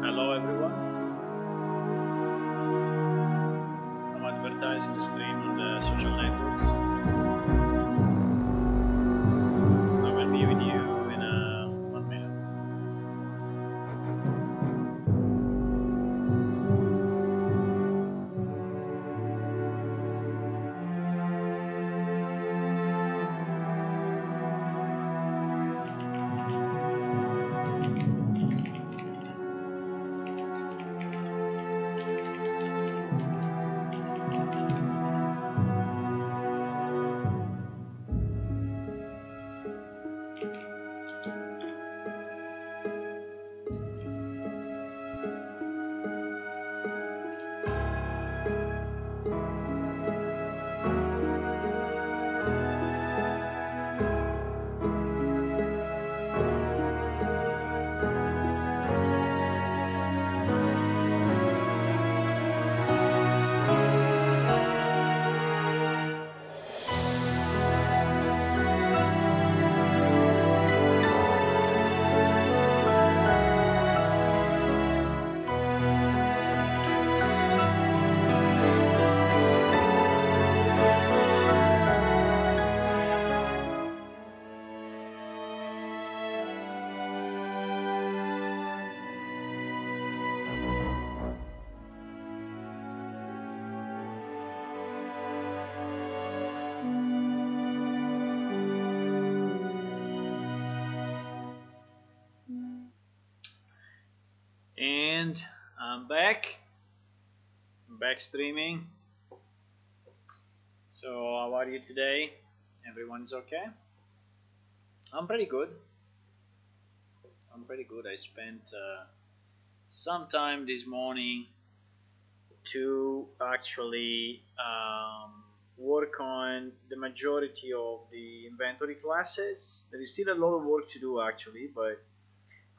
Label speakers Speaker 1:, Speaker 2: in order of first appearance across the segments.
Speaker 1: Hello everyone. I'm advertising the stream on the social networks. I will be with you in 1 minute. And I'm back streaming. So how are you today? Everyone's okay? I'm pretty good. I spent some time this morning to actually work on the majority of the inventory classes. There is still a lot of work to do actually, but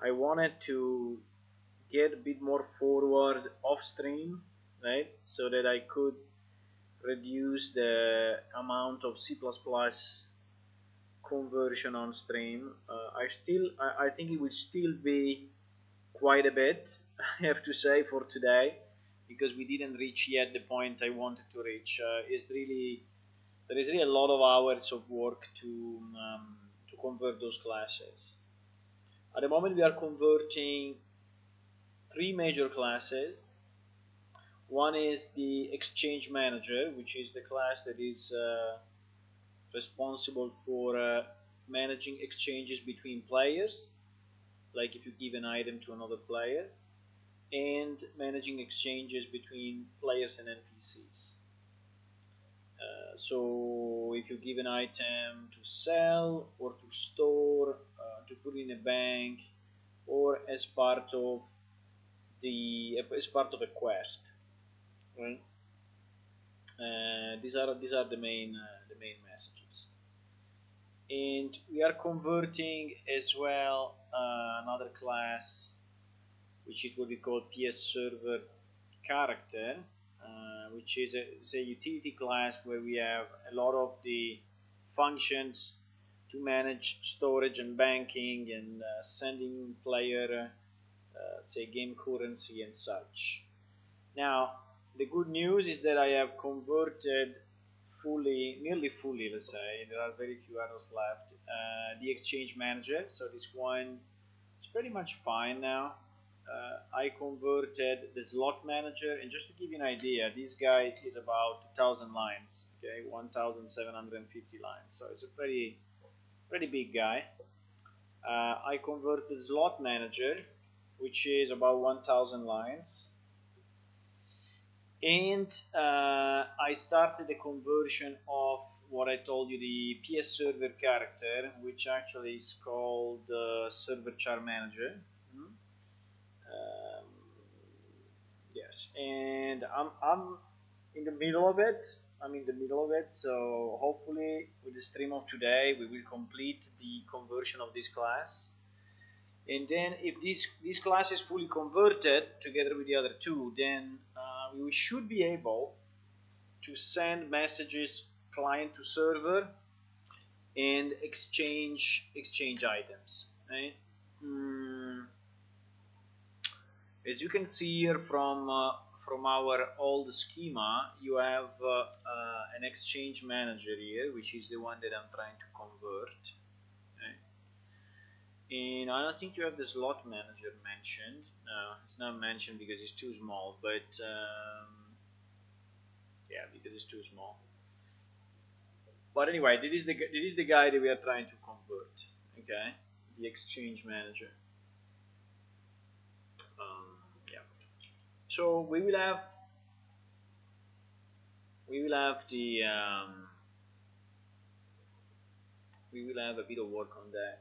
Speaker 1: I wanted to get a bit more forward off stream, right? So that I could reduce the amount of C++ conversion on stream. I think it will still be quite a bit, I have to say, for today, because we didn't reach yet the point I wanted to reach. There is really a lot of hours of work to convert those classes. At the moment we are converting 3 major classes. One is the exchange manager, which is the class that is responsible for managing exchanges between players, like if you give an item to another player, and managing exchanges between players and NPCs. So if you give an item to sell or to store, to put in a bank, or as part of a quest, right? These are the main messages. and we are converting as well another class, which is what we call PS server character, which is a utility class where we have a lot of the functions to manage storage and banking and sending player say game currency and such. Now the good news is that I have converted fully, nearly fully, let's say, there are very few errors left, the exchange manager, so this one is pretty much fine now. I converted the slot manager, and just to give you an idea, this guy is about 2,000 lines, okay, 1,750 lines, so it's a pretty big guy. I converted slot manager, which is about 1,000 lines, and I started the conversion of what I told you, the PS server character, which actually is called server char manager. Yes, and I'm in the middle of it. So hopefully with the stream of today we will complete the conversion of this class. And then if this class is fully converted together with the other two, then we should be able to send messages client to server and exchange items, right? As you can see here from our old schema, you have an exchange manager here, which is the one that I'm trying to convert. Okay. And I don't think you have the slot manager mentioned. No, it's not mentioned because it's too small, but yeah, because it's too small. But anyway, this is the guy that we are trying to convert. Okay, the exchange manager. Yeah. So we will have the we will have a bit of work on that.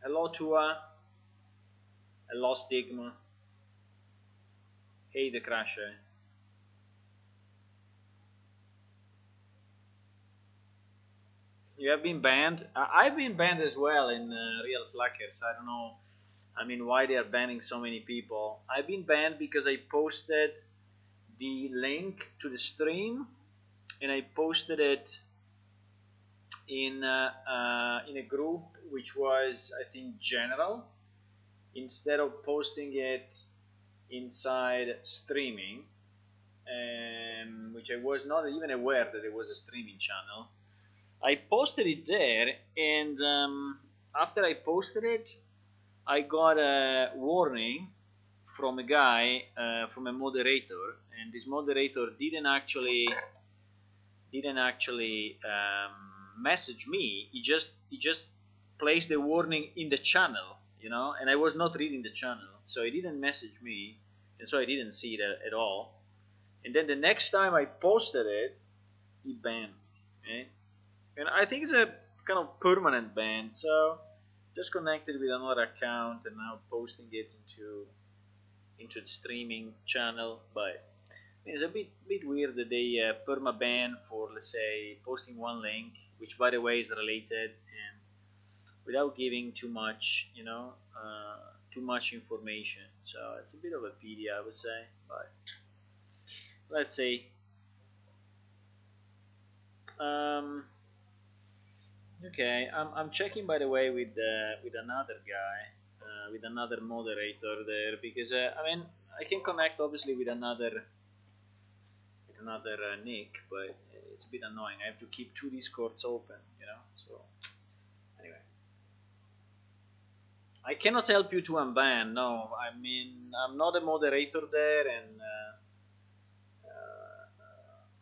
Speaker 1: Hello Tua. Hello Stigma. Hey the Crasher. You have been banned. I've been banned as well in Real Slackers. I don't know. I mean, why they are banning so many people? I've been banned because I posted the link to the stream, and I posted it in a group which was, I think, general, instead of posting it inside streaming, which I was not even aware that it was a streaming channel. I posted it there, and after I posted it, I got a warning from a guy, from a moderator, and this moderator didn't actually message me. He just placed the warning in the channel, you know, and I was not reading the channel, so he didn't message me, and so I didn't see it at all. And then the next time I posted it, he banned me. Okay? And I think it's a kind of permanent ban, so just connected with another account and now posting it into the streaming channel. But it's a bit weird that they perma ban for, let's say, posting one link, which by the way is related, and without giving too much, you know, too much information. So it's a bit of a pity, I would say. But let's see. Okay, I'm checking, by the way, with another guy, with another moderator there, because I mean I can connect obviously with another nick, but it's a bit annoying. I have to keep two Discords open, you know. So anyway, I cannot help you to unban. No, I mean I'm not a moderator there, and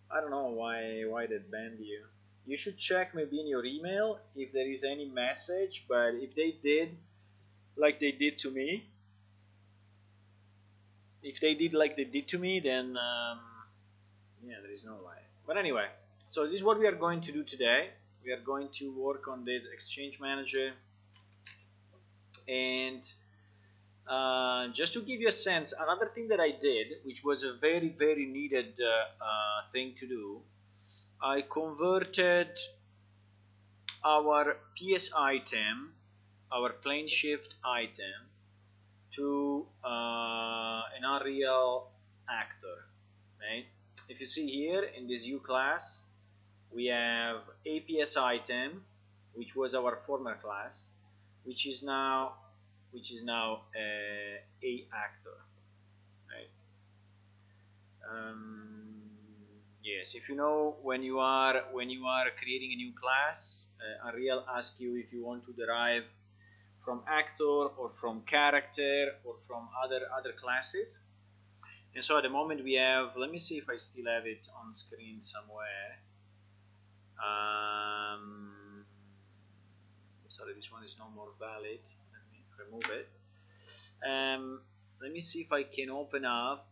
Speaker 1: I don't know why they banned you. You should check maybe in your email if there is any message, but if they did, like they did to me, then yeah, there is no way. But anyway, so this is what we are going to do today. We are going to work on this exchange manager, and just to give you a sense, another thing that I did, which was a very needed thing to do, I converted our PS item, our plane shift item, to an Unreal actor. Right? If you see here in this U class, we have APS item, which was our former class, which is now a actor. Right? Yes, if you know, when you are creating a new class, Unreal asks you if you want to derive from actor or from character or from other classes. And so at the moment we have, let me see if I still have it on screen somewhere. Sorry, this one is no more valid. Let me remove it. Let me see if I can open up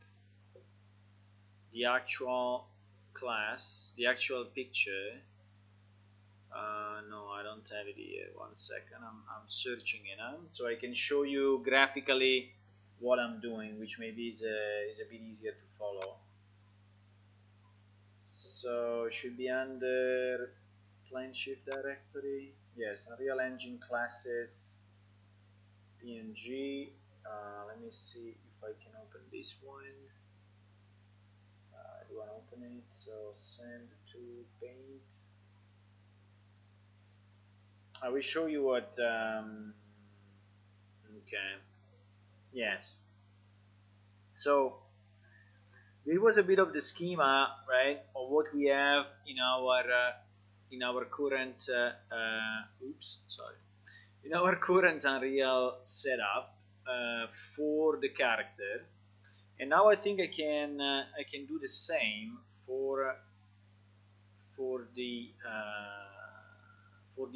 Speaker 1: the actual class, the actual picture. No, I don't have it here. 1 second, I'm searching it, so I can show you graphically what I'm doing, which maybe is a bit easier to follow. So it should be under plane shift directory. Yes, Unreal Engine classes, PNG. Let me see if I can open this one. I do want to open it, so send to paint. I will show you what. Okay. Yes. So this was a bit of the schema, right, of what we have in our current. In our current Unreal setup for the character, and now I think I can do the same for the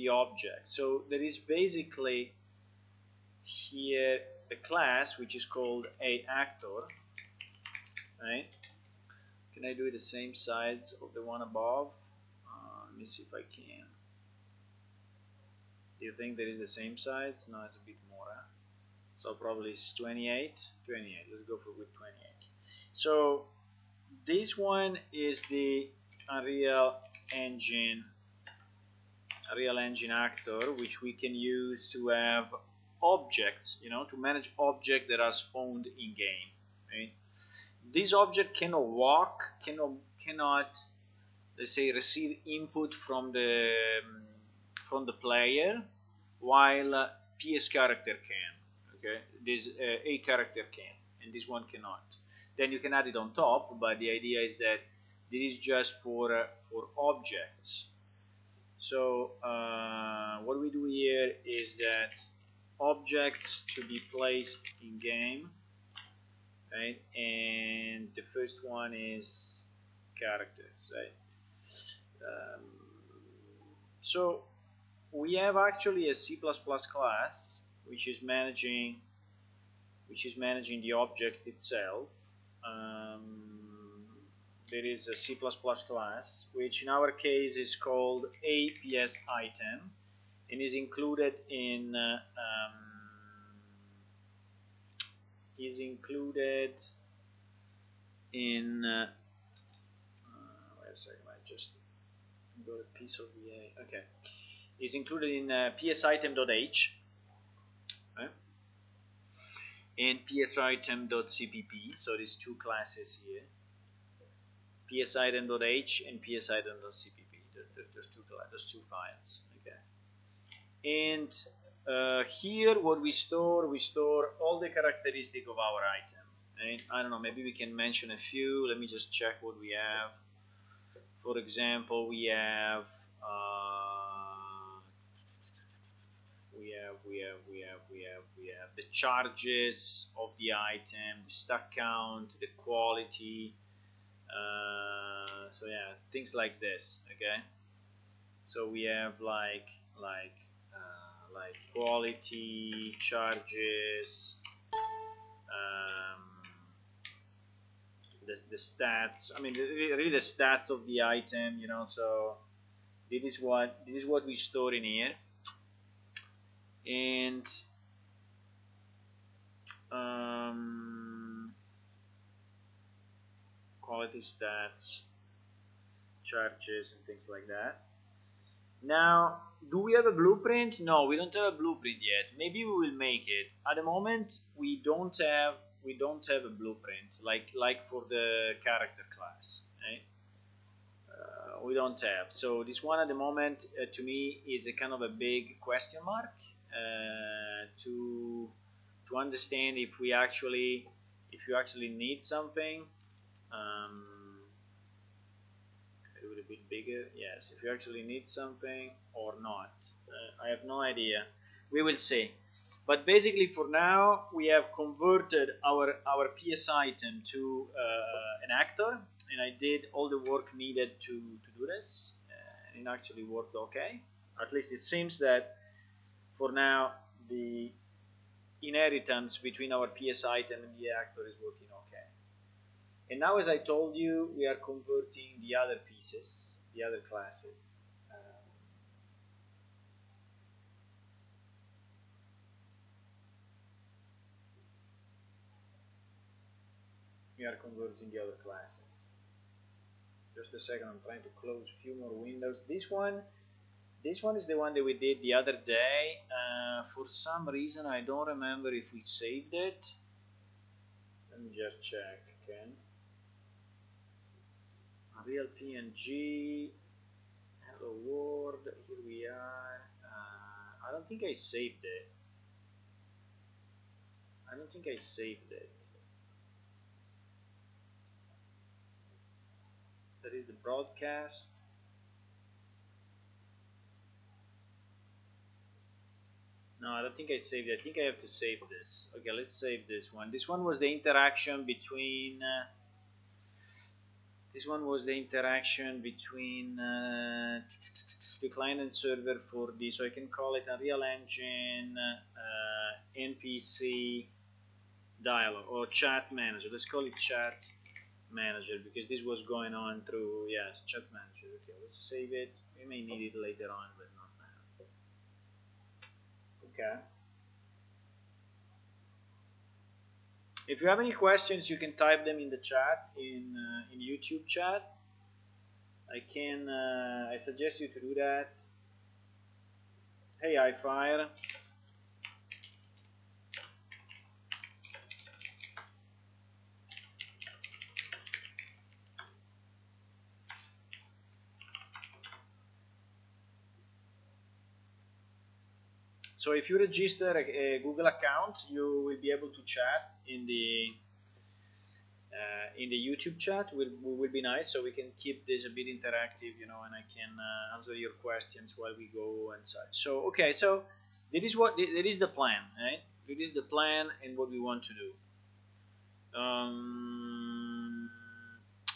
Speaker 1: object. So there is basically here a class which is called a actor, right? Can I do the same size of the one above? Let me see if I can. Do you think there is the same size? No, it's a bit more. Huh? So probably it's 28. 28. Let's go with 28. So this one is the Unreal Engine actor, which we can use to have objects, to manage objects that are spawned in game. Right? This object cannot walk, cannot, let's say, receive input from the player, while PS character can. Okay, this A character can, and this one cannot. Then you can add it on top, but the idea is that this is just for objects. So what we do here is that objects to be placed in game, right? And the first one is characters, right? So we have actually a C++ class which is managing the object itself. There is a C++ class which in our case is called APS item and is included in wait a second, I just got a piece of the okay, is included in psitem.h, right? And psitem.cpp. So these two classes here, psitem.h and psitem.cpp. Those two files. Okay. And here, what we store all the characteristics of our item. Right? I don't know. Maybe we can mention a few. Let me just check what we have. For example, we have the charges of the item, the stack count, the quality. So yeah, things like this. Okay. So we have like quality, charges, the stats. I mean, really the stats of the item. So this is what we store in here, and quality stats, charges, and things like that. Now, do we have a blueprint? No, we don't have a blueprint yet. Maybe we will make it. At the moment, we don't have a blueprint like for the character class. Right? We don't have. So this one at the moment, to me, is a kind of a big question mark to understand if you actually need something. A little bit bigger, yes, if you actually need something or not. I have no idea. We will see. But basically, for now, we have converted our PS item to an actor, and I did all the work needed to do this, and it actually worked okay. At least it seems that for now the inheritance between our PS item and the actor is working okay. And now, as I told you, we are converting the other pieces, the other classes. We are converting the other classes. Just a second, I'm trying to close a few more windows. This one is the one that we did the other day. For some reason, I don't remember if we saved it. Let me just check again. Real PNG. Hello world. Here we are. I don't think I saved it. I don't think I saved it. That is the broadcast. No, I don't think I saved it. I think I have to save this. Okay, let's save this one. This one was the interaction between. This one was the interaction between the client and server for the. So I can call it Unreal Engine NPC dialogue or chat manager. Let's call it chat manager because this was going on through chat manager. Okay, let's save it. We may need it later on, but not now. Okay. If you have any questions, you can type them in the chat in YouTube chat. I suggest you to do that. Hey, iFire. So if you register a Google account, you will be able to chat in the YouTube chat. Will be nice, so we can keep this a bit interactive, and I can answer your questions while we go and such. So okay, so that is the plan, right? It is the plan and what we want to do.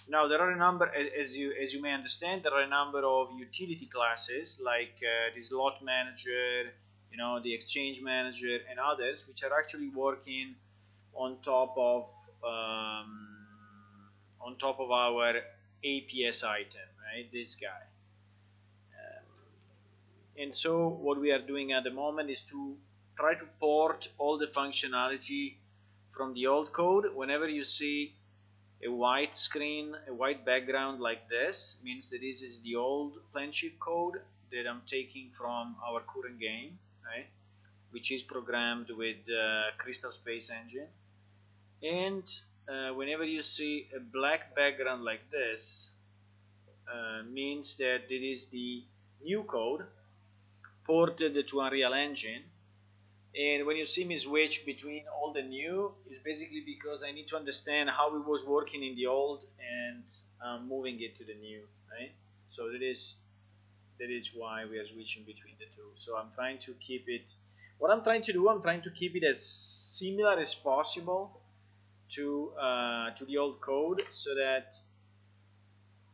Speaker 1: Now there are a number, as you may understand, there are a number of utility classes like the slot manager, the exchange manager, and others, which are actually working on top of our APS item, right? This guy. And so what we are doing at the moment is to try to port all the functionality from the old code. Whenever you see a white screen, a white background like this, means that this is the old Plansheet code that I'm taking from our current game, right? Which is programmed with Crystal Space Engine. And whenever you see a black background like this, means that it is the new code ported to Unreal Engine. And when you see me switch between old and new, it's basically because I need to understand how it was working in the old and moving it to the new, right? So that is why we are switching between the two. So I'm trying to keep it. What I'm trying to do, I'm trying to keep it as similar as possible to the old code, so that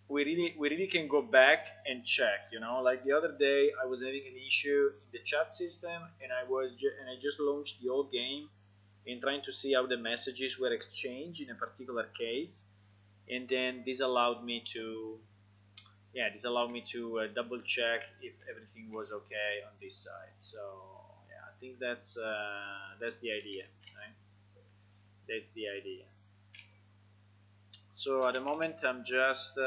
Speaker 1: we really can go back and check. Like the other day, I was having an issue in the chat system, and I just launched the old game and trying to see how the messages were exchanged in a particular case, and then this allowed me to double check if everything was okay on this side. So yeah, I think that's the idea, right? That's the idea. So at the moment I'm just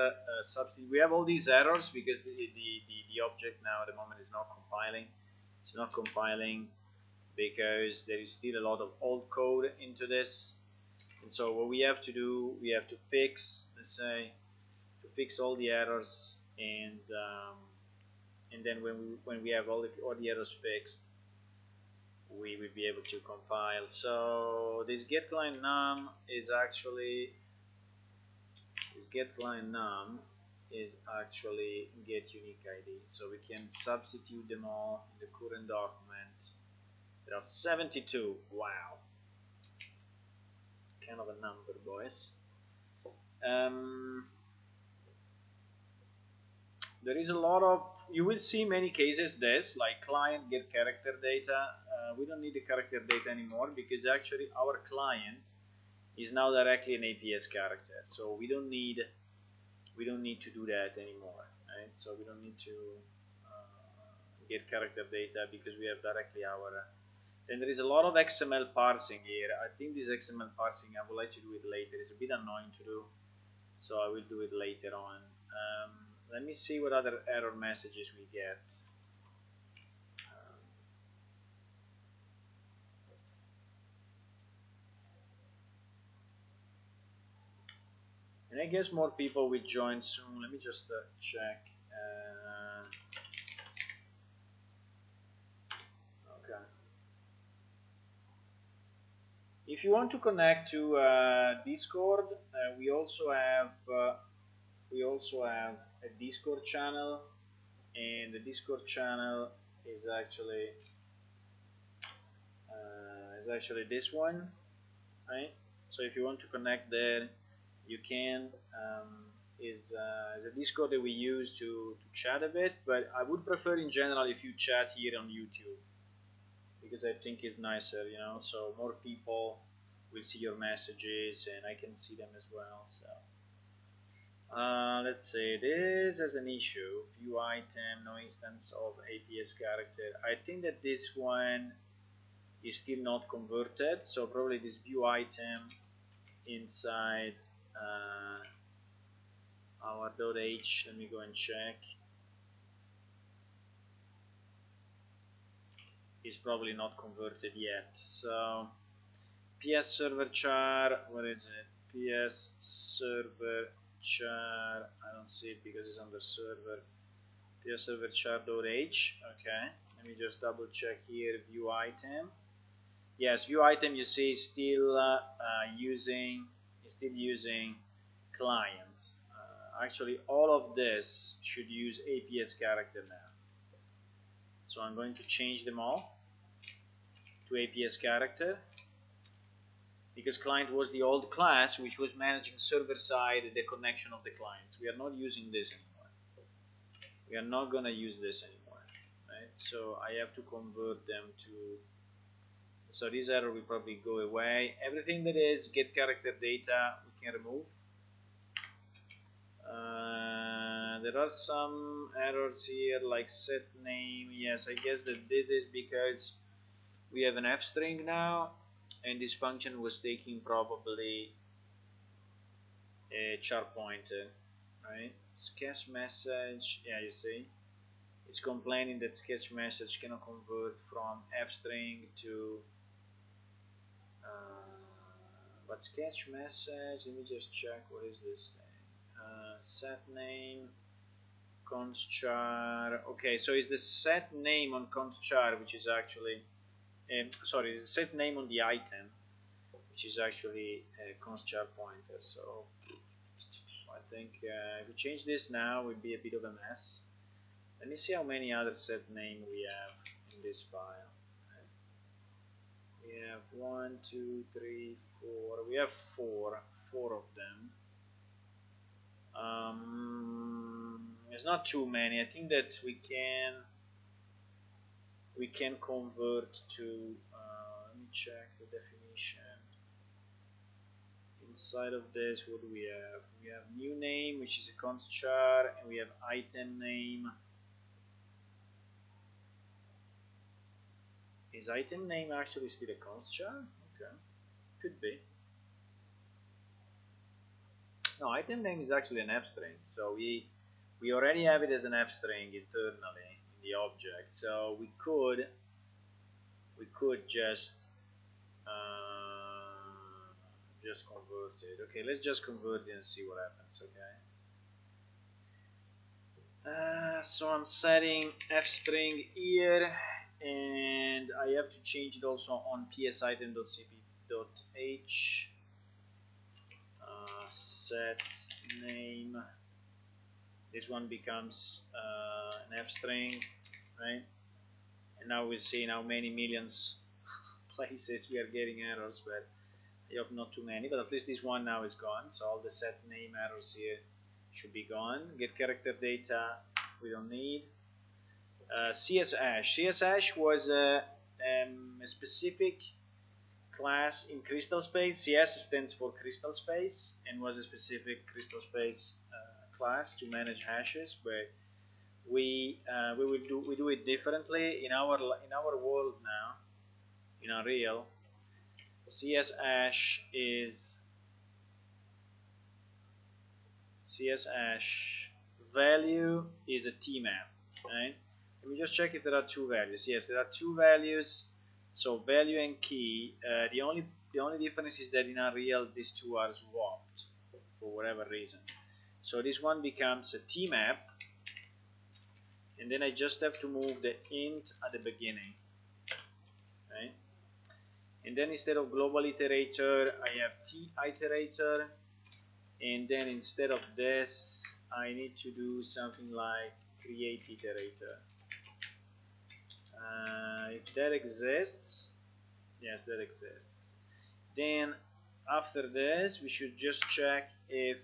Speaker 1: substitute. We have all these errors because the object now at the moment is not compiling. It's not compiling because there is still a lot of old code into this. And so what we have to do, we have to fix, let's say, to fix all the errors, and then when we have all the errors fixed, we will be able to compile. So this getClient num is actually get unique ID. So we can substitute them all in the current document. There are 72. Wow, kind of a number, boys. There is a lot of, you will see many cases this, like client get character data. We don't need the character data anymore because actually our client is now directly an APS character, so we don't need to do that anymore, right? So we don't need to get character data because we have directly our. Then there is a lot of XML parsing here. I think this XML parsing, I would like to do it later. It's a bit annoying to do, so I will do it later on. Let me see what other error messages we get. And I guess more people will join soon. Let me just check. Okay. If you want to connect to Discord, we also have a Discord channel, and the Discord channel is actually this one, right? So if you want to connect there, you can. Is a Discord that we use to chat a bit, but I would prefer in general if you chat here on YouTube because I think it's nicer, you know. So more people will see your messages and I can see them as well. So. Let's say this as an issue, view item, no instance of APS character. I think that this one is still not converted, so probably this view item inside our .h, let me go and check, is probably not converted yet. So PS server char, where is it? PS server char, I don't see it because it's under server. PS server char.h. Okay, let me just double check here. View item. Yes, view item. You see, still using client. Actually, all of this should use APS character now. So I'm going to change them all to APS character, because client was the old class which was managing server side the connection of the clients. We are not using this anymore. We are not going to use this anymore, right? So I have to convert them to, so this error will probably go away. Everything that is get character data we can remove. There are some errors here like set name. Yes, I guess that this is because we have an f string now, and this function was taking probably a char pointer, right? Sketch message, yeah, you see, it's complaining that sketch message cannot convert from f string to but sketch message, let me just check what is this thing. Set name const char. Okay, so it's the set name on const char, which is actually sorry, it's the set name on the item, which is actually a const char pointer. So I think if we change this now, it would be a bit of a mess. Let me see how many other set name we have in this file. We have 1, 2, 3, 4. We have four of them. It's not too many. I think that we can convert to. Let me check the definition. Inside of this, what do we have? We have new name, which is a const char, and we have item name. Is item name actually still a const char? Okay, could be. No, item name is actually an f string, so we already have it as an f string internally in the object, so we could just convert it. Okay, let's just convert it and see what happens. Okay. So I'm setting f string here, and I have to change it also on psitem.cp.h. Set name. This one becomes an f string, right? And now we'll see in how many millions places we are getting errors, but I hope not too many. But at least this one now is gone, so all the set name errors here should be gone. Get character data we don't need. CSHash. CSHash was a specific class in Crystal Space. CS stands for Crystal Space and was a specific Crystal Space class to manage hashes, but we do it differently in our world now. In Unreal, CSHash value is a T map, right? Let me just check if there are two values. Yes, there are two values. So value and key. The only difference is that in Unreal these two are swapped for whatever reason. So this one becomes a T map, and then I just have to move the int at the beginning, right? And then instead of global iterator, I have T iterator, and then instead of this, I need to do something like create iterator. If that exists, yes, that exists. Then after this, we should just check if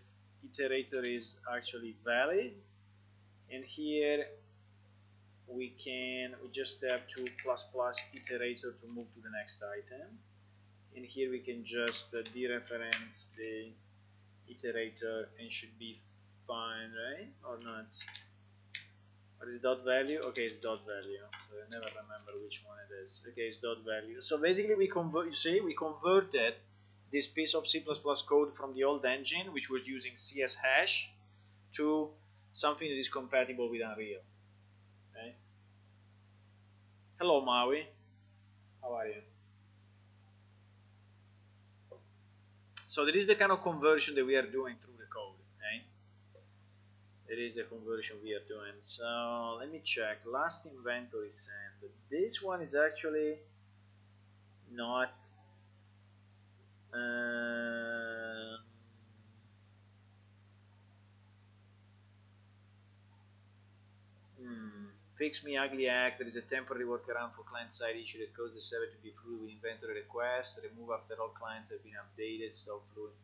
Speaker 1: iterator is actually valid, and here we just have to + iterator to move to the next item, and here we can just dereference the iterator and should be fine, right? Or not? What is dot value? Okay, it's dot value. So I never remember which one it is. Okay, it's dot value. So basically we converted this piece of C++ code from the old engine, which was using CSHash, to something that is compatible with Unreal. Okay. Hello Maui, how are you? So that is the kind of conversion that we are doing through the code, okay? That is the conversion we are doing. So let me check. Last inventory send. This one is actually not. Fix me ugly act. There is a temporary workaround for client-side issue that caused the server to be fluid with inventory requests. Remove after all clients have been updated. Stop fluid.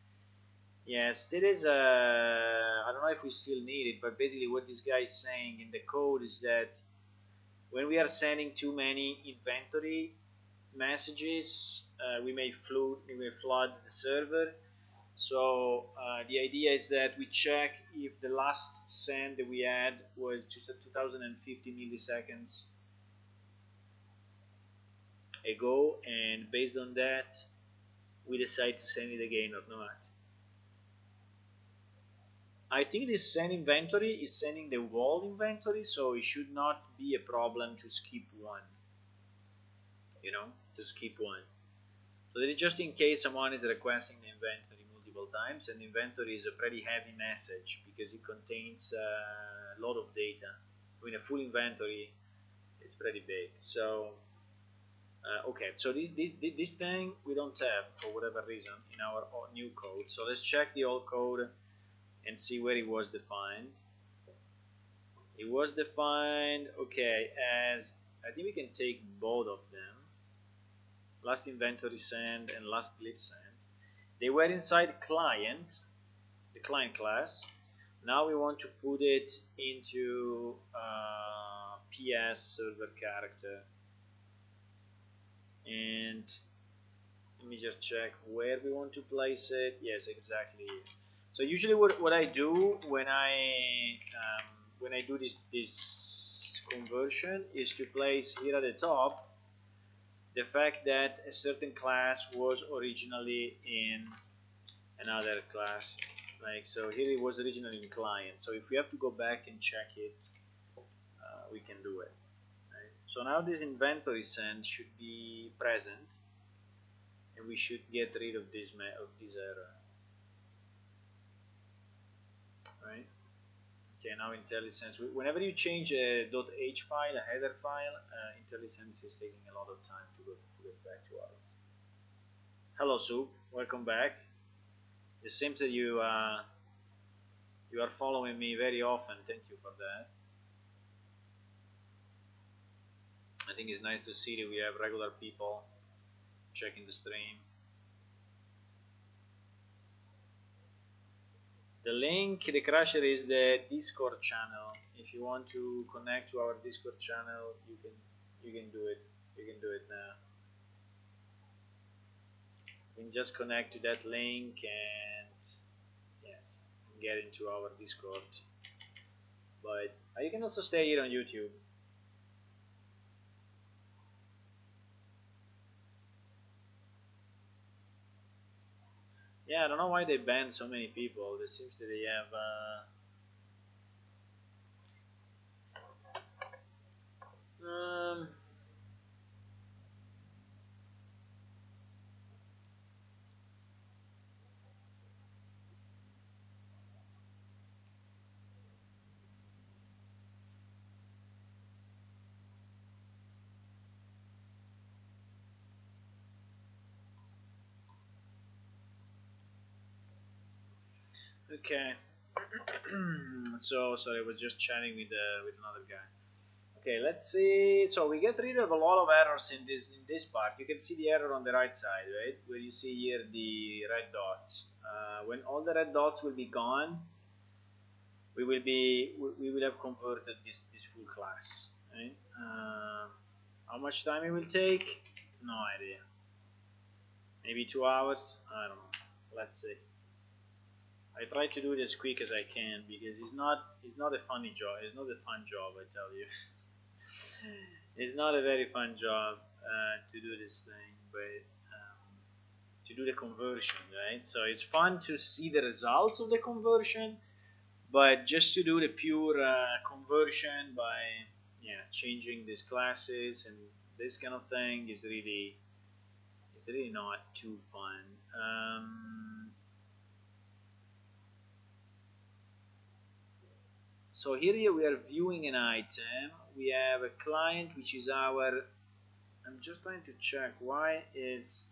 Speaker 1: Yes, that is I don't know if we still need it, but basically what this guy is saying in the code is that when we are sending too many inventory messages, we may flood the server. So the idea is that we check if the last send that we had was just 2050 milliseconds ago, and based on that we decide to send it again or not. I think this send inventory is sending the wall inventory, so it should not be a problem to skip one. To skip one. So that is just in case someone is requesting the inventory multiple times, and inventory is a pretty heavy message because it contains a lot of data. I mean, a full inventory is pretty big. So, okay, so this thing we don't have for whatever reason in our new code. So let's check the old code and see where it was defined. It was defined, okay, as, I think we can take both of them. Last inventory send and last glyph send. They were inside client, the client class. Now we want to put it into PS server character. And let me just check where we want to place it. Yes, exactly. So usually what I do when I do this conversion is to place here at the top the fact that a certain class was originally in another class. Like, so here it was originally in client, so if we have to go back and check it, we can do it, right? So now this inventory send should be present, and we should get rid of this error, right? Okay, now IntelliSense, whenever you change a .h file, a header file, IntelliSense is taking a lot of time to get back to us. Hello Soup, welcome back. It seems that you are following me very often. Thank you for that. I think it's nice to see that we have regular people checking the stream. The link, the crusher, is the Discord channel. If you want to connect to our Discord channel, you can do it. You can do it now. You can just connect to that link and yes, get into our Discord. But you can also stay here on YouTube. Yeah, I don't know why they banned so many people. It seems that they have okay. So sorry, I was just chatting with another guy. Okay, let's see. So we get rid of a lot of errors in this part. You can see the error on the right side, right? Where you see here the red dots. When all the red dots will be gone, we will have converted this full class. Right? How much time it will take? No idea. Maybe 2 hours. I don't know. Let's see. I try to do it as quick as I can because it's not a funny job. It's not a fun job, I tell you. It's not a very fun job to do this thing, but to do the conversion, right? So it's fun to see the results of the conversion, but just to do the pure conversion by changing these classes and this kind of thing is really not too fun. So here we are viewing an item. We have a client, which is our. I'm just trying to check why is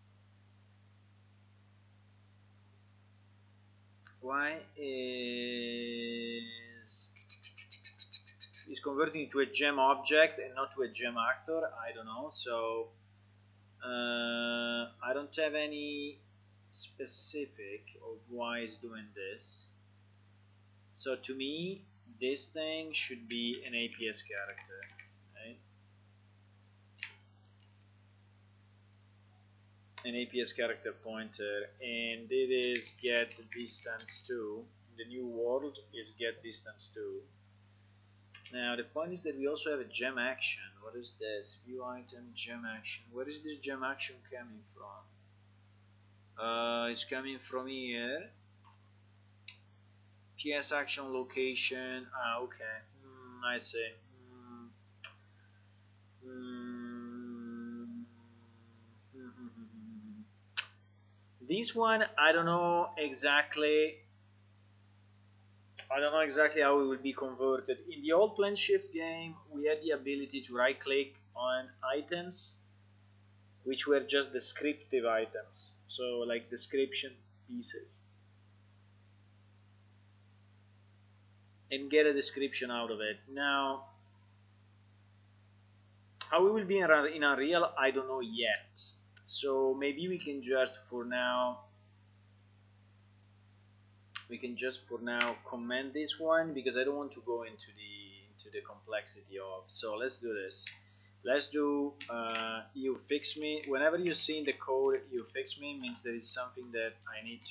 Speaker 1: converting it to a gem object and not to a gem actor. I don't know. So I don't have any specific of why it's doing this. So to me, this thing should be an APS character, right? An APS character pointer, and it is get distance to. The new world is get distance to. Now the point is that we also have a gem action. What is this? View item gem action. Where is this gem action coming from? It's coming from here. PS action location. Ah, okay. I see. This one, I don't know exactly. I don't know exactly how it will be converted. In the old Plan Shift game, we had the ability to right-click on items, which were just descriptive items, so like description pieces, and get a description out of it. Now, how it will be in Unreal, I don't know yet. So maybe we can just for now comment this one because I don't want to go into the complexity of. So let's do this. Let's do you fix me. Whenever you see in the code you fix me, means that it's something that I need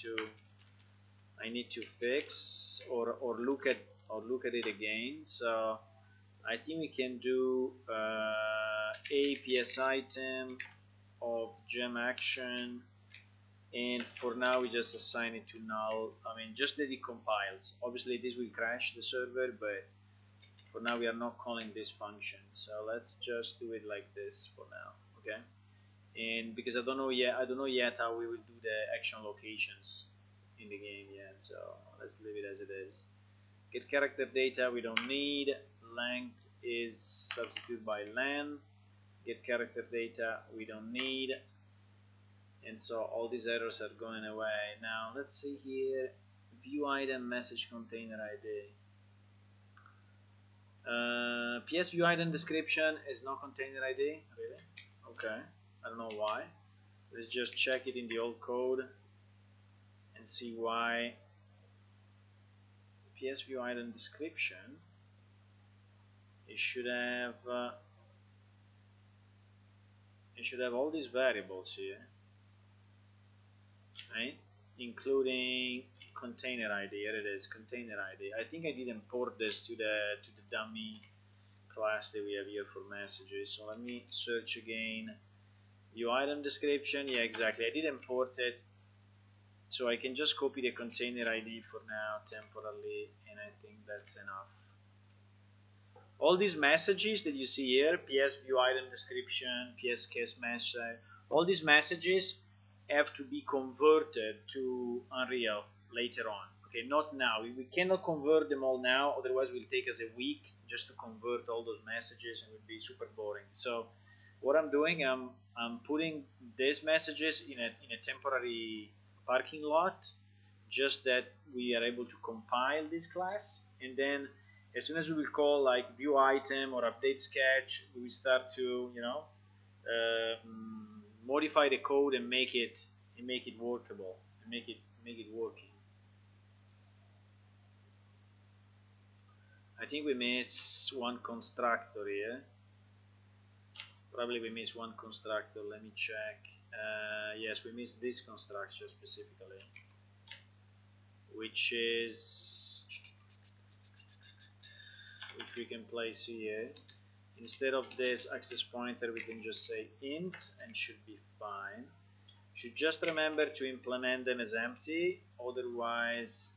Speaker 1: to fix or look at it again. So I think we can do APS item of gem action and for now we just assign it to null. I mean, just that it compiles. Obviously this will crash the server, but for now we are not calling this function, so let's just do it like this for now. Okay, and because I don't know yet how we will do the action locations in the game yet, so let's leave it as it is. Get character data we don't need. Length is substituted by len. Get character data we don't need, and so all these errors are going away. Now let's see here, view item message container ID. PS view item description is no container ID, really? Okay, I don't know why. Let's just check it in the old code and see why. PS view item description, it should have all these variables here, right? Including container ID. Here it is, container ID. I think I did import this to the dummy class that we have here for messages. So let me search again. View item description. Yeah, exactly. I did import it, so I can just copy the container ID for now temporarily, and I think that's enough. All these messages that you see here, PS view item description, PS case message, all these messages have to be converted to Unreal later on. Okay, not now. We cannot convert them all now, otherwise it will take us a week just to convert all those messages, and it would be super boring. So what I'm doing, I'm putting these messages in a temporary parking lot, just that we are able to compile this class, and then as soon as we will call like view item or update sketch, we will start to modify the code and make it workable and make it working. I think we miss one constructor here. Probably we miss one constructor. Let me check. Yes, we missed this constructor specifically, which we can place here. Instead of this access pointer, we can just say int and should be fine. Should just remember to implement them as empty, otherwise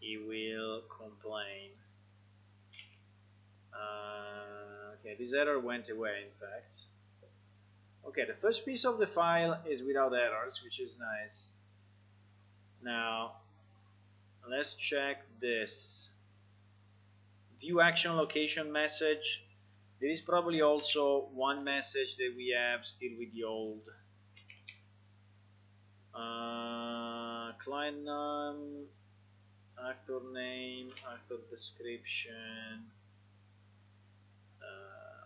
Speaker 1: it will complain. Okay, this error went away, in fact. Okay, the first piece of the file is without errors, which is nice. Now let's check this view action location message. There is probably also one message that we have still with the old client name, actor name, actor description.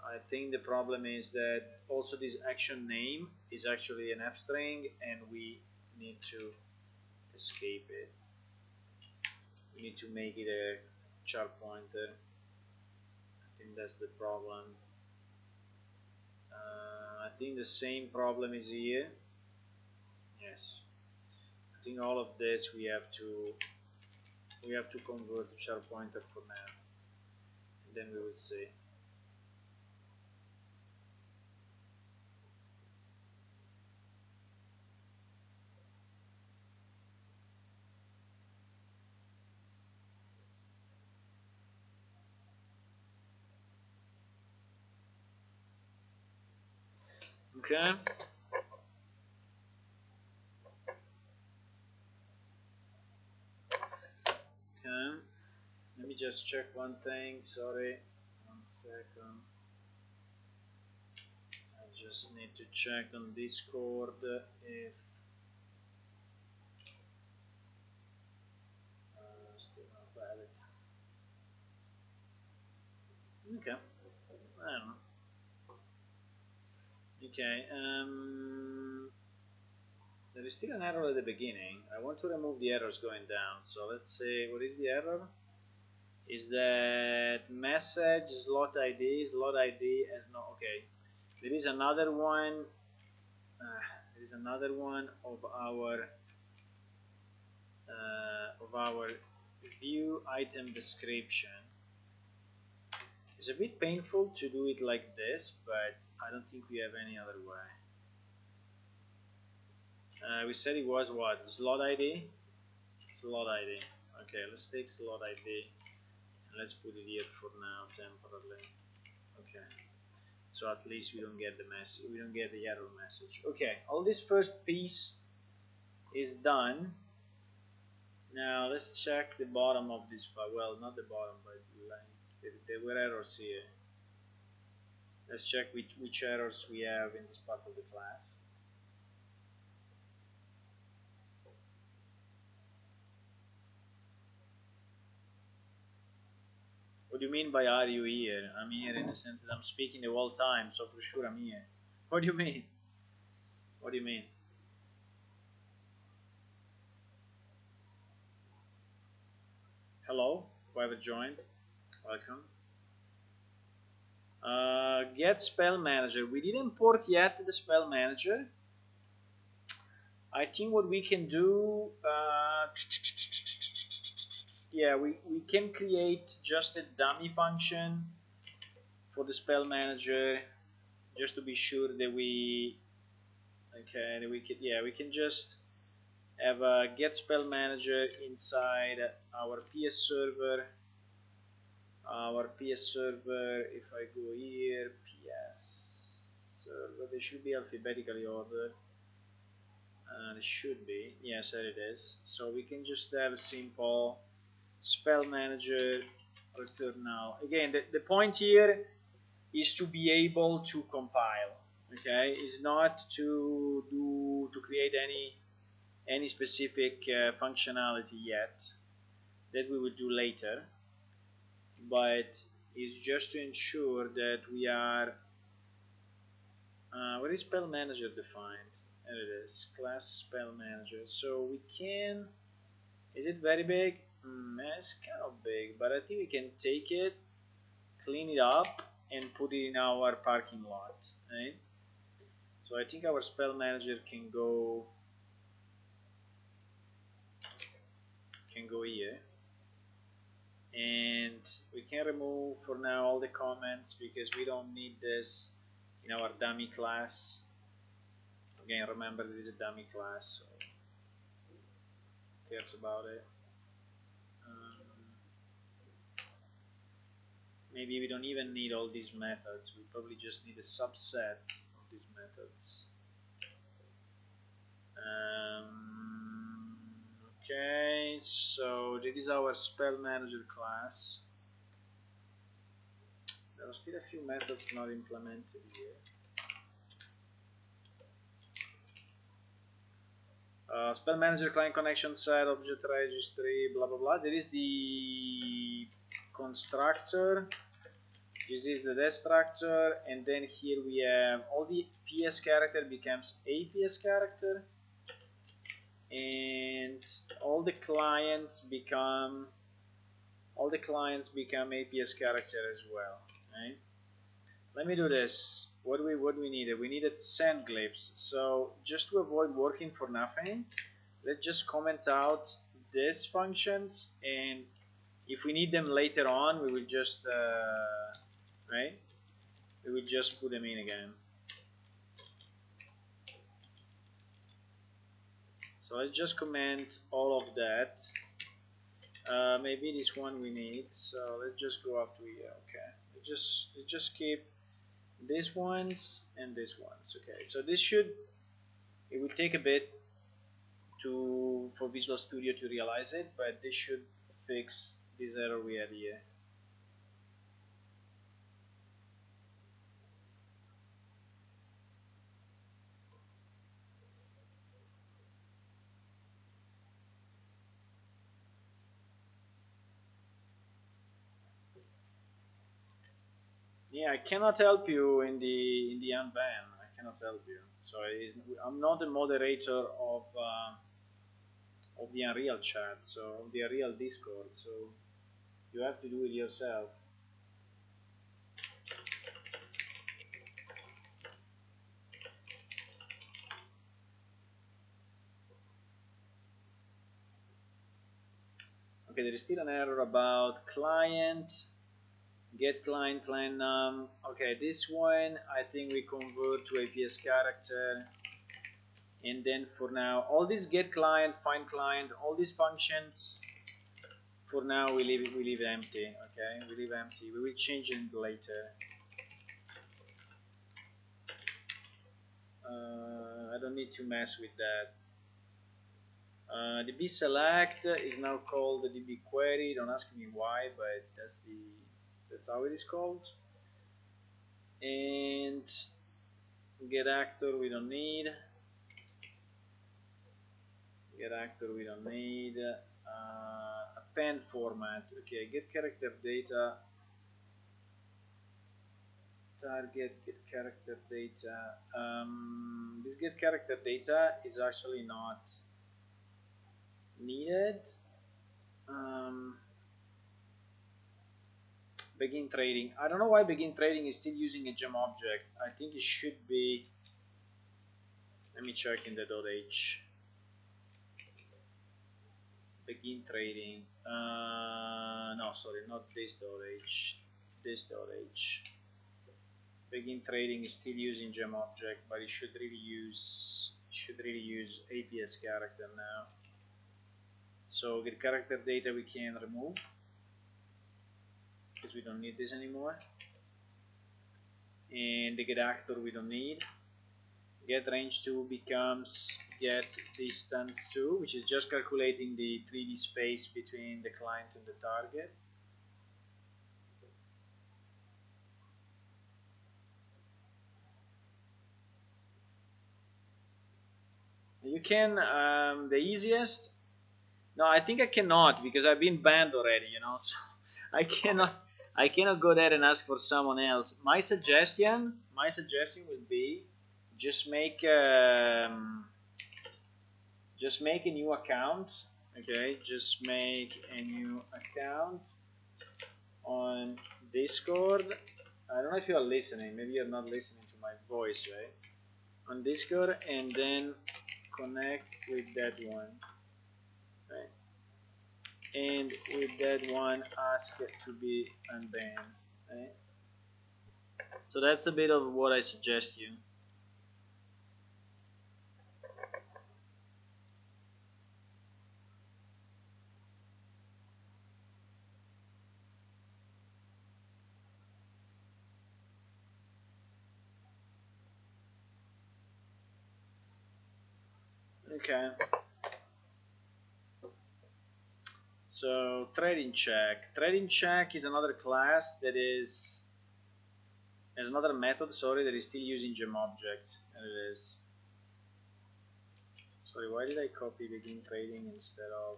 Speaker 1: I think the problem is that also this action name is actually an F string, and we need to escape it. We need to make it a char pointer. I think that's the problem. I think the same problem is here. Yes, I think all of this we have to convert to char pointer for now, and then we will see. Okay. Okay. Let me just check one thing. Sorry. 1 second. I just need to check on Discord if still not valid. Okay. I don't know. Okay. There is still an error at the beginning. I want to remove the errors going down. So let's say, what is the error? Is that message slot ID has no. Okay. There is another one. There is another one of our view item description. It's a bit painful to do it like this, but I don't think we have any other way. We said it was what? Slot ID? Slot ID. Okay, let's take slot ID and let's put it here for now temporarily. Okay. So at least we don't get the message, we don't get the error message. Okay, all this first piece is done. Now let's check the bottom of this file. Well, not the bottom, but like there were errors here. Let's check which errors we have in this part of the class. What do you mean by are you here? I'm here in the sense that I'm speaking the whole time, so for sure I'm here. What do you mean? What do you mean? Hello, whoever joined, welcome. Get spell manager. We didn't import yet the spell manager. I think what we can do, yeah, we can create just a dummy function for the spell manager, just to be sure that we, okay, that we can, yeah, we can just have a get spell manager inside our PS server. Our PS server, if I go here, PS server, they should be alphabetically ordered. It should be, yes, there it is. So we can just have a simple spell manager return null. Again, the point here is to be able to compile. Okay, is not to create any specific functionality yet. That we will do later. But it's just to ensure that we are. What is spell manager defined? There it is, class spell manager. So we can. Is it very big? It's kind of big, but I think we can take it, clean it up, and put it in our parking lot. Right? So I think our spell manager can go here. And we can remove for now all the comments because we don't need this in our dummy class. Again, remember this is a dummy class, so who cares about it? Maybe we don't even need all these methods. We probably just need a subset of these methods. Okay, so this is our spell manager class. There are still a few methods not implemented here. Spell manager client connection set object registry blah blah blah. There is the constructor. This is the destructor, and then here we have all the PS character becomes a PS character, and all the clients become APS character as well. Right? Let me do this. What do we needed? We needed send glyphs. So just to avoid working for nothing, let's just comment out these functions, and if we need them later on, we will just right? We will just put them in again. So let's just comment all of that. Maybe this one we need. So let's just go up to here. Okay. Let's just keep these ones and these ones. Okay. So this should. It will take a bit for Visual Studio to realize it, but this should fix this error we had here. Yeah, I cannot help you in the unban. I cannot help you. So I'm not a moderator of the Unreal chat, so of the Unreal Discord. So you have to do it yourself. Okay, there is still an error about client. Get client okay, this one I think we convert to APS character, And then for now, all these get client, find client, all these functions, for now we leave empty. Okay, we leave empty. We will change it later. I don't need to mess with that. DB select is now called the DB query. Don't ask me why, but that's how it is called. And get actor we don't need. Get actor we don't need. Append format. Okay, get character data. Target get character data. This get character data is actually not needed. Begin trading. I don't know why begin trading is still using a gem object. I think it should be. Let me check in the .h. Begin trading. No, sorry, not this .h. This .h. Begin trading is still using gem object, but it should really use APS character now. So get character data we can remove because we don't need this anymore. And the get actor we don't need. Get range 2 becomes get distance 2, which is just calculating the 3D space between the client and the target. You can, the easiest, no, I think I cannot because I've been banned already, you know, so I cannot go there and ask for someone else. My suggestion would be just make a new account, okay, just make a new account on Discord. I don't know if you are listening, maybe you're not listening to my voice, right? On Discord, and then connect with that one, right? And with that one ask it to be unbanned, right? So that's a bit of what I suggest you. Okay. So trading check. Trading check is another class that is another method, sorry, that is still using gem object. And it is. Sorry, why did I copy begin trading instead of,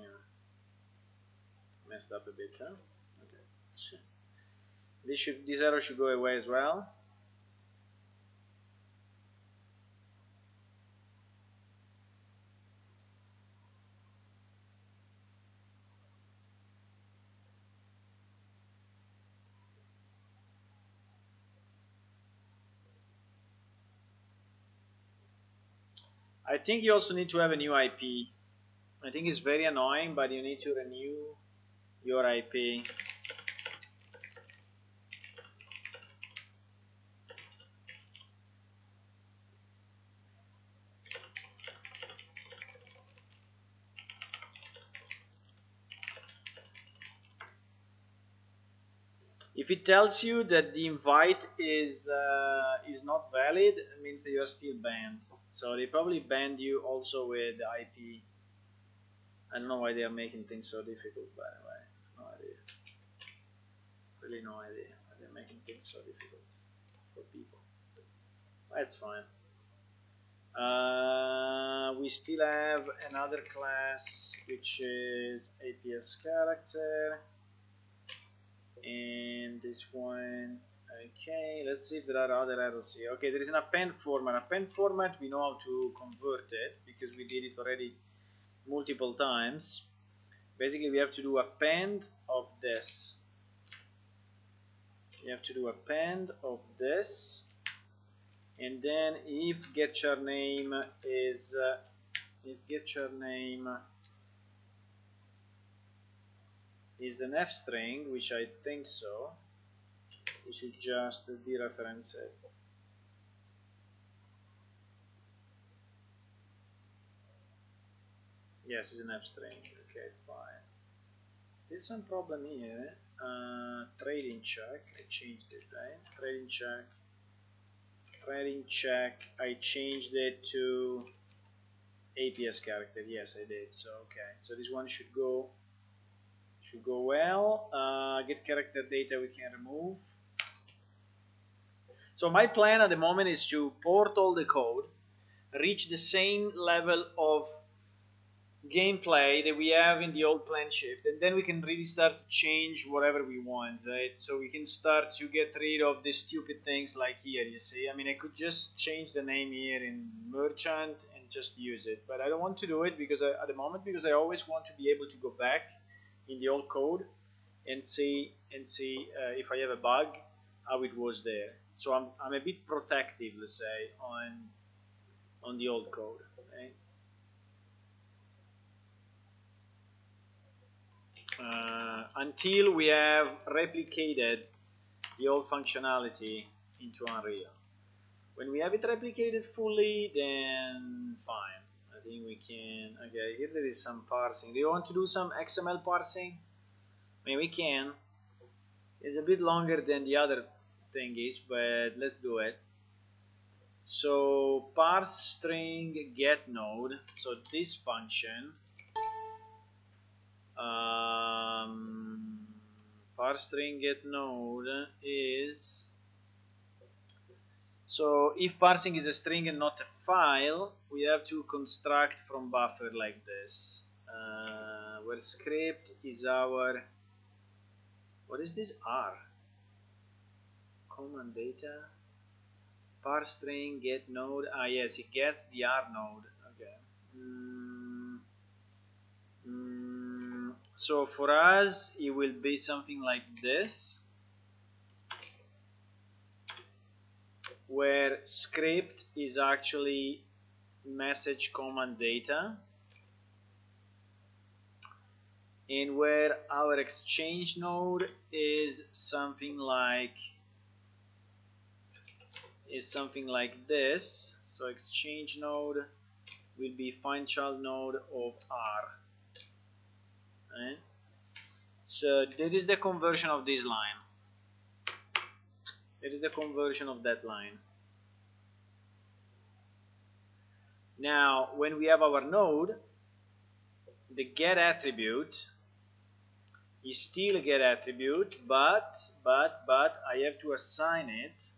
Speaker 1: yeah, messed up a bit, huh? Okay. This error should go away as well. I think you also need to have a new IP. I think it's very annoying, but you need to renew your IP. If it tells you that the invite is not valid, it means that you are still banned. So they probably banned you also with the IP. I don't know why they are making things so difficult, by the way. No idea. Really no idea why they're making things so difficult for people. That's fine. We still have another class which is APS character. And this one, okay, let's see if there are other errors here. Okay, there is an append format. Append format, we know how to convert it because we did it already multiple times. Basically, we have to do append of this. You have to do append of this, and then if getChar name is an F string, which I think so, we should just dereference it. Yes, it's an F string. Okay, fine. Still some problem here. Trading check. I changed it, right? Trading check. Trading check. I changed it to APS character. Yes, I did. So okay. So this one should go well. Get character data we can remove. So my plan at the moment is to port all the code, reach the same level of gameplay that we have in the old plan shift, and then we can really start to change whatever we want, right? So we can start to get rid of these stupid things like here, you see. I mean, I could just change the name here in merchant and just use it, but I don't want to do it because at the moment, because I always want to be able to go back in the old code and see if I have a bug, how it was there. So I'm a bit protective, let's say, on the old code, right? Until we have replicated the old functionality into Unreal. When we have it replicated fully, then fine. I think we can. Okay, here there is some parsing. Do you want to do some XML parsing? I mean, we can. It's a bit longer than the other thing is, but let's do it. So parse string get node. So this function. Parse string get node is, so if parsing is a string and not a file, we have to construct from buffer like this, where script is our, what is this R? Command data, parse string get node. Ah yes, it gets the R node. Okay. So for us, it will be something like this, where script is actually message command data, and where our exchange node is something like this. So exchange node will be find child node of R. Right? So that is the conversion of this line. That is the conversion of that line. Now, when we have our node, the get attribute is still a get attribute, but I have to assign it.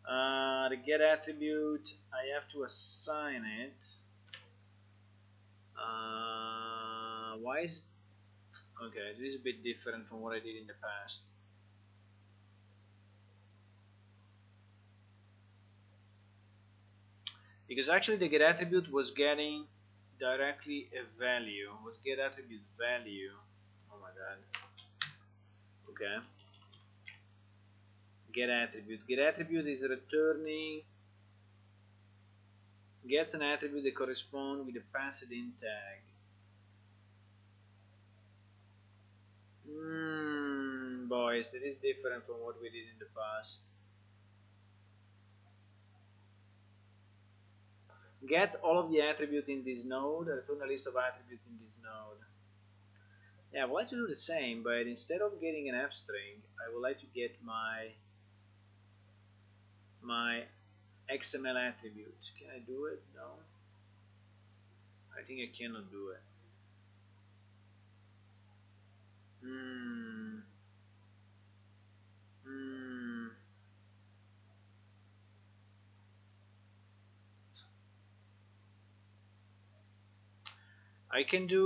Speaker 1: The get attribute, I have to assign it. Why is okay? This is a bit different from what I did in the past. Because actually the get attribute was getting directly a value, was get attribute value. Oh my god. Okay. Get attribute. Get attribute is returning, gets an attribute that corresponds with the passed in tag. Boys, that is different from what we did in the past. Gets all of the attributes in this node, return a list of attributes in this node. Yeah, I would like to do the same, but instead of getting an F string, I would like to get my XML attribute. Can I do it? No. I think I cannot do it. I can do,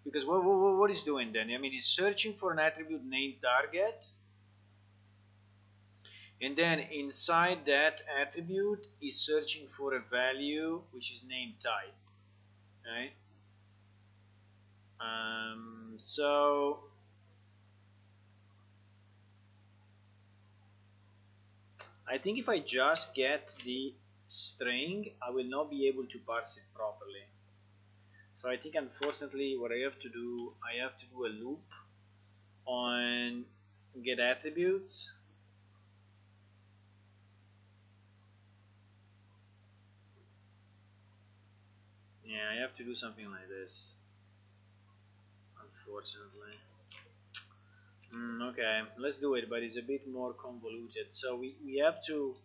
Speaker 1: because what is doing then? I mean, it's searching for an attribute named target, and then inside that attribute is searching for a value which is named type, right? So I think if I just get the string, I will not be able to parse it properly. So I think unfortunately what I have to do, I have to do a loop on get attributes. have to do something like this, unfortunately. Okay, let's do it, but it's a bit more convoluted. So we have to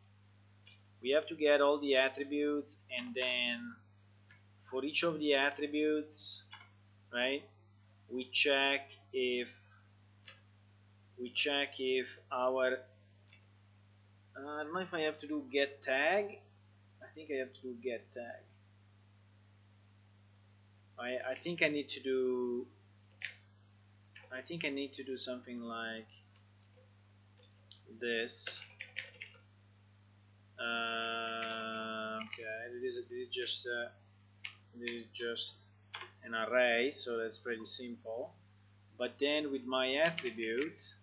Speaker 1: get all the attributes, and then for each of the attributes, right, we check if our I don't know if I have to do get tag. I think I have to do get tag. I think I need to do something like this. Okay, this is just an array, so that's pretty simple. But then with my attribute,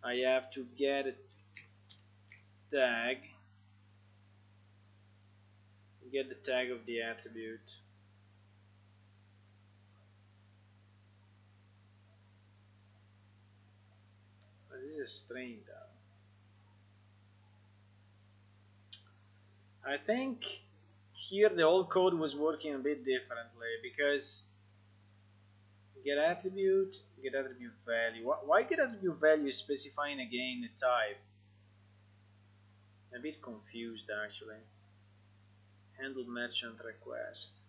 Speaker 1: I have to get a tag, get the tag of the attribute. But this is a string though. I think here the old code was working a bit differently, because get attribute value. Why get attribute value is specifying again the type? I'm a bit confused actually. Handle merchant request.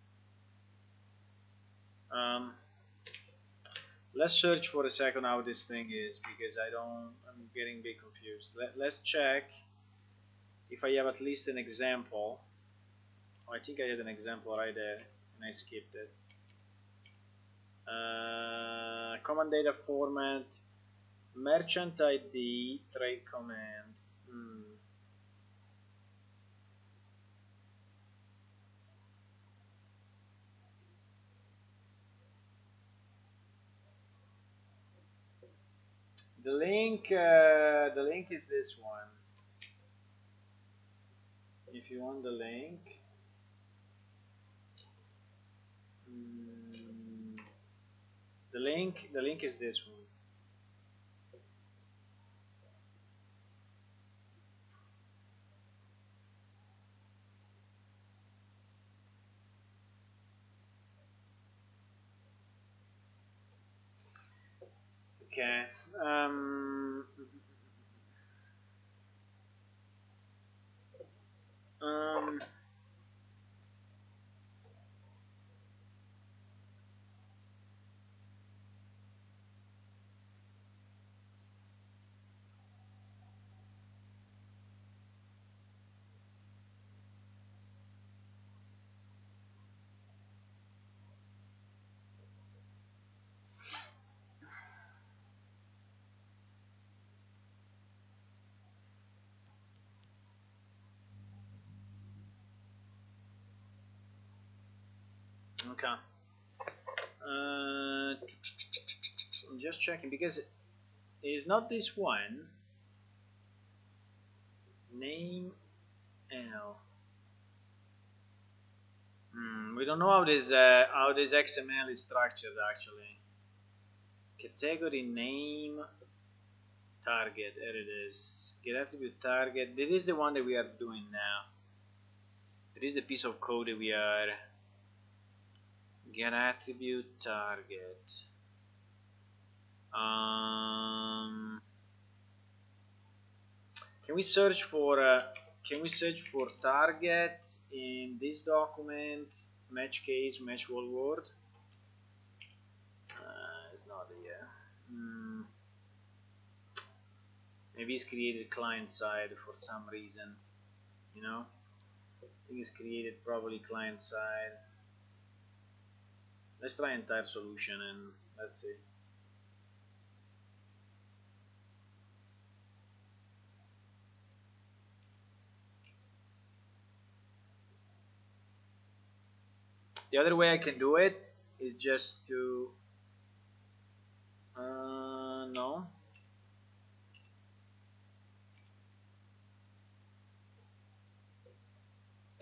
Speaker 1: Let's search for a second how this thing is, because I'm getting a bit confused. Let's check if I have at least an example. Oh, I think I had an example right there and I skipped it. Command data format, merchant ID, trade command. The link is this one. If you want the link, the link is this one. Okay. Okay. I'm just checking because it's not this one. Name L. We don't know how this XML is structured actually. Category name target. There it is. Get attribute target. This is the one that we are doing now. This is the piece of code that we are. Get attribute target. Can we search for target in this document? Match case, match whole word. It's not here. Maybe it's created client side for some reason. You know, I think it's created probably client side. Let's try entire solution and let's see. The other way I can do it is just to no.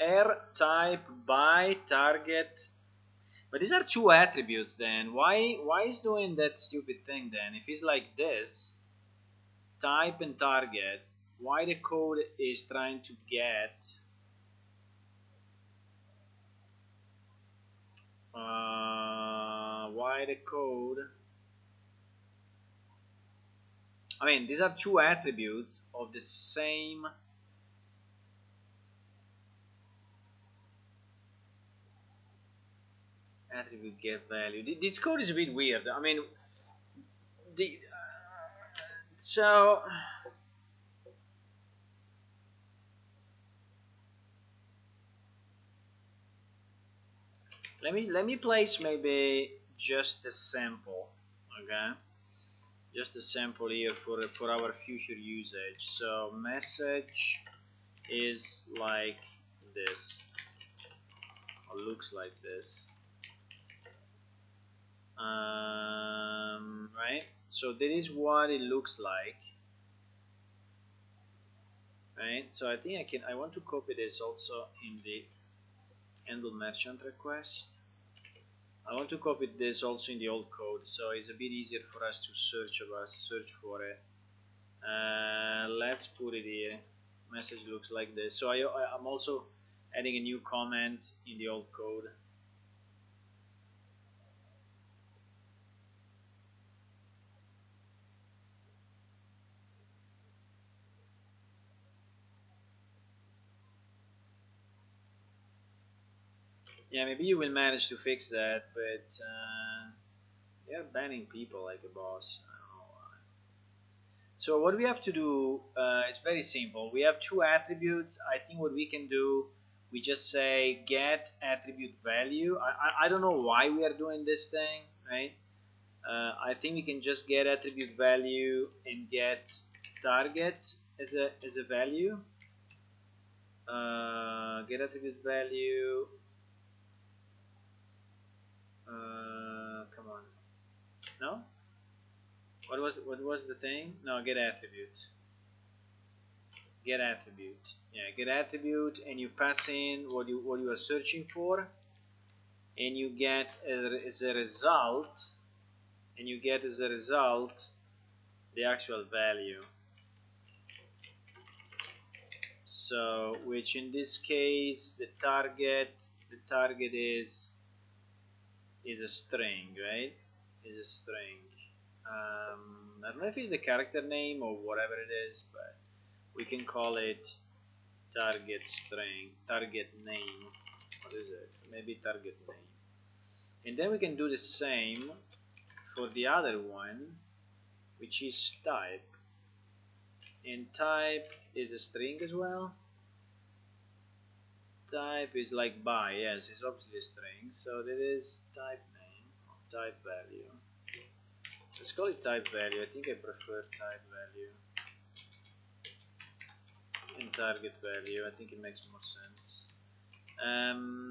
Speaker 1: R type by target. But these are two attributes then. Why is doing that stupid thing then? If it's like this, type and target, why the code is trying to get Why the code? I mean, these are two attributes of the same attribute get value. This code is a bit weird. I mean, so let me place maybe just a sample, okay? Just a sample here for our future usage. So message is like this, or looks like this. Right? So that is what it looks like. Right? So I think I want to copy this also in the handle merchant request. I want to copy this also in the old code, so it's a bit easier for us to search for it. Let's put it here. Message looks like this. So I'm also adding a new comment in the old code. Yeah, maybe you will manage to fix that, but they're banning people like a boss. I don't know why. So what we have to do is very simple. We have two attributes. I think what we can do, we just say get attribute value. I don't know why we are doing this thing, right? I think we can just get attribute value and get target as a value. Get attribute value. Come on. No. What was the thing? No, get attribute. Get attribute. Yeah, get attribute, and you pass in what you are searching for, and you get as a result, the actual value. So, which in this case the target is a string, right? Is a string. I don't know if it's the character name or whatever it is, but we can call it target string, target name. What is it? Maybe target name. And then we can do the same for the other one, which is type. And type is a string as well. Type is like by, yes, it's obviously a string. So that is type name or type value. Let's call it type value. I think I prefer type value and target value. I think it makes more sense.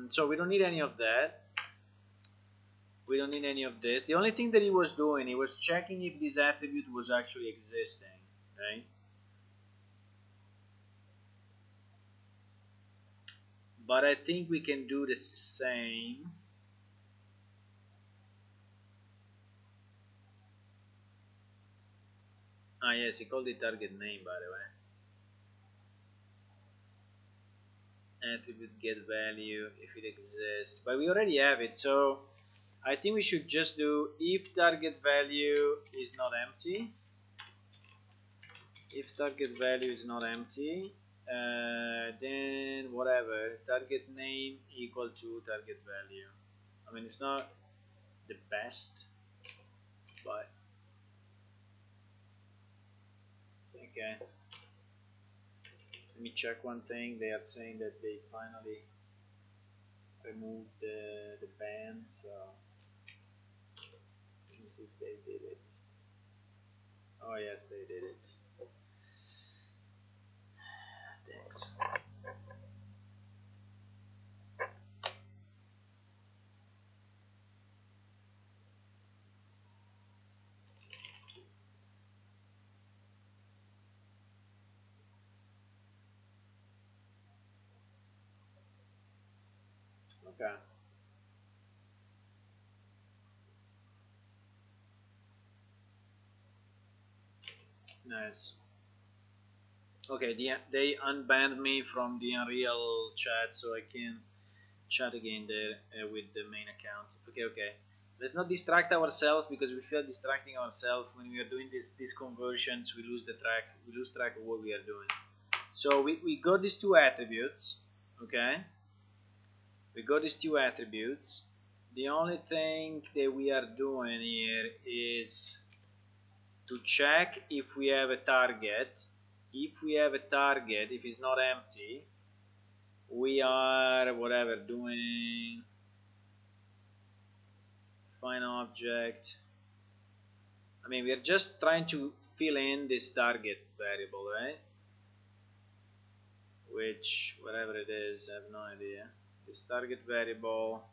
Speaker 1: So we don't need any of that. We don't need any of this. The only thing that he was doing, he was checking if this attribute was actually existing, right? But I think we can do the same. Ah, yes, he called it target name, by the way. Attribute get value if it exists, but we already have it, so I think we should just do if target value is not empty. If target value is not empty, then whatever, target name equal to target value. I mean, it's not the best, but okay. Let me check one thing. They are saying that they finally removed the ban, so let me see if they did it. Oh yes, they did it. Thanks. Okay. Nice. Okay, they unbanned me from the Unreal chat, so I can chat again there with the main account. Okay. Let's not distract ourselves, because we feel distracting ourselves when we are doing these conversions. We lose track of what we are doing. So we got these two attributes. Okay, we got these two attributes. The only thing that we are doing here is to check if we have a target. If we have a target, if it's not empty, we are whatever doing find object. I mean, we are just trying to fill in this target variable, right? Which, whatever it is, I have no idea. This target variable,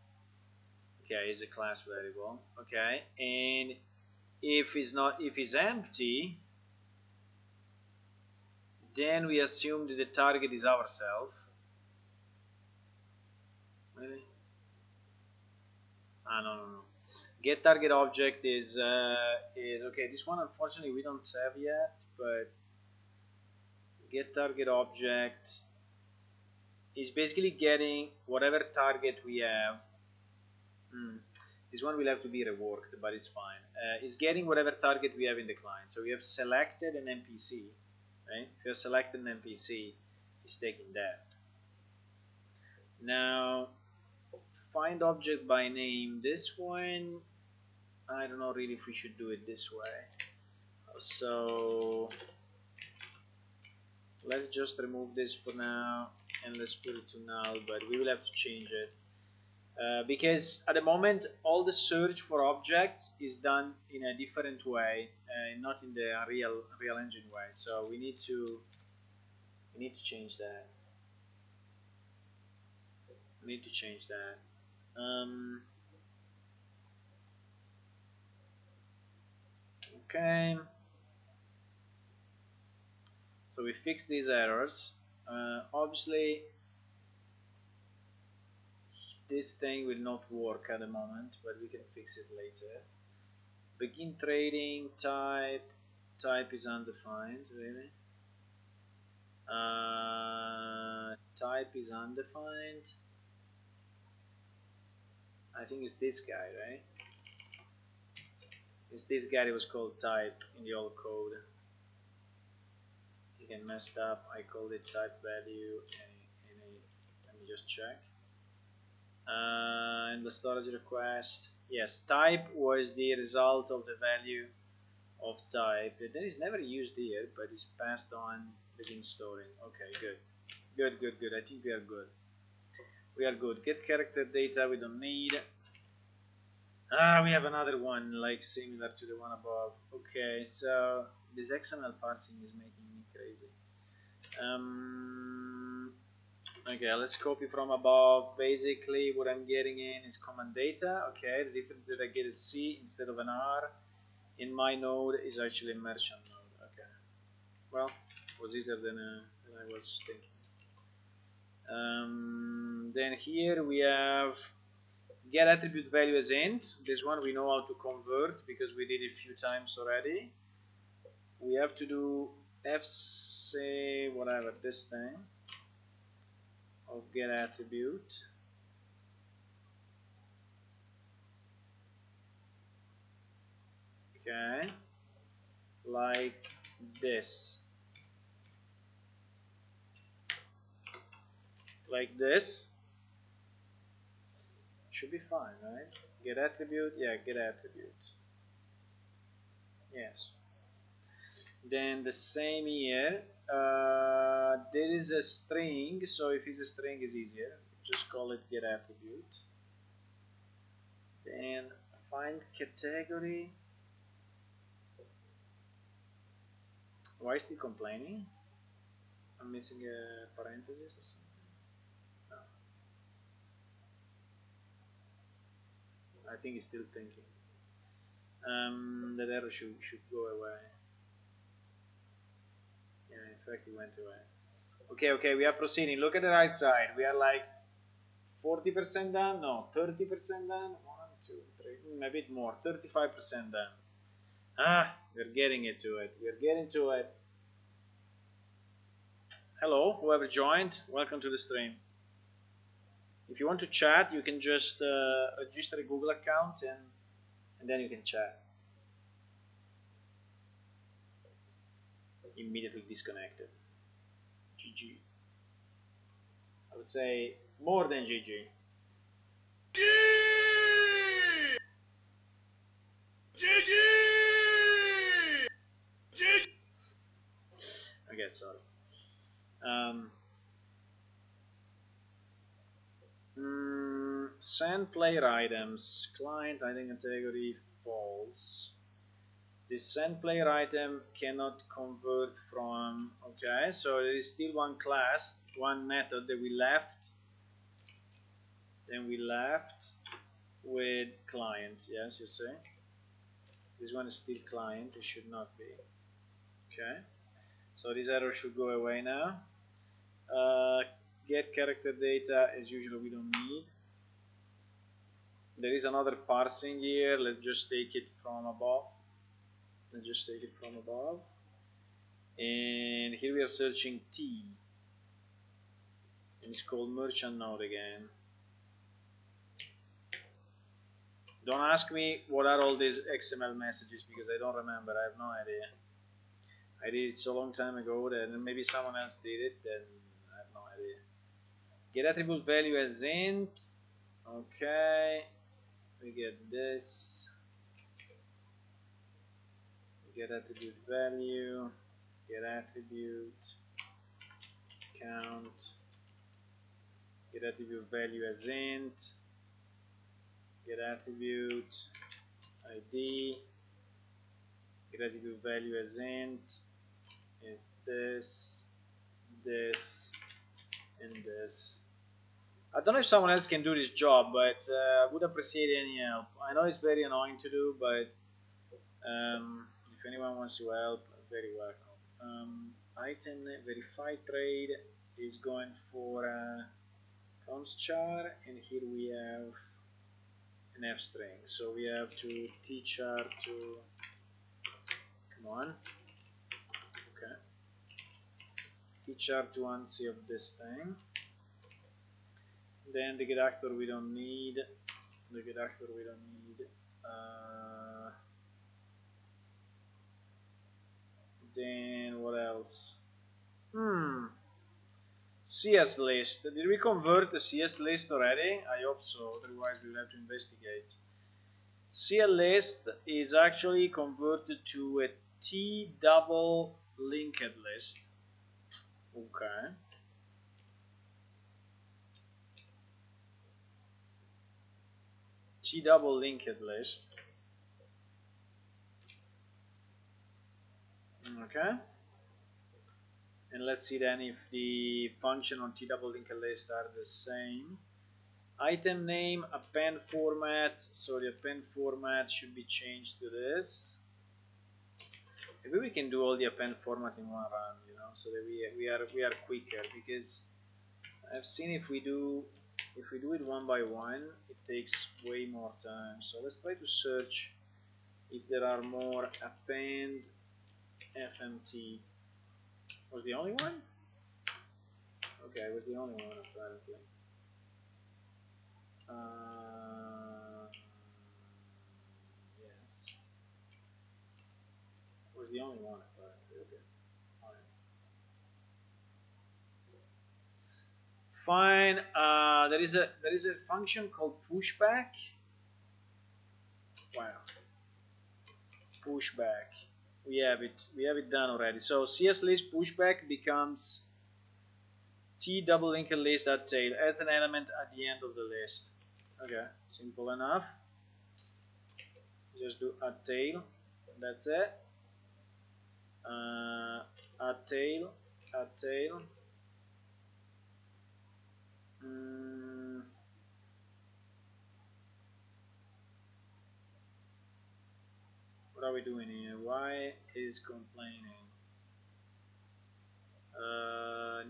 Speaker 1: okay, is a class variable. Okay, and if it's empty, then we assume that the target is ourselves. Really? Ah, no. Get target object is okay. This one unfortunately we don't have yet, but get target object is basically getting whatever target we have. This one will have to be reworked, but it's fine. It's getting whatever target we have in the client. So we have selected an NPC, right? If you have selected an NPC, it's taking that. Now, find object by name. This one, I don't know really if we should do it this way. So let's just remove this for now, and let's put it to null, but we will have to change it. Because at the moment all the search for objects is done in a different way, not in the real engine way. So we need to change that. Okay. So we fix these errors. Obviously, this thing will not work at the moment, but we can fix it later. Begin trading type is undefined, really. Type is undefined. I think it's this guy, right? It's this guy that was called type in the old code. I think I messed up. I called it type value. Let me just check. In the storage request, yes, type was the result of the value of type. That is never used here, but it's passed on within storing. Okay, good. I think we are good. Get character data we don't need. We have another one like similar to the one above. Okay, so this XML parsing is making me crazy. Okay, let's copy from above. Basically, what I'm getting in is command data. Okay, the difference that I get is C instead of an R. In my node is actually a merchant node. Okay, well, it was easier than I was thinking. Then here we have get attribute value as int. This one we know how to convert because we did it a few times already. We have to do fc whatever this thing of get attribute. Okay, like this. Like this. Should be fine, right? Get attribute, yeah, get attribute. Yes. Then the same here. There is a string, so if it's a string, it's easier. Just call it get attribute. Then find category. Why is he complaining? I'm missing a parenthesis or something. I think he's still thinking. That error should go away. Yeah, in fact, it went away. Okay, we are proceeding. Look at the right side. We are like 40% done. No, 30% done. 1, 2, 3, a bit more. 35% done. We're getting to it. Hello, whoever joined. Welcome to the stream. If you want to chat, you can just register a Google account and then you can chat. Immediately disconnected. GG. I would say more than GG. GG! GG! Okay, sorry. Send player items. Client item category false. This send player item cannot convert from. Okay, so there is still one class, one method that we left. Then we left with client. Yes, you see. This one is still client. It should not be. Okay. So this error should go away now. Get character data as usual we don't need. There is another parsing here. Let's just take it from above. And here we are searching T. And it's called merchant node again. Don't ask me what are all these XML messages because I don't remember. I have no idea. I did it so long time ago that maybe someone else did it, then I have no idea. Get attribute value as int. Okay. We get this. Get attribute value. Get attribute count. Get attribute value as int. Get attribute ID. Get attribute value as int is this, and this. I don't know if someone else can do this job, but I would appreciate any help. I know it's very annoying to do, but if anyone wants to help, very welcome. Item verified trade is going for const char, and here we have an f string. So we have to tchar to. Come on. Okay. Tchar to ANSI of this thing. Then the get actor we don't need. Then what else? CS list. Did we convert the CS list already? I hope so. Otherwise we will have to investigate. CS list is actually converted to a T double linked list. Okay. T double linked list. Okay. And let's see then if the function on T double linked list are the same. Item name append format. So the append format should be changed to this. Maybe we can do all the append format in one run, you know, so that we are quicker, because I've seen if we do it one by one, it takes way more time. So let's try to search if there are more append fmt. Was the only one? Okay, it was the only one apparently. Yes. It was the only one apparently. Okay. Fine. There is a function called pushback. Wow. Pushback. We have it done already. So CS list pushback becomes T double linked list at tail as an element at the end of the list. Okay, simple enough. Just do at tail. That's it. At tail. What are we doing here? Why is complaining?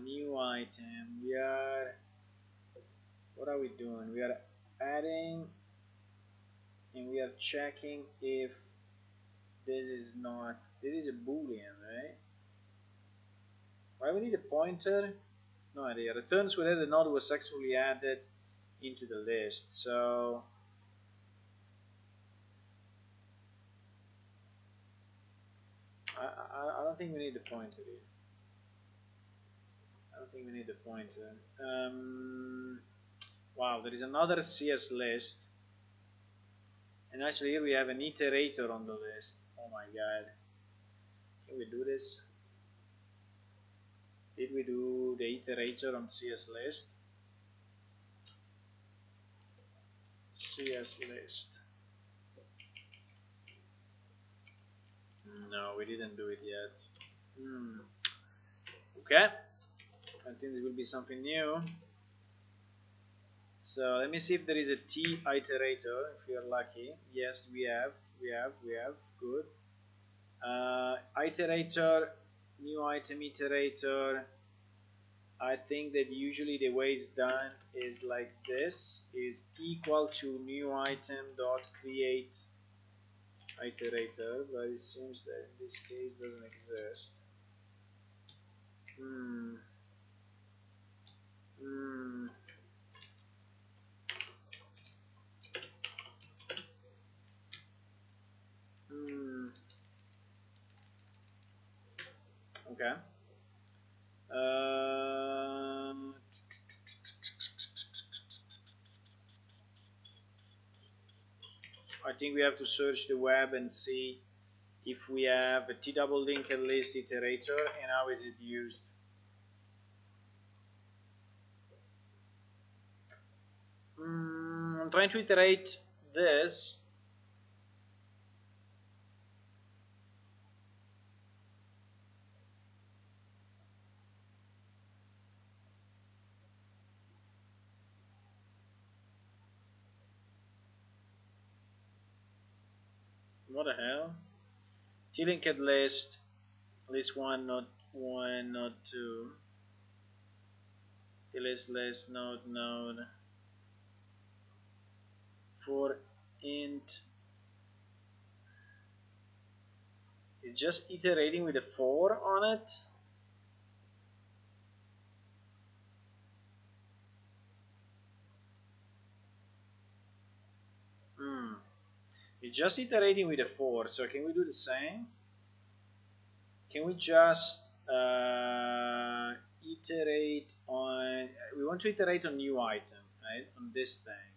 Speaker 1: New item. What are we doing? We are adding and we are checking if this is a boolean, right? Why we need a pointer? No idea. Returns whether the node was successfully added into the list. So I don't think we need the pointer here. I don't think we need the pointer. Wow, there is another CS list. And actually here we have an iterator on the list. Oh my god. Can we do this? Did we do the iterator on CS list? CS list. No, we didn't do it yet. Okay. I think this will be something new. So let me see if there is a T iterator, if we are lucky. Yes, we have. Good. Iterator, new item iterator. I think that usually the way it's done is like this, is equal to new item dot create iterator, but it seems that in this case doesn't exist. Okay. I think we have to search the web and see if we have a t-double linked list iterator and how is it used. I'm trying to iterate this. What the hell? T-linked list 1, not 1, not 2. List node for int. It's just iterating with a 4 on it. It's just iterating with a 4, so can we do the same? Can we just iterate on, we want to iterate on new item, right, on this thing.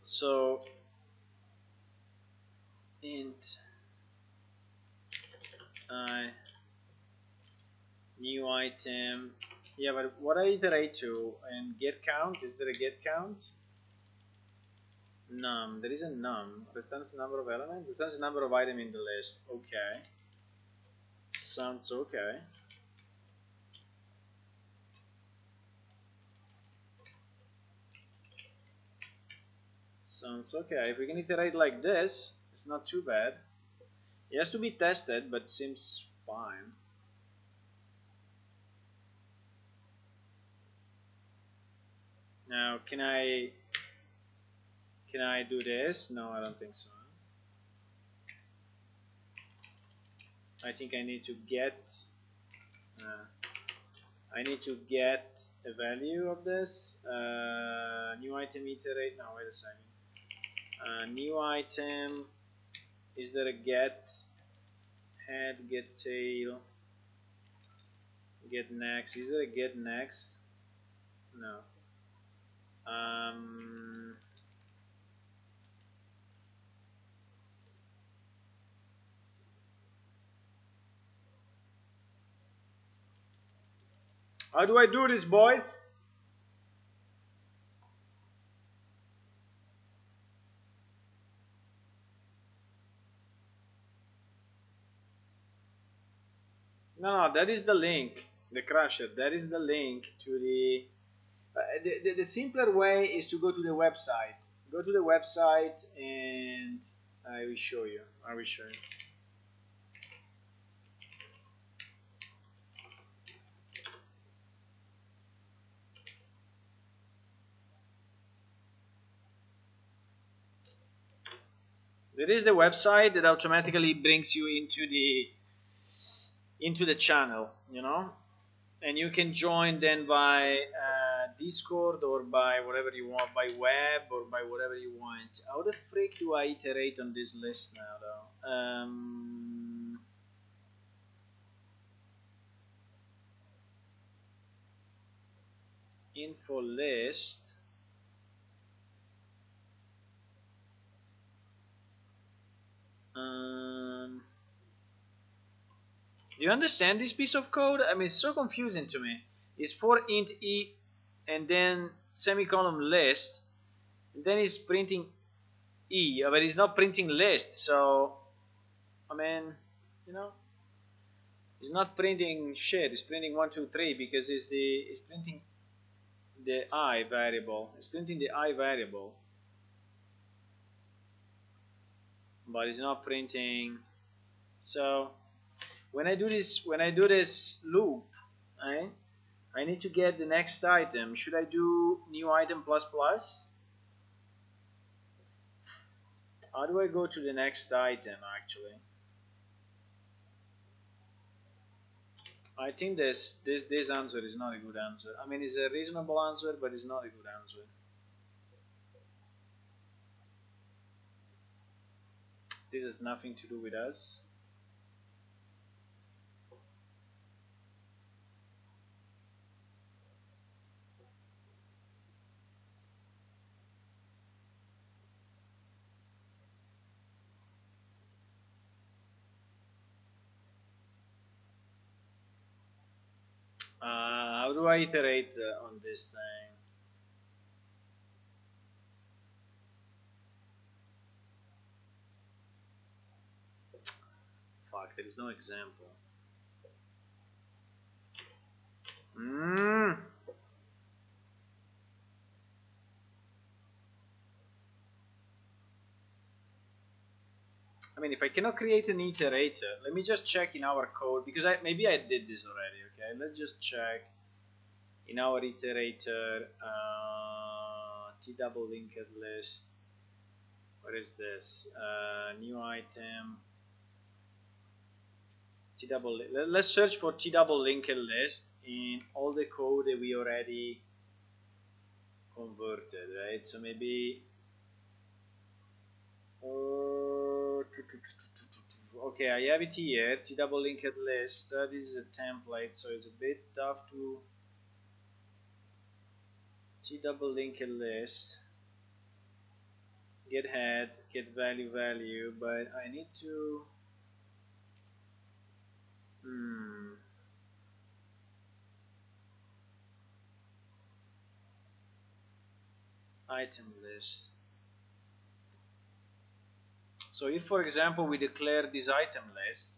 Speaker 1: So int new item. Yeah, but what I iterate to and get count, is there a get count? Num, there is a num, returns number of elements, returns number of item in the list. Okay, sounds okay. Sounds okay. If we can iterate like this, it's not too bad. It has to be tested, but seems fine. Now, can I do this? No, I don't think so. I think I need to get a value of this. New item iterate. No, wait a second. New item. Is there a get head, get tail, get next? Is there a get next? No. How do I do this, boys? No, that is the link, the crusher. That is the link to the simpler way is to go to the website. Go to the website and I will show you. There is the website that automatically brings you into the channel, you know. and you can join then by Discord or by whatever you want, by web or by whatever you want. How the frick do I iterate on this list now, though? Info list. Do you understand this piece of code? I mean, it's so confusing to me. It's for int e and then semicolon list, and then it's printing e, but it's not printing list. So, I mean, you know, it's not printing shit. It's printing 1, 2, 3 because it's printing the I variable. It's printing the I variable, but it's not printing. So when I do this loop, right, I need to get the next item. Should I do new item plus plus? How do I go to the next item actually? I think this answer is not a good answer. I mean, it's a reasonable answer, but it's not a good answer. This has nothing to do with us. How do I iterate on this thing? Fuck, there is no example. I mean, if I cannot create an iterator, let me just check in our code, because maybe I did this already, okay? Let's just check in our iterator, t double linked list. What is this? New item. Let's search for t double linked list in all the code that we already converted, right? So maybe okay, I have it here, t double linked list. This is a template, so it's a bit tough to t double linked list, get head, get value, but I need to item list. So if, for example, we declare this item list,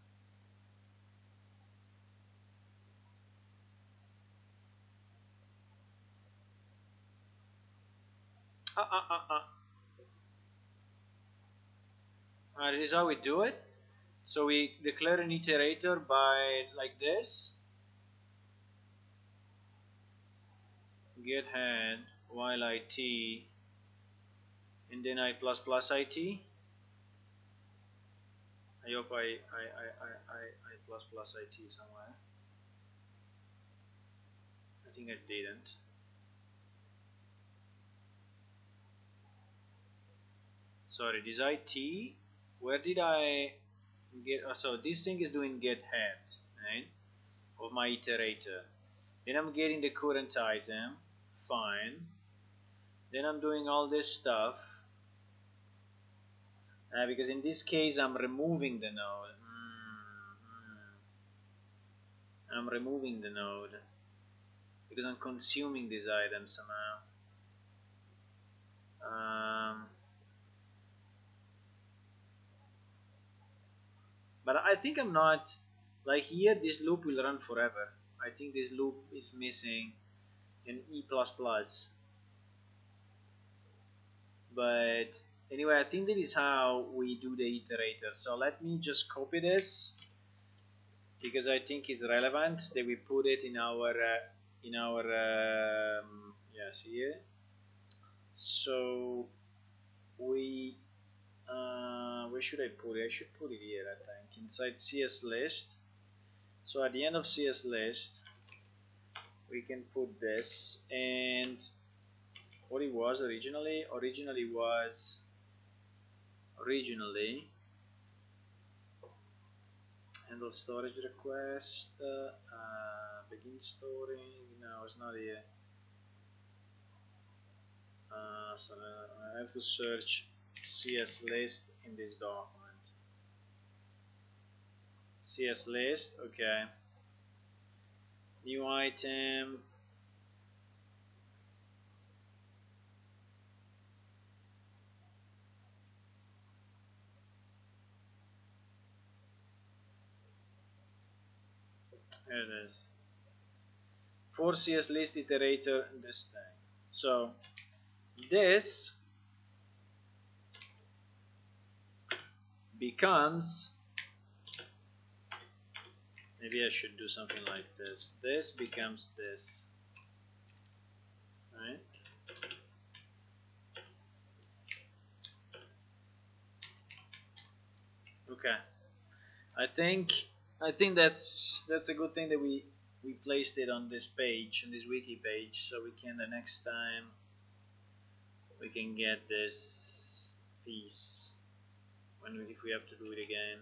Speaker 1: this is how we do it. So we declare an iterator by like this, get head while it, and then I plus plus it. I hope I plus plus it somewhere. I think I didn't. Sorry, this it, where did I get? So this thing is doing get head, right, of my iterator. Then I'm getting the current item, fine. Then I'm doing all this stuff, because in this case I'm removing the node. I'm removing the node because I'm consuming this item somehow. But I think I'm not, like here this loop will run forever. I think this loop is missing an E++. But anyway, I think that is how we do the iterator. So let me just copy this because I think it's relevant that we put it in our yes, here. So we where should I put it? I should put it here, I think, inside CS list. So at the end of CS list, we can put this, and what it was originally was handle storage request, begin storing. No, it's not here. So I have to search CS list in this document. CS list, okay. New item. There it is. For CS list iterator, this thing. So this becomes, maybe I should do something like this. This becomes this, right? Okay. I think that's a good thing that we placed it on this page, on this wiki page, so we can the next time we can get this piece when if we have to do it again.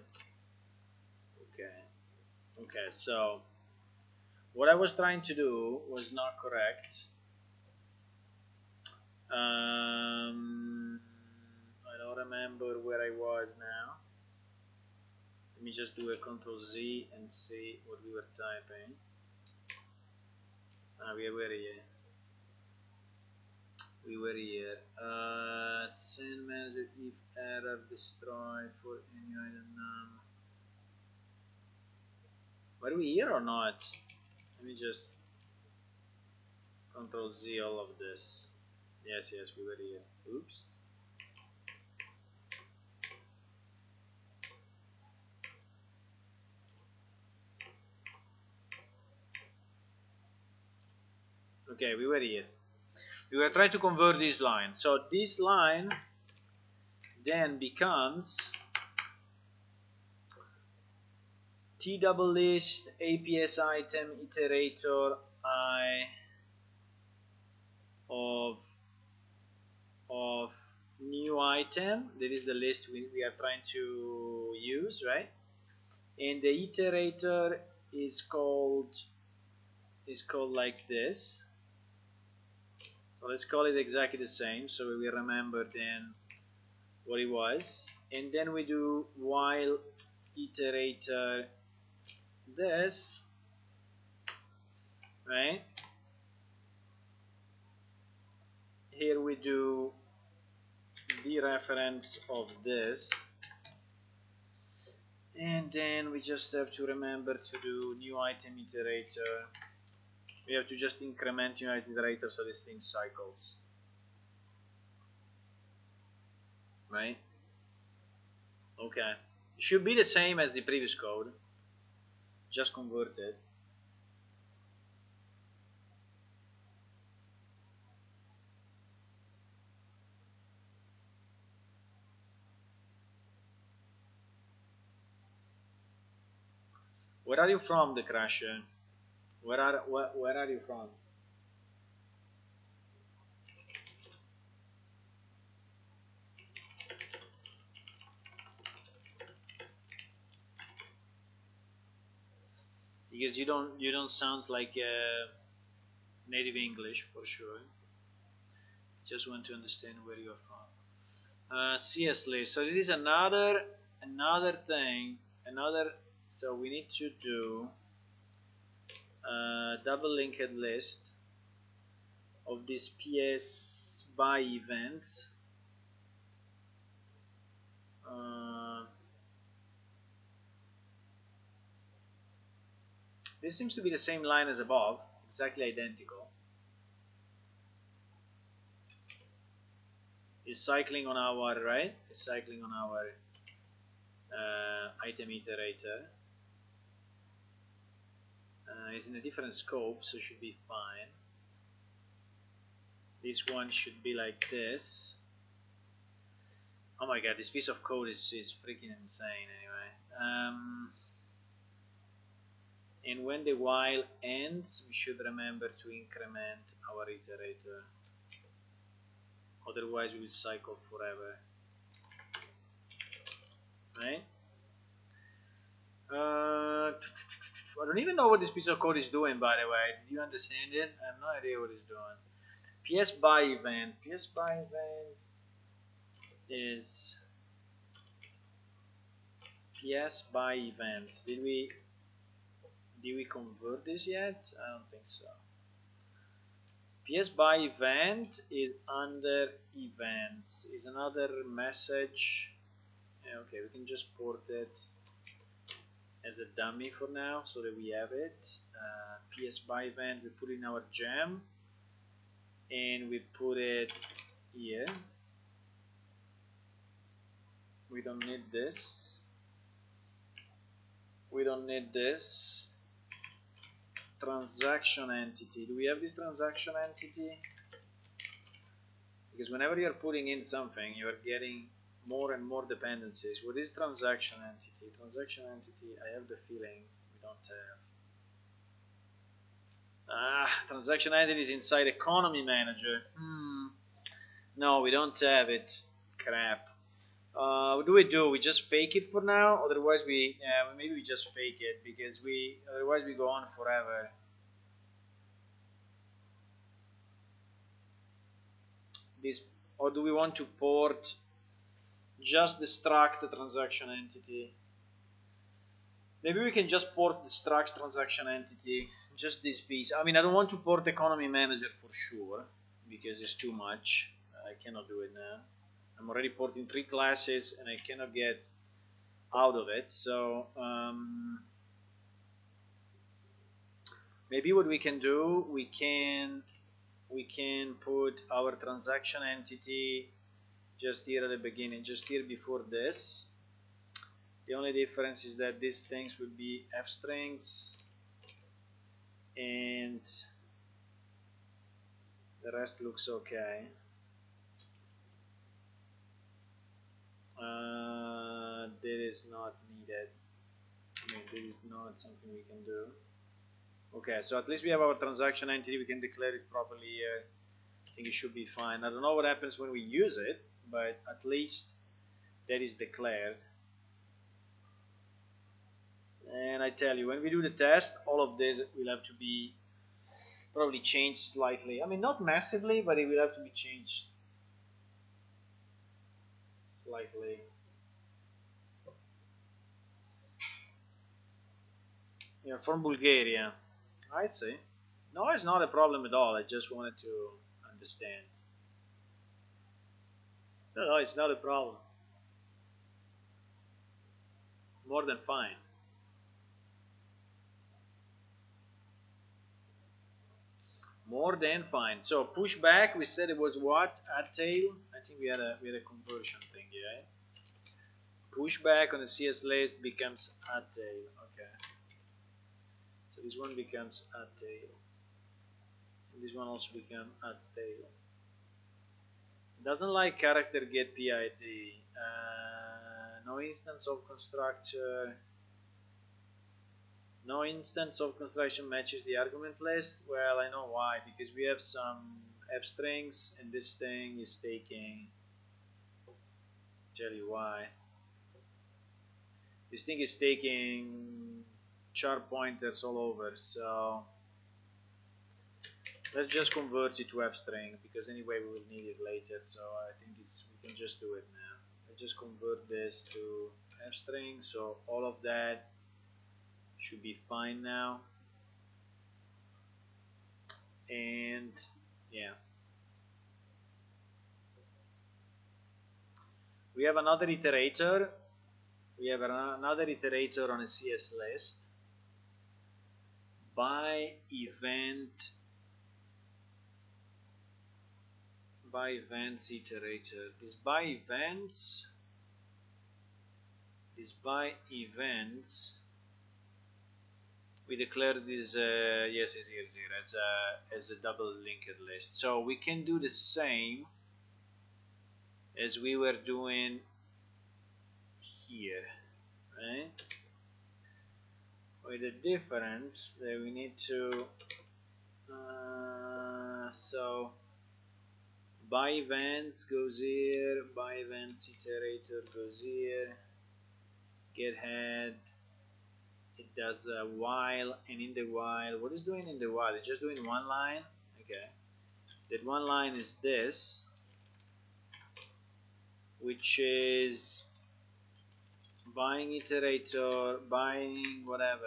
Speaker 1: Okay, so what I was trying to do was not correct. I don't remember where I was now. Let me just do a Control Z and see what we were typing. We were here. Send manager if error destroy for any item none. Were we here or not? Let me just Control Z all of this. Yes, we were here. Oops. Okay, we were here. We were trying to convert this line. So this line then becomes T double list APS item iterator I of new item. That is the list we are trying to use, right? And the iterator is called like this. So let's call it exactly the same so we remember then what it was. And then we do while iterator this, right? Here we do the reference of this, and then we just have to remember to do new item iterator. We have to just increment new item iterator so this thing cycles, right? Okay, it should be the same as the previous code, just converted. Where are you from, the Crasher? Where are you from? Because you don't sound like native English for sure. Just want to understand where you are from. CS list. So it is another thing. So we need to do double linked list of these PS by events. This seems to be the same line as above, exactly identical. It's cycling on our right. It's cycling on our item iterator. It's in a different scope, so it should be fine. This one should be like this. Oh my god, this piece of code is freaking insane anyway. and when the while ends, we should remember to increment our iterator. Otherwise, we will cycle forever. Right? I don't even know what this piece of code is doing, by the way. Do you understand it? I have no idea what it's doing. PS by event. PS by event is PS by events. Did we convert this yet? I don't think so. PS by event is under events. Is another message. Okay, we can just port it as a dummy for now, so that we have it. PS by event, we put in our gem, and we put it here. We don't need this. We don't need this. Transaction entity. Do we have this transaction entity? Because whenever you're putting in something, you are getting more and more dependencies. What is transaction entity? Transaction entity, I have the feeling we don't have. Transaction entity is inside economy manager. No, we don't have it. Crap. What do? We just fake it for now. Otherwise, maybe we just fake it, because otherwise we go on forever. Or do we want to port just the struct transaction entity? Maybe we can just port the struct transaction entity, just this piece. I mean, I don't want to port economy manager for sure, because it's too much. I cannot do it now. I'm already porting 3 classes and I cannot get out of it. So maybe what we can do, we can put our transaction entity just here at the beginning, just here before this. The only difference is that these things would be f strings and the rest looks okay. That is not needed. I mean, this is not something we can do. Okay, so at least we have our transaction entity. We can declare it properly here. I think it should be fine. I don't know what happens when we use it, but at least that is declared. And I tell you, when we do the test, all of this will have to be probably changed slightly. I mean, not massively, but it will have to be changed slightly. Yeah, from Bulgaria. I see. No, it's not a problem at all. I just wanted to understand. No, it's not a problem. More than fine. More than fine. So pushback, we said it was what? Add tail. I think we had a conversion thing, yeah. Pushback on the CS list becomes add tail. Okay. So this one becomes add tail. And this one also becomes add tail. Doesn't like character get PID. No instance of constructor. No instance of construction matches the argument list. Well, I know why, because we have some f strings and this thing is taking, tell you why. This thing is taking char pointers all over, so let's just convert it to f string, because anyway we will need it later, so I think we can just do it now. Let's just convert this to f string, so all of that should be fine now. And yeah, we have another iterator. We have another iterator on a CS list. By events iterator. This by events. We declare this, yes, is here as a double linked list. So we can do the same as we were doing here, right? with the difference that we need to so by events goes here, by events iterator goes here, get head, it does a while, and in the while, what is doing in the while? It's just doing one line. Okay, that one line is this, which is buying iterator, buying whatever,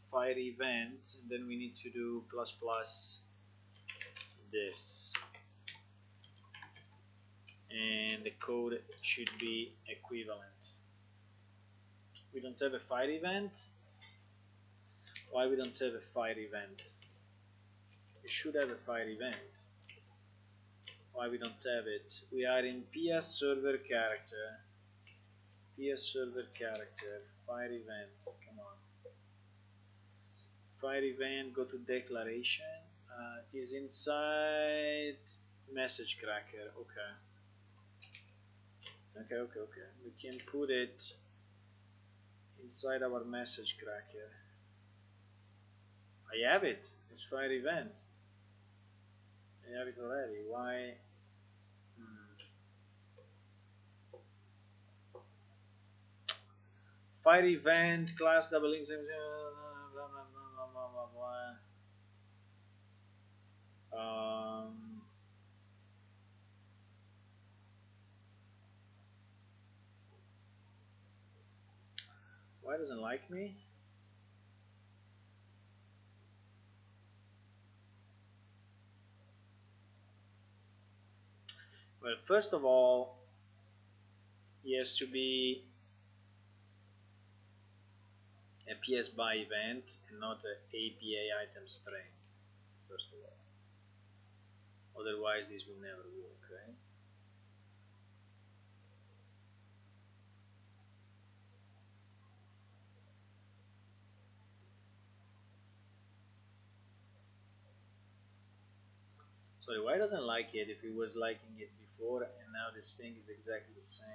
Speaker 1: fire events, and then we need to do plus plus this, and the code should be equivalent. We don't have a fire event. Why we don't have a fire event? We should have a fire event. Why we don't have it? We are in PS server character. PS server character. Fire event. Come on. Fire event. Go to declaration. Is inside message cracker. Okay. Okay. We can put it inside our message cracker. I have it. It's fire event. I have it already. Why? Fire event class double links. Why doesn't like me? Well, first of all, he has to be a PS by event and not an APA item string, first of all. Otherwise, this will never work, right? Sorry, why doesn't like it if it was liking it before and now this thing is exactly the same?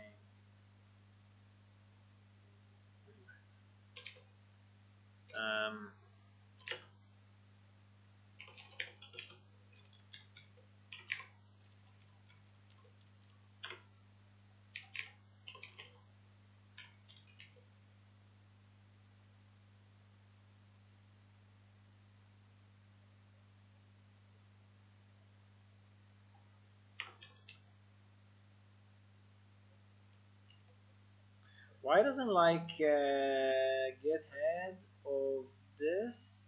Speaker 1: Why doesn't like get head of this?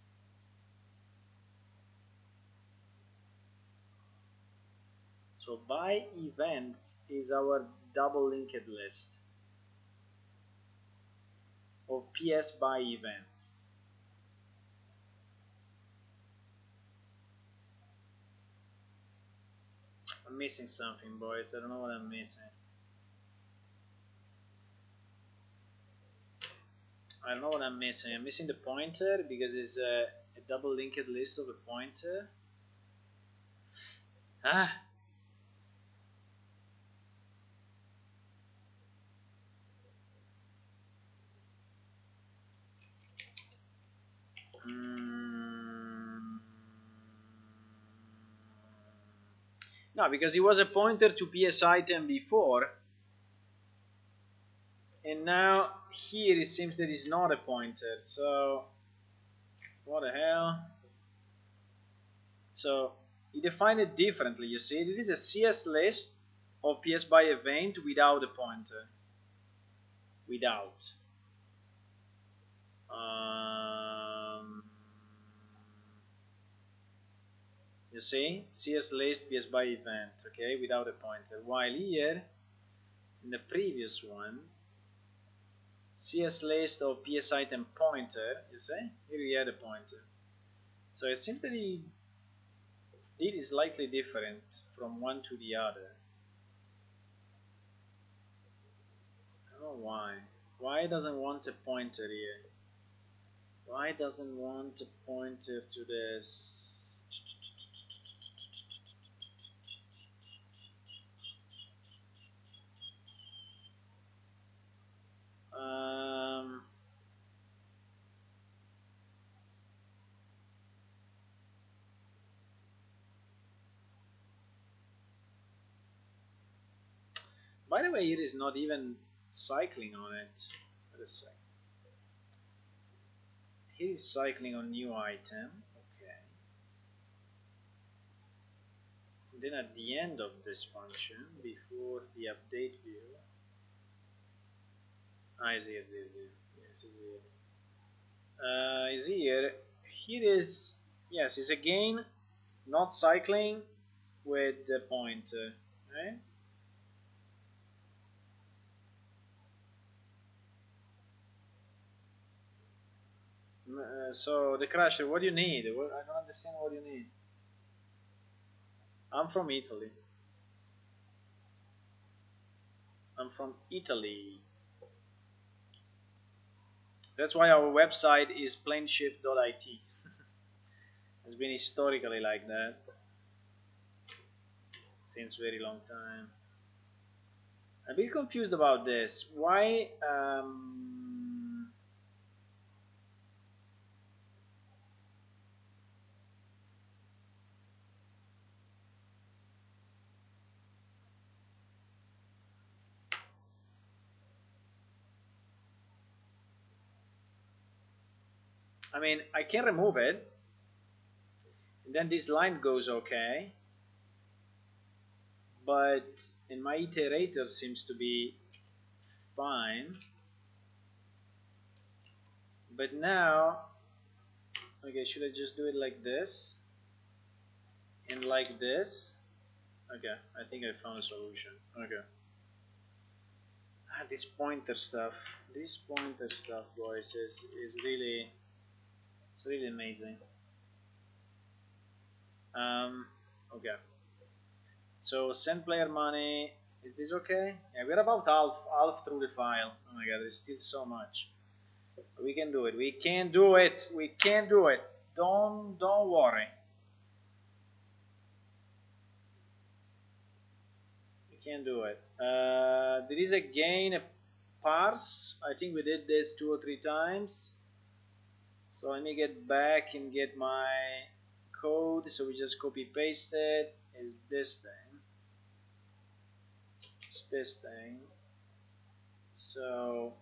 Speaker 1: So by events is our double linked list of PS by events. I'm missing something, boys. I don't know what I'm missing. I don't know what I'm missing. I'm missing the pointer because it's a double linked list of a pointer. Ah. No, because it was a pointer to PS item before. And now here it seems that it's not a pointer. So what the hell? So you define it differently, you see. It is a CS list of PS by event without a pointer. Without. You see? CS list PS by event, okay, without a pointer. While here, in the previous one, CS list of PS item pointer, you see? Here we had a pointer. So it seems that it is slightly different from one to the other. I don't know why. Why it doesn't want a pointer here? Why doesn't want a pointer to this? By the way, it is not even cycling on it. Wait a sec. Here is cycling on new item. Okay. And then at the end of this function, before the update view, is here, yes, is here. Is here. Here is, yes, is again not cycling with the pointer, right? So the crasher, what do you need? I don't understand what you need. I'm from Italy. I'm from Italy. That's why our website is planeshift.it. It's been historically like that since very long time. I'm a bit confused about this. Why? I mean, I can remove it, and then this line goes okay, but in my iterator seems to be fine. But now, okay, should I just do it like this and like this? Okay, I think I found a solution. Okay. This pointer stuff, boys, is really, it's really amazing. Okay. So send player money. Is this okay? Yeah, we're about half through the file. Oh my god, there's still so much. We can do it. We can do it. We can do it. Don't worry. We can do it. There is again a parse. I think we did this 2 or 3 times. So let me get back and get my code. So we just copy paste it. Is this thing? It's this thing. So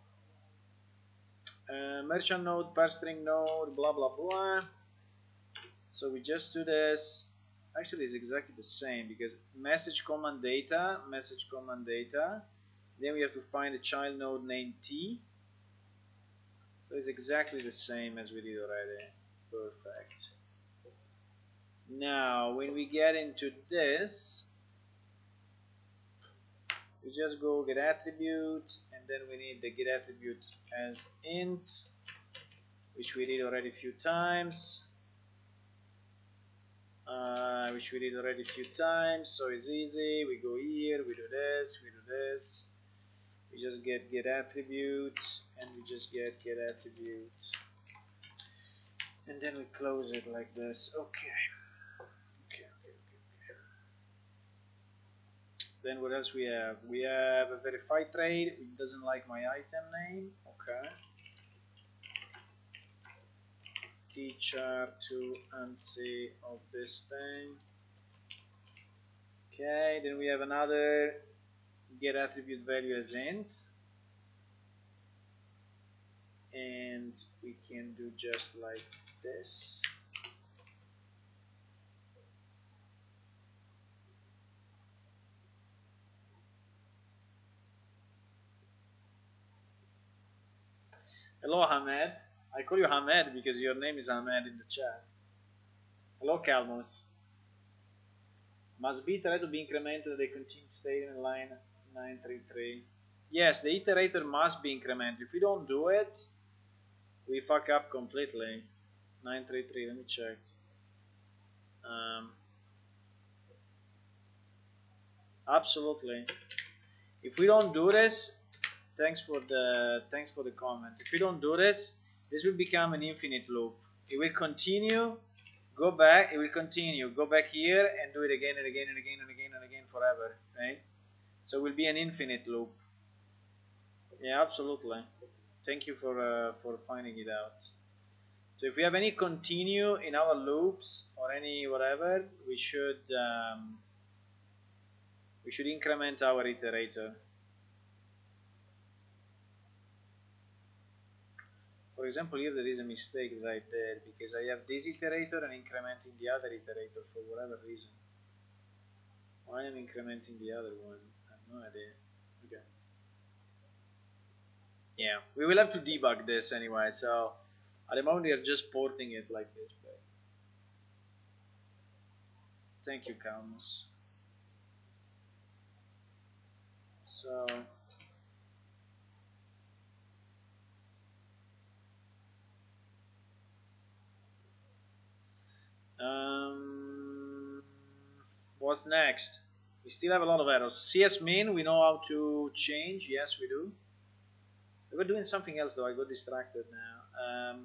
Speaker 1: merchant node, parse string node, blah blah blah. So we just do this. Actually, it's exactly the same because message command data. Then we have to find a child node named T. So it's exactly the same as we did already. Perfect. Now, when we get into this, we just go get attribute, and then we need the get attribute as int, which we did already a few times. So it's easy. We go here, we do this, we just get attribute, and we just get attribute, and then we close it like this. Okay. Then what else we have? We have a verified trade. It doesn't like my item name. Okay. Teacher to ANSI of this thing. Okay, then we have another get attribute value as int, and we can do just like this. Hello Hamed. I call you Hamed because your name is Hamed in the chat. Hello Calmus. Must be iterator to be incremented at the continued state in line 933. Yes, the iterator must be incremented. If we don't do it, we fuck up completely. 933, let me check. Absolutely. If we don't do this, thanks for the comment. If we don't do this, this will become an infinite loop. It will continue, go back, it will continue, go back here and do it again and again and again and again and again forever, right? So it will be an infinite loop. Yeah, absolutely. Thank you for finding it out. So if we have any continue in our loops or any whatever, we should increment our iterator. for example, here there is a mistake that I did because I have this iterator and incrementing the other iterator for whatever reason. Why am I incrementing the other one? I have no idea. Okay. Yeah, we will have to debug this anyway, so at the moment we are just porting it like this. But thank you, Calmus. So what's next? We still have a lot of errors. CSmin, we know how to change. Yes, we do. We were doing something else though. I got distracted now.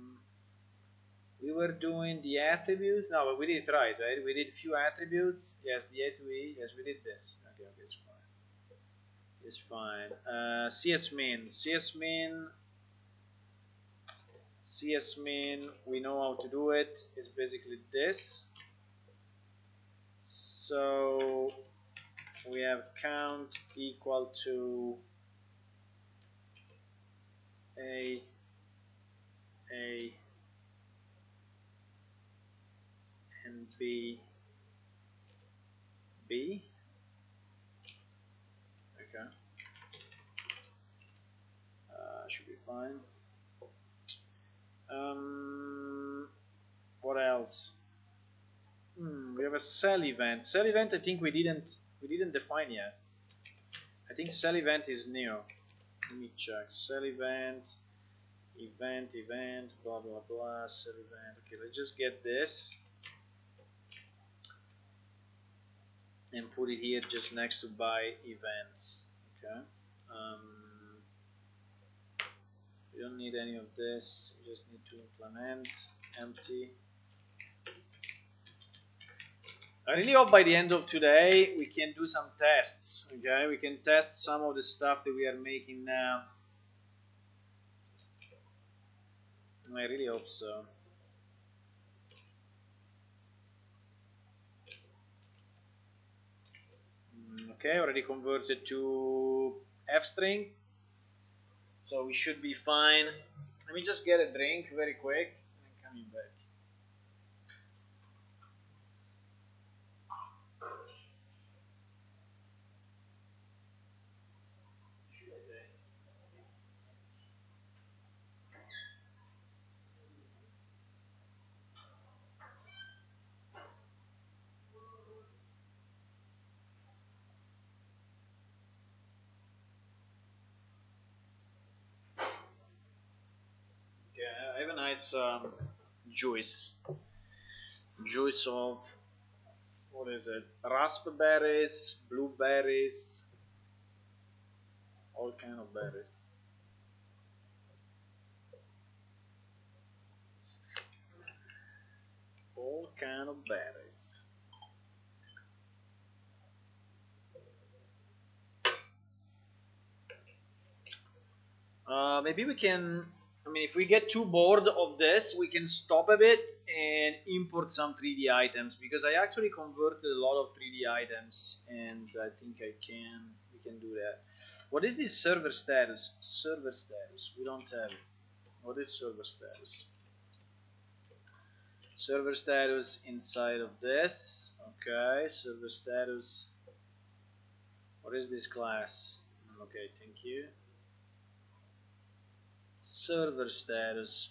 Speaker 1: We were doing the attributes. No, but we did it right? We did few attributes. Yes, the A to E. Yes, we did this. Okay, it's fine. It's fine. CSmin, we know how to do it. It's basically this. So we have count equal to A and B. Okay. Should be fine. What else? We have a cell event. Cell event, I think we didn't define yet. I think cell event is new. Let me check. Cell event, blah blah blah. Cell event. Okay, let's just get this and put it here just next to by events. Okay. We don't need any of this. We just need to implement empty. I really hope by the end of today we can do some tests. Okay, we can test some of the stuff that we are making now. I really hope so. Okay, already converted to f-string, so we should be fine. Let me just get a drink very quick and I'm coming back. I have a nice juice of, what is it, raspberries, blueberries, all kind of berries. All kind of berries. Maybe we can, I mean, if we get too bored of this, we can stop a bit and import some 3D items, because I actually converted a lot of 3D items and I think we can do that. What is this server status? Server status, we don't have it. What is server status? Server status inside of this. Okay, server status. What is this class? Okay, thank you. Server status.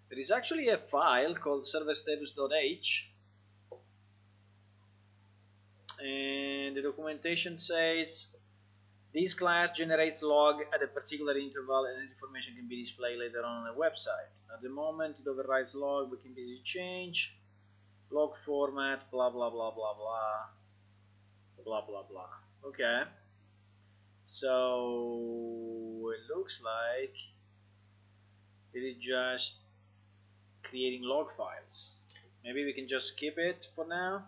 Speaker 1: There is actually a file called serverstatus.h, and the documentation says this class generates log at a particular interval, and this information can be displayed later on the website. At the moment it overrides log, we can basically change log format, blah blah blah blah blah blah blah blah. Okay. So it looks like it is just creating log files. Maybe we can just skip it for now.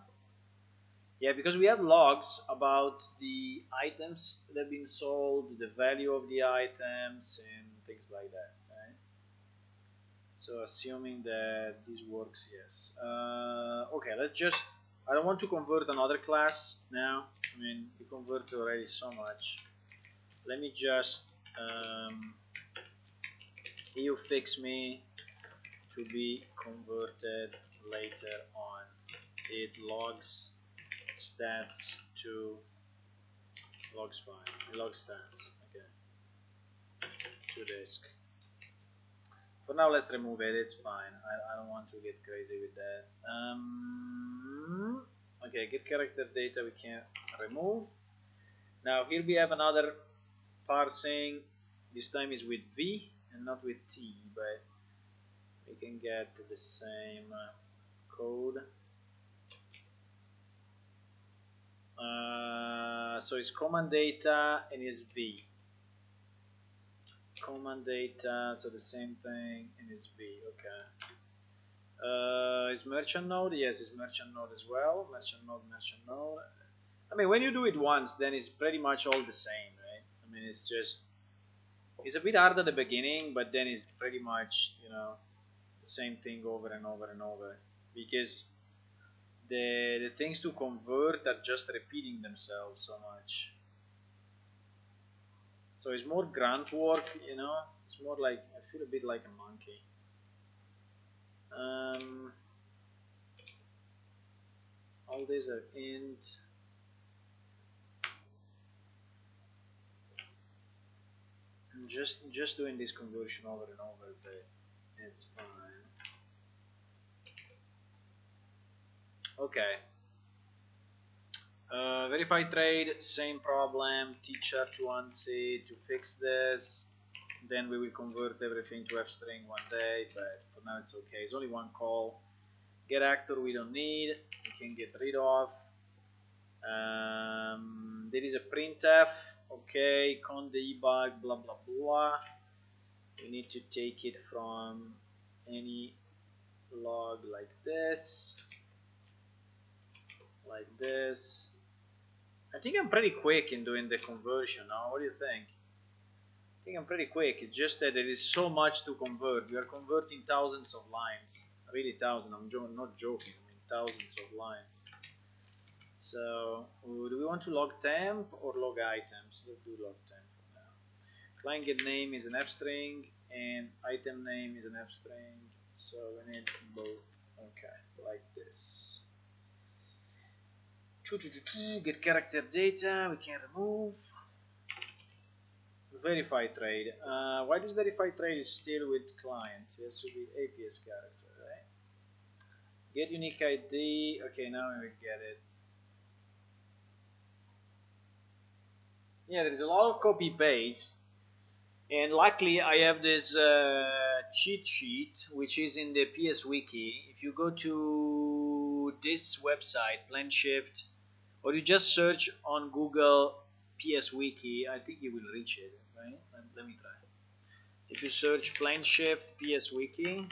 Speaker 1: Yeah, because we have logs about the items that have been sold, the value of the items, and things like that. Right? So assuming that this works, yes. Okay, let's just, I don't want to convert another class now. I mean, we converted already so much. Let me just EU fix me to be converted later on. It logs stats to logs file. It logs stats. Okay. To disk. For now, let's remove it. It's fine. I don't want to get crazy with that. Okay, get character data we can remove. Now here we have another parsing. This time is with V and not with T, but we can get the same code. So it's command data and it's V. Command data, so the same thing, and it's V. Okay. Is merchant node? Yes, it's merchant node as well. Merchant node, merchant node. I mean, when you do it once, then it's pretty much all the same, right? I mean, it's just, it's a bit hard at the beginning, but then it's pretty much, you know, the same thing over and over and over, because the things to convert are just repeating themselves so much. So it's more grunt work, you know. It's more like, I feel a bit like a monkey. All these are int. I'm just doing this conversion over and over, but it's fine. Okay. Verify trade, same problem. Teacher to ANSI to fix this. Then we will convert everything to f-string one day, but for now it's okay. It's only one call. Get actor we don't need. We can get rid of. There is a printf. Okay, con debug, blah blah blah. We need to take it from any log like this. Like this. I think I'm pretty quick in doing the conversion now. What do you think? I think I'm pretty quick. It's just that there is so much to convert. We are converting thousands of lines. Really thousands. I'm not joking. I mean thousands of lines. So, do we want to log temp or log items? Let's do log temp for now. Client get name is an f-string and item name is an f-string. So we need both. Okay, like this. Get character data, we can remove. Verify trade. Why this verify trade is still with clients? It has to be APS character, right? Get unique ID. Okay, now we get it. Yeah, there is a lot of copy paste, and luckily I have this cheat sheet which is in the PS Wiki. If you go to this website, Plan Shift, or you just search on Google PS Wiki, I think you will reach it, right? Let me try. If you search Plan Shift PS Wiki,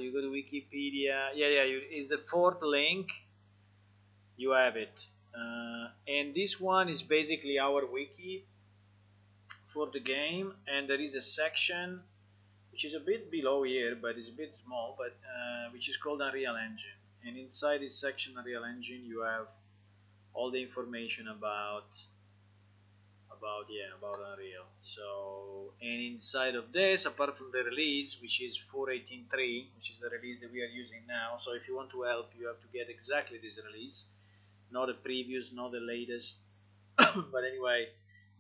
Speaker 1: you go to Wikipedia. Yeah, is the fourth link. You have it, and this one is basically our wiki for the game, and there is a section which is a bit below here, but it's a bit small, but which is called Unreal Engine. And inside this section, Unreal Engine, you have all the information about Unreal. So, and inside of this, apart from the release, which is 4.18.3, which is the release that we are using now. So if you want to help, you have to get exactly this release, not the previous, not the latest. But anyway,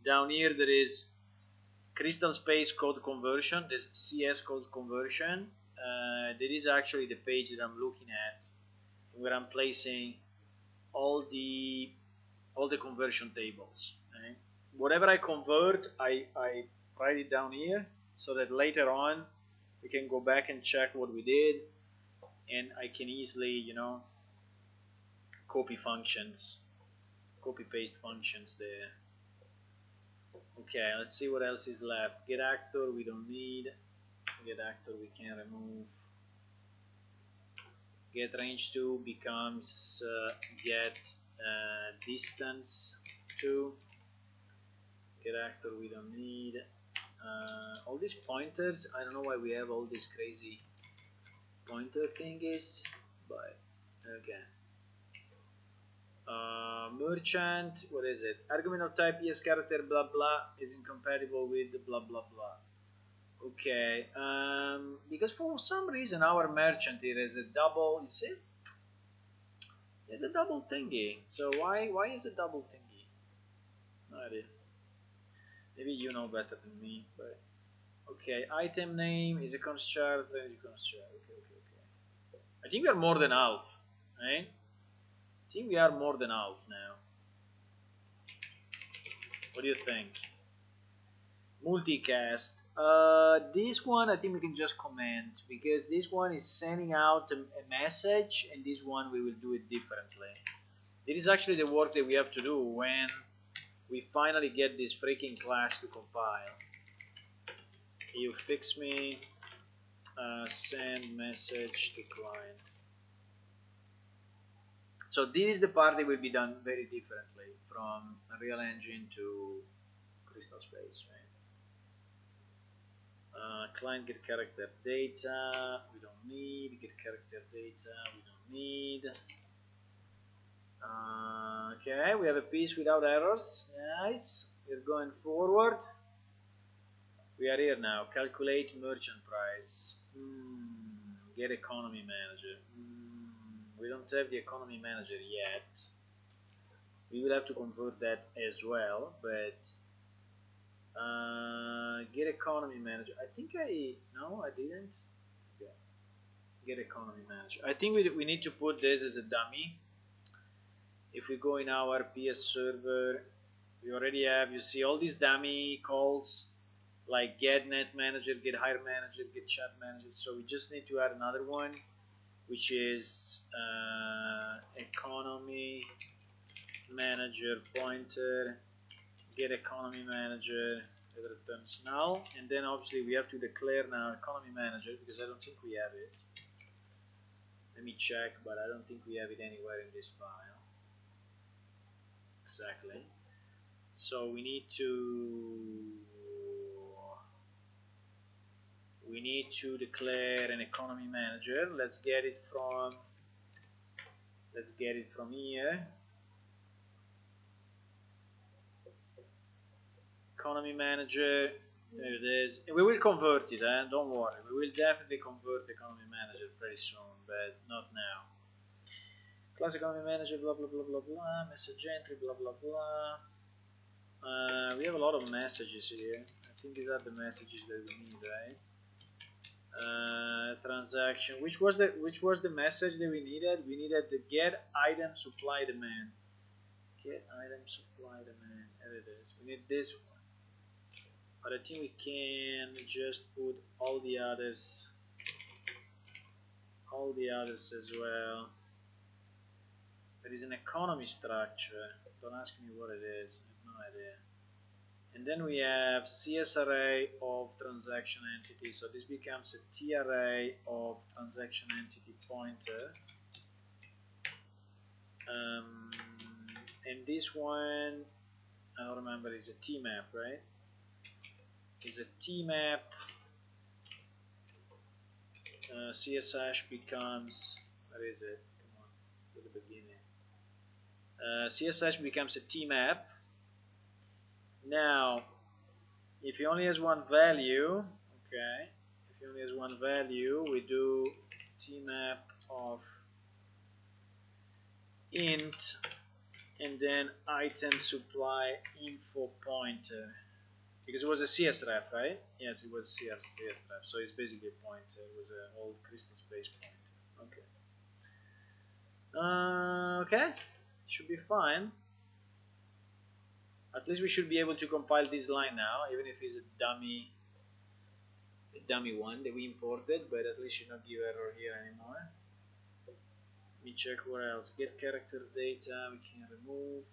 Speaker 1: down here there is Crystal Space Code Conversion. This CS Code Conversion. That is actually the page that I'm looking at, where I'm placing all the conversion tables. Right? Whatever I convert, I write it down here, so that later on we can go back and check what we did, and I can easily, you know, copy paste functions there. Okay, let's see what else is left. Get actor we don't need. Get actor we can remove. Get range 2 becomes get distance 2. Get actor we don't need. All these pointers, I don't know why we have all these crazy pointer thingies, but okay. Merchant, what is it? Argument of type ES character blah blah is incompatible with the blah blah blah. Okay, because for some reason our merchant here is a double, you see? It's a double thingy. So why is it double thingy? No idea. Maybe you know better than me, but okay. Item name is a construct, then is a construct. Okay. I think we are more than half, right? I think we are more than half now. What do you think? Multicast. This one I think we can just comment because this one is sending out a message, and this one we will do it differently. It is actually the work that we have to do when we finally get this freaking class to compile. You fix me. Send message to clients. So this is the part that will be done very differently from Unreal Engine to Crystal Space, right? Client get character data, we don't need. Get character data, we don't need. Okay, we have a piece without errors. Nice. We're going forward. We are here now. Calculate merchant price. Get economy manager. We don't have the economy manager yet. We will have to convert that as well, but get economy manager. I think no, I didn't. Okay. Get economy manager. I think we need to put this as a dummy. If we go in our PS server, we already have, you see all these dummy calls like get net manager, get hire manager, get chat manager. So we just need to add another one, which is economy manager pointer, get economy manager, it returns null, and then obviously we have to declare now economy manager because I don't think we have it. Let me check, but I don't think we have it anywhere in this file. Exactly. So we need to declare an economy manager. Let's get it from here. Economy manager, there it is. And we will convert it, don't worry. We will definitely convert economy manager pretty soon, but not now. Class economy manager, blah blah blah blah blah. Message entry, blah blah blah. We have a lot of messages here. I think these are the messages that we need, right? Transaction. Which was the message that we needed? We needed the get item supply demand. Get item supply demand. There it is. We need this one. But I think we can just put all the others as well. There is an economy structure. Don't ask me what it is. I have no idea. And then we have CS array of transaction entity. So this becomes a T array of transaction entity pointer. And this one, I don't remember, is a T map, right? Is a T map. CSH becomes, where is it? Come on, to the beginning. CSH becomes a T map. Now, if he only has one value, okay, if he only has one value, we do tmap of int and then item supply info pointer, because it was a CSREF, right? Yes, it was CSREF, so it's basically a pointer. It was an old Crystal Space pointer. Okay. Okay, should be fine. At least we should be able to compile this line now, even if it's a dummy one that we imported, but at least should not give error here anymore. Let me check what else. Get character data, we can remove.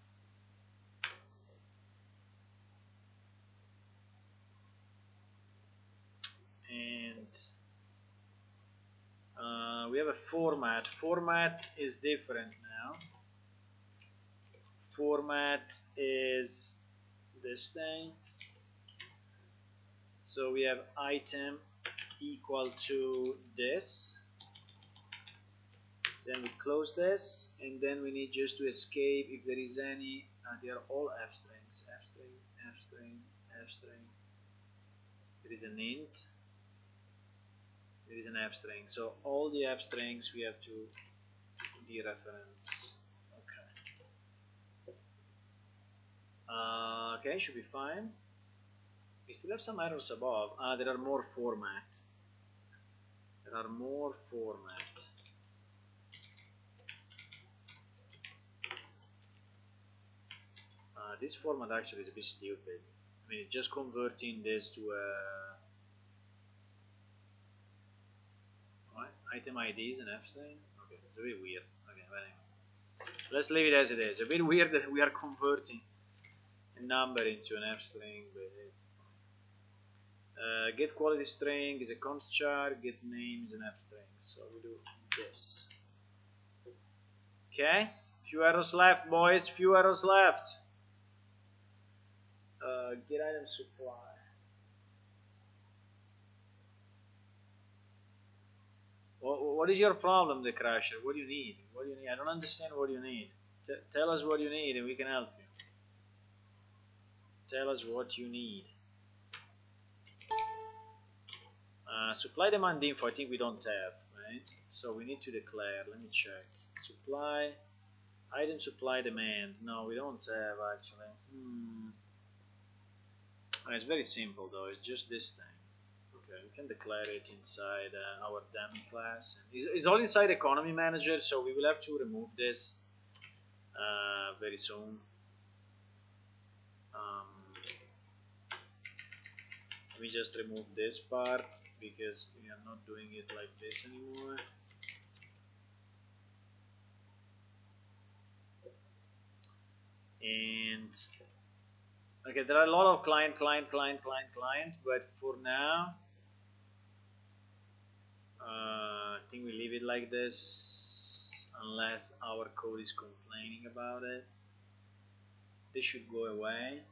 Speaker 1: And we have a format. Format is different now. Format is this thing. So we have item equal to this. Then we close this, and then we need just to escape if there is any. They are all f strings. F string, f string, f string. There is an int. There is an f string. So all the f strings we have to dereference. Okay, should be fine. We still have some errors above. There are more formats. There are more formats. This format actually is a bit stupid. I mean, it's just converting this to a item ID is an F string. Okay, it's a bit weird. Okay, but anyway, let's leave it as it is. A bit weird that we are converting a number into an F string, but it's fine. Get quality string is a const char. Get name is an F string. So we do this. Okay, few errors left, boys. Few errors left. Get item supply. What is your problem, the crasher? What do you need? What do you need? I don't understand what you need. Tell us what you need and we can help you. Tell us what you need. Supply demand info, I think we don't have, right? So we need to declare. Let me check. Supply, item supply demand. No, we don't have actually. It's very simple though. It's just this thing. Okay, we can declare it inside our dummy class. It's all inside economy manager, so we will have to remove this very soon. Let me just remove this part because we are not doing it like this anymore. And okay, there are a lot of client, but for now, I think we leave it like this unless our code is complaining about it. This should go away.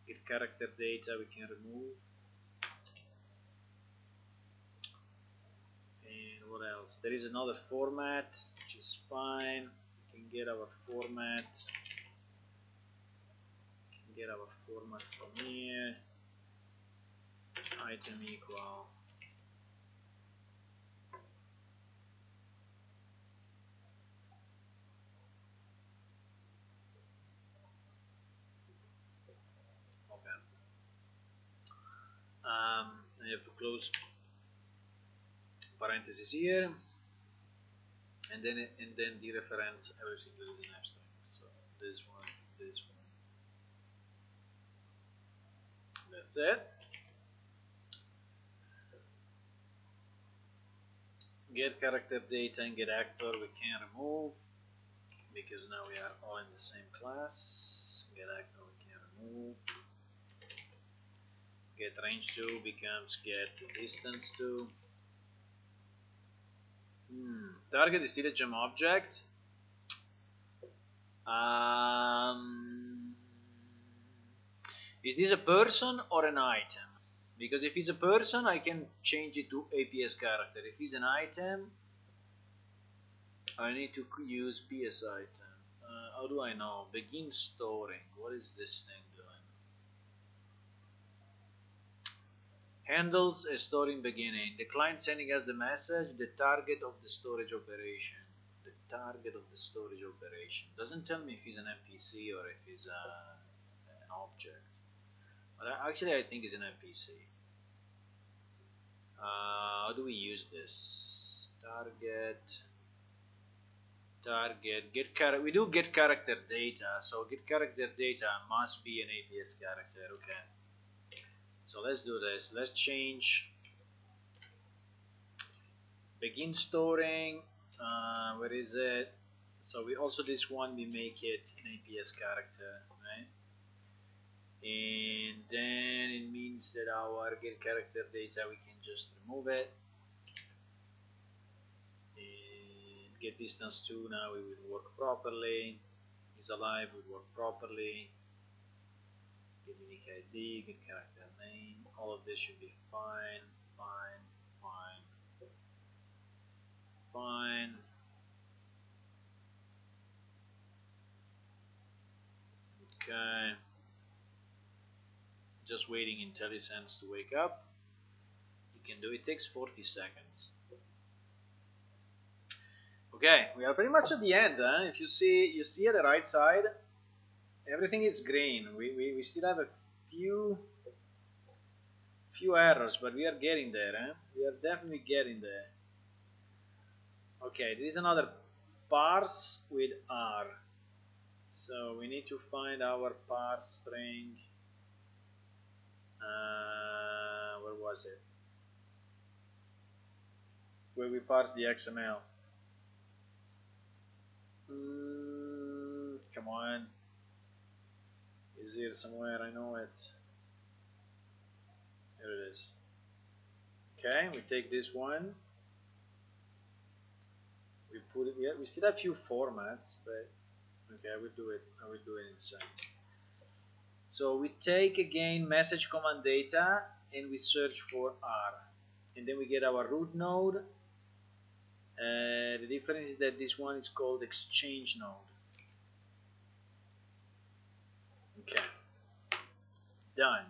Speaker 1: Get character data we can remove. And what else? There is another format, which is fine. We can get our format. Get our format from here. Item equal. Okay. I have to close parentheses here, and then dereference everything that is an F string. So this one, this one. That's it. Get character data and get actor we can remove because now we are all in the same class. Get actor we can remove. Get range 2 becomes get distance 2. Target is still a gem object. Is this a person or an item? Because if it's a person, I can change it to APS character. If it's an item, I need to use PS item. How do I know? Begin storing. What is this thing doing? Handles a storing beginning. The client sending us the message, the target of the storage operation. The target of the storage operation. Doesn't tell me if it's an NPC or if it's an object. But actually I think it's an NPC. How do we use this? Target, we do get character data, so get character data must be an APS character, okay. So let's do this, let's change begin storing, where is it? So we also this one we make it an APS character, right? And then it means that our get character data we can just remove it. And get distance 2 now it will work properly. Is alive would work properly. Get unique ID, get character name, all of this should be fine. fine. Okay. Just waiting IntelliSense to wake up. You can do it. It takes 40 seconds. Okay, we are pretty much at the end. If you see at the right side, everything is green. We still have a few errors, but we are getting there. We are definitely getting there. Okay, this is another parse with R. So we need to find our parse string. Where was it? Where we parse the XML. Come on. Is here somewhere? I know it. Here it is. Okay, we take this one. We put it. We still have a few formats, but okay, I will do it. I will do it inside. So we take again message command data and we search for R, and then we get our root node. The difference is that this one is called exchange node. Okay, done.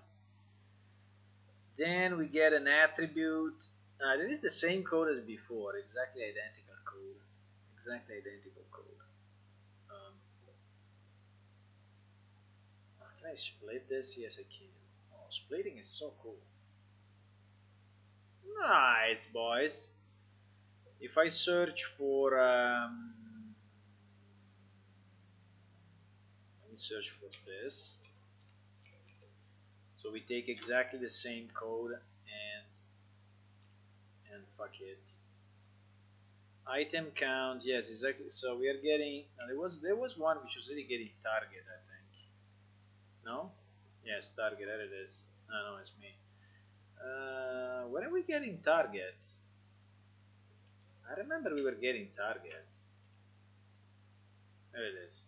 Speaker 1: Then we get an attribute. That is the same code as before, exactly identical code. Exactly identical code. Can I split this? Yes, I can. Oh, splitting is so cool. Nice, boys. If I search for, let me search for this. So we take exactly the same code and fuck it. Item count, yes, exactly. So we are getting. Now there was one which was really getting target, I think. No? Yes, target. There it is. No, it's me. When are we getting target? I remember we were getting target. There it is.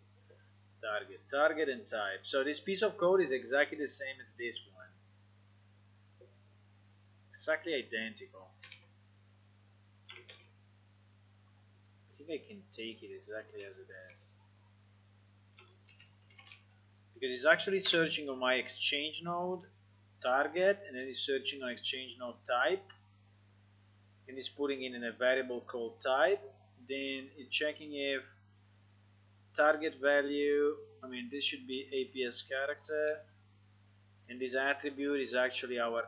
Speaker 1: Target and type. So this piece of code is exactly the same as this one. Exactly identical. I think I can take it exactly as it is. Because it's actually searching on my exchange node target, and then it's searching on exchange node type, and it's putting in a variable called type. Then it's checking if target value, I mean this should be APS character, and this attribute is actually our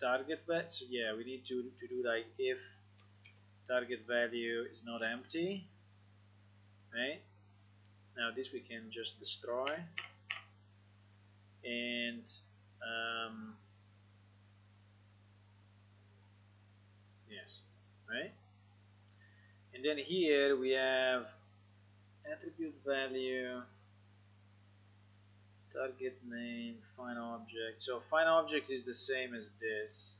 Speaker 1: target value. So yeah, we need to do like if target value is not empty, right? Now this we can just destroy, and yes, right? And then here we have attribute value, target name, find object. So find object is the same as this.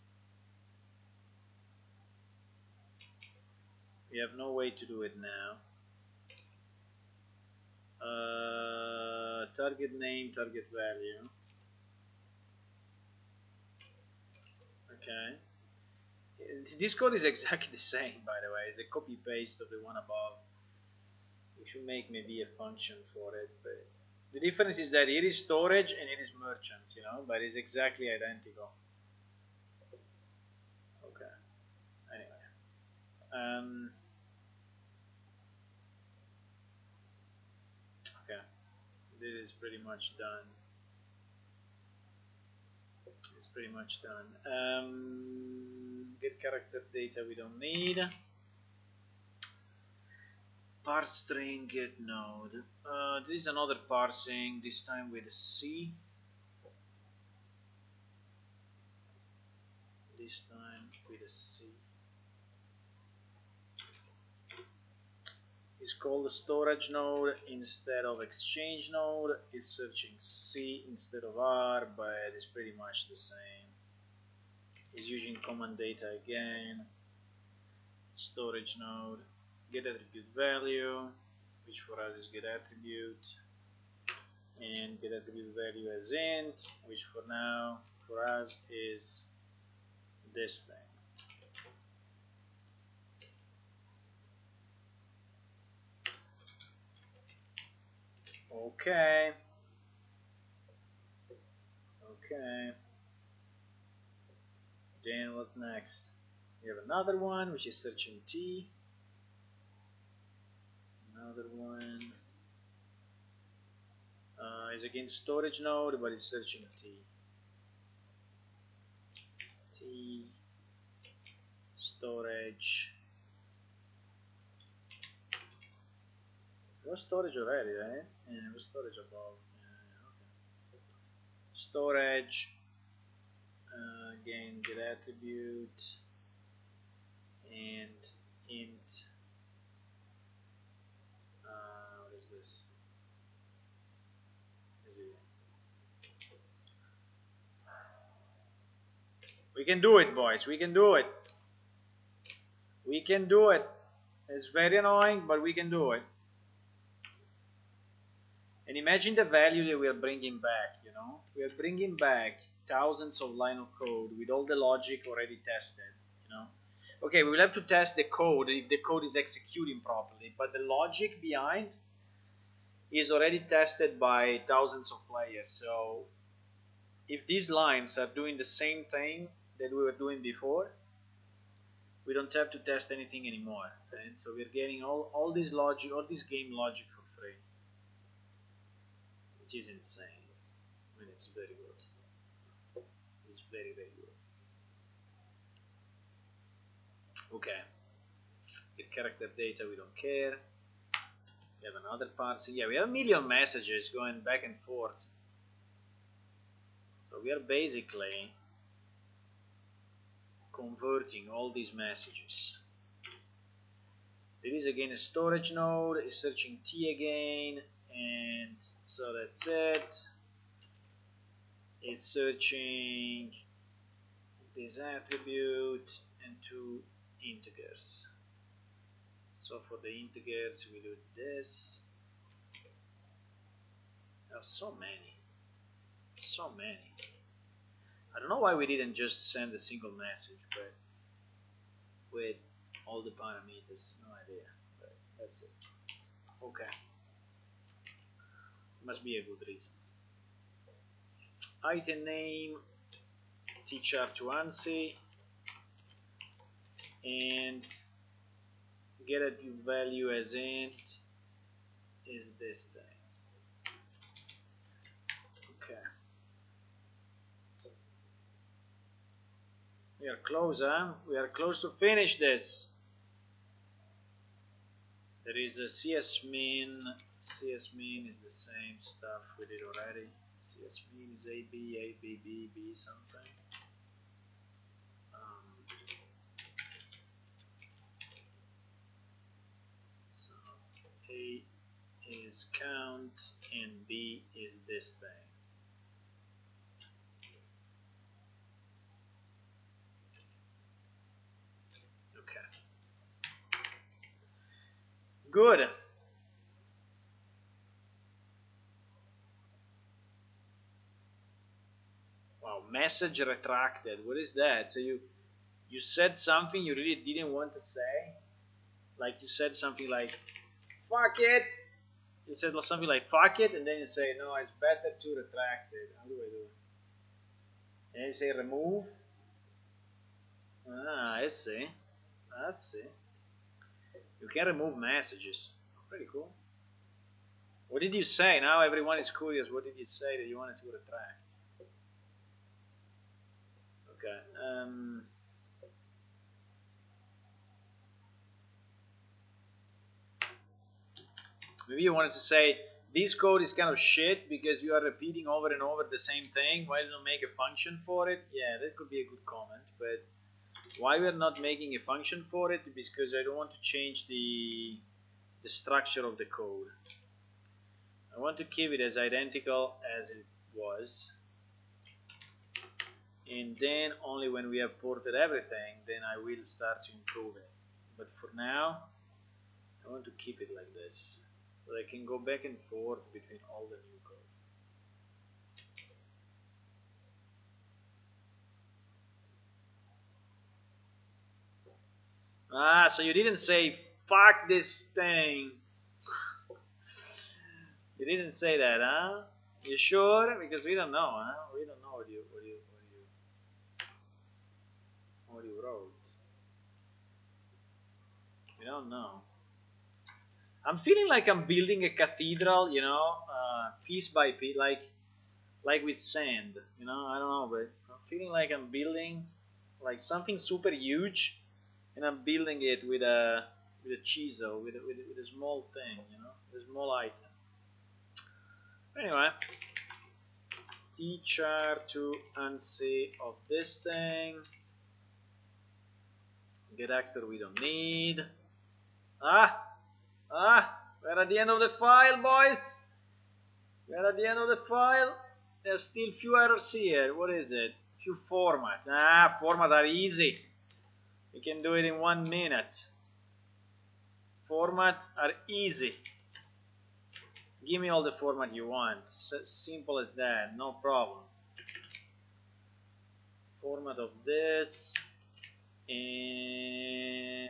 Speaker 1: We have no way to do it now. Target name, target value. Okay. This code is exactly the same, by the way. It's a copy paste of the one above. We should make maybe a function for it, but the difference is that it is storage and it is merchant, you know, but it's exactly identical. Okay. Anyway. Okay. This is pretty much done. It's pretty much done. Get character data we don't need. Parse string get node. This is another parsing, this time with a C. This time with a C. It's called a storage node instead of exchange node. It's searching C instead of R, but it's pretty much the same. It's using command data again. Storage node. Get attribute value, which for us is get attribute, and get attribute value as int, which for now for us is this thing. Okay. Okay. Then what's next? We have another one which is searching T. Another one is again storage node, but it's searching T. T storage. It was storage already, right? Yeah, it was storage above. Yeah, okay. Storage. Again, get attribute and int. What is this? Is it? We can do it, boys. We can do it. We can do it. It's very annoying, but we can do it. And imagine the value that we are bringing back, you know? We are bringing back thousands of lines of code with all the logic already tested, you know? Okay, we will have to test the code if the code is executing properly, but the logic behind is already tested by thousands of players. So if these lines are doing the same thing that we were doing before, we don't have to test anything anymore. Right? So we're getting all this logic, all this game logic for free, which is insane. I mean, it's very good. It's very, very good. Okay. With character data, we don't care. We have another parsing. Yeah, we have a million messages going back and forth. So we are basically converting all these messages. There is again a storage node, is searching T again, and so that's it. It's searching this attribute and two integers. So for the integers we do this. There are so many. So many. I don't know why we didn't just send a single message, but with all the parameters, no idea. But that's it. Okay. Must be a good reason. Item name, tchar to ANSI, and get a value as int is this thing. Okay. We are close, huh? We are close to finish this. There is a csmin. Csmin is the same stuff we did already. Csmin is AB, ABB, B something. So A is count and B is this thing. Good. Wow, message retracted. What is that? So you said something you really didn't want to say? Like you said something like, fuck it. You said something like, fuck it, and then you say, no, it's better to retract it. How do I do it? And then you say remove. Ah, I see. I see. You can remove messages. Pretty cool. What did you say? Now everyone is curious. What did you say that you wanted to retract? Okay. Maybe you wanted to say this code is kind of shit because you are repeating over and over the same thing. Why don't you make a function for it? Yeah, that could be a good comment. But why we're not making a function for it? Because I don't want to change the structure of the code. I want to keep it as identical as it was. And then only when we have ported everything, then I will start to improve it. But for now, I want to keep it like this. So I can go back and forth between all the new code. Ah, so you didn't say, fuck this thing. You didn't say that, huh? You sure? Because we don't know, huh? We don't know what you wrote. We don't know. I'm feeling like I'm building a cathedral, you know, piece by piece, like with sand, you know. I don't know, but I'm feeling like I'm building like something super huge, and I'm building it with a chisel, with a small thing, you know, with a small item. Anyway, teacher to ANSI of this thing. Get actor we don't need. We're at the end of the file, boys. We're at the end of the file. There's still few errors here. What is it? Few formats. Formats are easy. You can do it in 1 minute. Formats are easy. Give me all the format you want. Simple as that. No problem. Format of this. And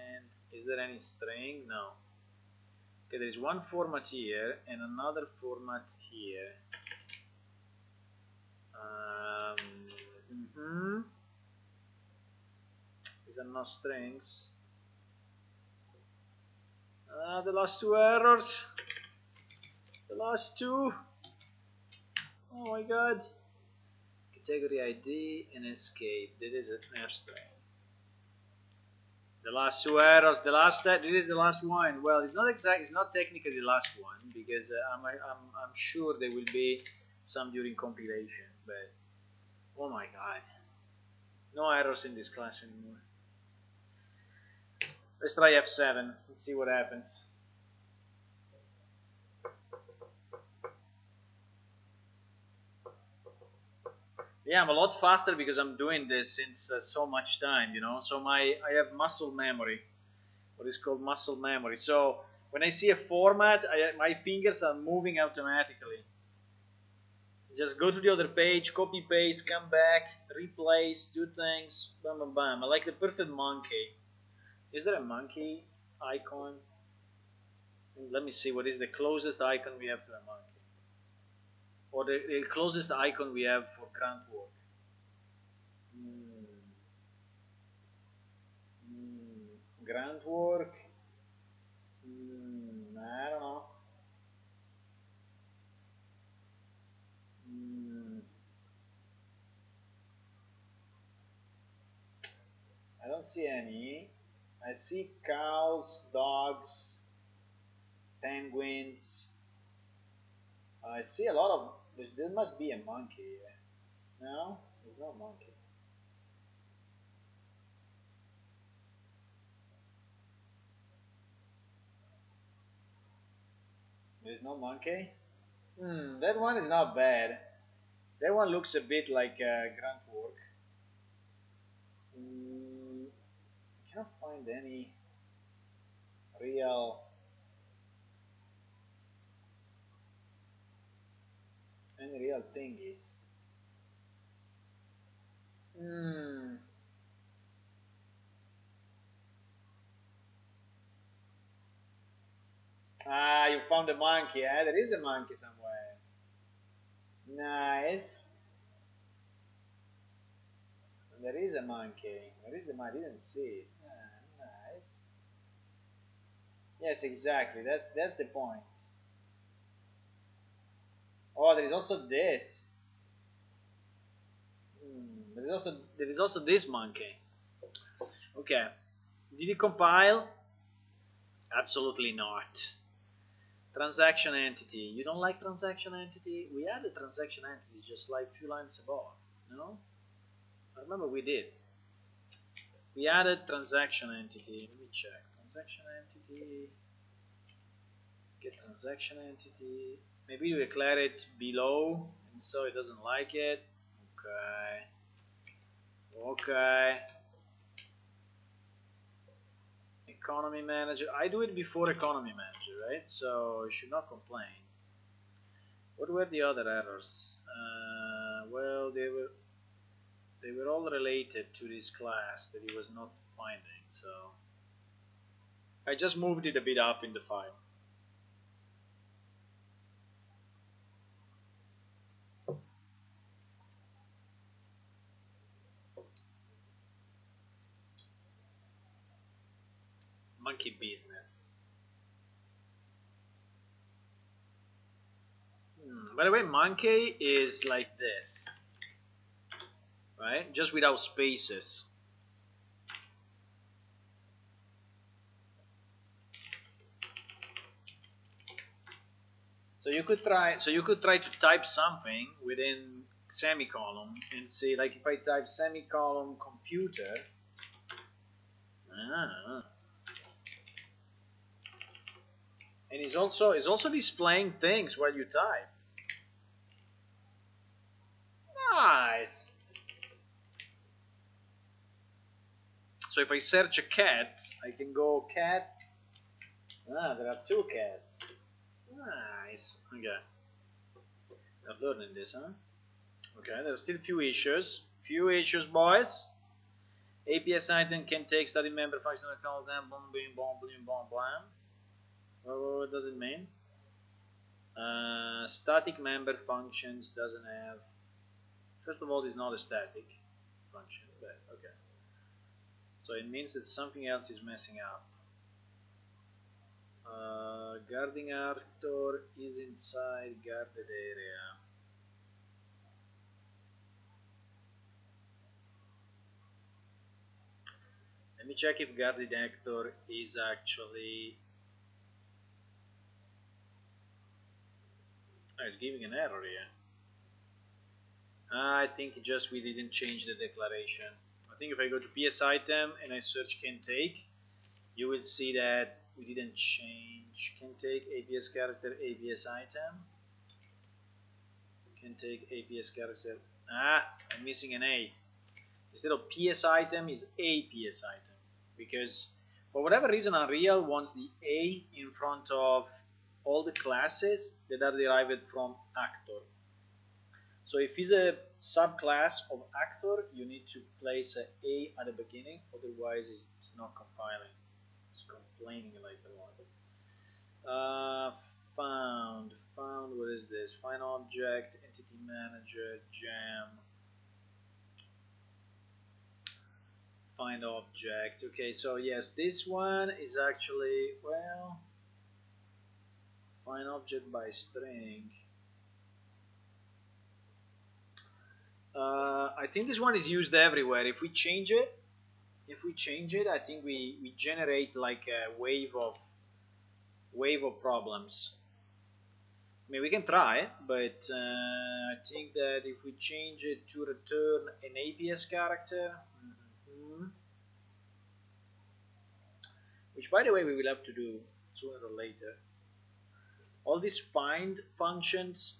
Speaker 1: is there any string? No. Okay, there is one format here and another format here. These are no strings. The last two errors. The last two. Oh my god. Category ID and escape. That is an F string. The last two errors. This is the last one. Well, it's not exact. It's not technically the last one because I'm sure there will be some during compilation. But oh my god, no errors in this class anymore. Let's try F7. Let's see what happens. Yeah, I'm a lot faster because I'm doing this since so much time, you know. So I have muscle memory, what is called muscle memory. So when I see a format, my fingers are moving automatically. Just go to the other page, copy paste, come back, replace, do things, bam bam bam. I like the perfect monkey. Is there a monkey icon? Let me see, what is the closest icon we have to a monkey? Or the closest icon we have for grunt work. Grunt work. I don't know. I don't see any. I see cows, dogs, penguins. I see a lot of. There must be a monkey. No, there's no monkey. There's no monkey. That one is not bad. That one looks a bit like grunt work. I cannot find any real thingies. You found a monkey. There is a monkey somewhere. Nice. There is a monkey. Where is the monkey? I didn't see it. Nice. Yes, exactly. That's the point. Oh, there is also this. There is also this monkey. Okay. Did it compile? Absolutely not. Transaction entity. You don't like transaction entity? We added transaction entity just like a few lines above. No? I remember we did. We added transaction entity. Let me check. Transaction entity. Get transaction entity. Maybe you declare it below and so it doesn't like it. Okay. Economy manager. I do it before economy manager, right? So you should not complain. What were the other errors? Well, they were all related to this class that he was not finding. So I just moved it a bit up in the file. Monkey business. By the way, monkey is like this, right? Just without spaces. So you could try. So you could try to type something within semicolon and say, like, if I type semicolon computer. And it's also displaying things while you type. Nice. So if I search a cat, I can go cat. There are 2 cats. Nice. Okay. I'm learning this, huh? Okay, there are still few issues. Few issues, boys. APS item can take study member function account them boom boom boom boom boom blam. What does it mean? Static member functions doesn't have. First of all, it's not a static function, but okay. So it means that something else is messing up. Guarding actor is inside guarded area. Let me check if guarded actor is actually. It's giving an error here. I think just we didn't change the declaration. I think if I go to PS item and I search can take, you will see that we didn't change can take APS character APS item. Can take APS character. I'm missing an A. Instead of PS item is APS item, because for whatever reason Unreal wants the A in front of all the classes that are derived from actor. So if it's a subclass of actor, you need to place an A at the beginning, otherwise it's not compiling. It's complaining like a lot. Found, what is this? Find object, entity manager, jam. Find object. Okay, so yes, this one is actually, well, find object by string. I think this one is used everywhere. If we change it, I think we generate like a wave of problems. I mean, we can try, but I think that if we change it to return an APS character, which by the way we will have to do sooner or later, all these find functions,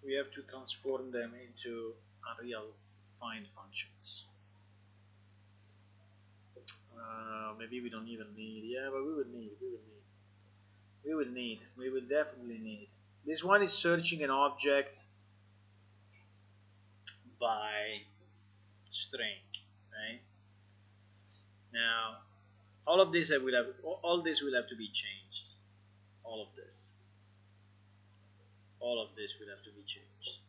Speaker 1: we have to transform them into Unreal find functions. Maybe we don't even need, yeah, but we will definitely need. This one is searching an object by string, right? Now, all this will have to be changed. All of this will have to be changed.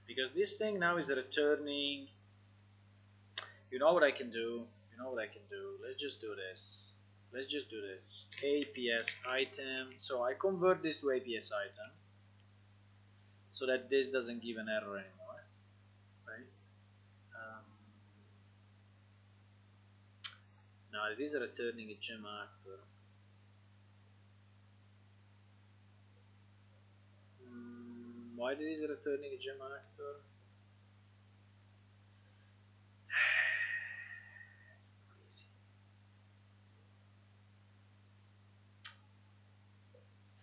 Speaker 1: Because this thing now is returning. You know what I can do? Let's just do this. APS item. So I convert this to APS item so that this doesn't give an error anymore, right? Now it is returning a gem actor. Why it is returning a gem actor? It's not easy.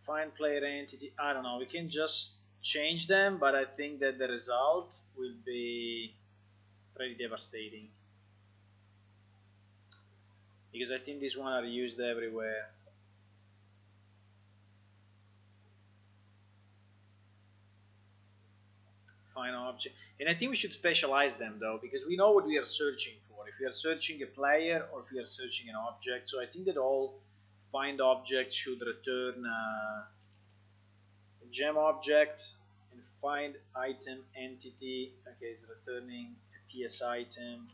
Speaker 1: Find player entity. I don't know. We can just change them, but I think that the result will be pretty devastating, because I think these one are used everywhere. Find object, and I think we should specialize them though, because we know what we are searching for. If we are searching a player or if we are searching an object, so I think that all find objects should return a gem object, find item entity. Okay, it's returning a PS item.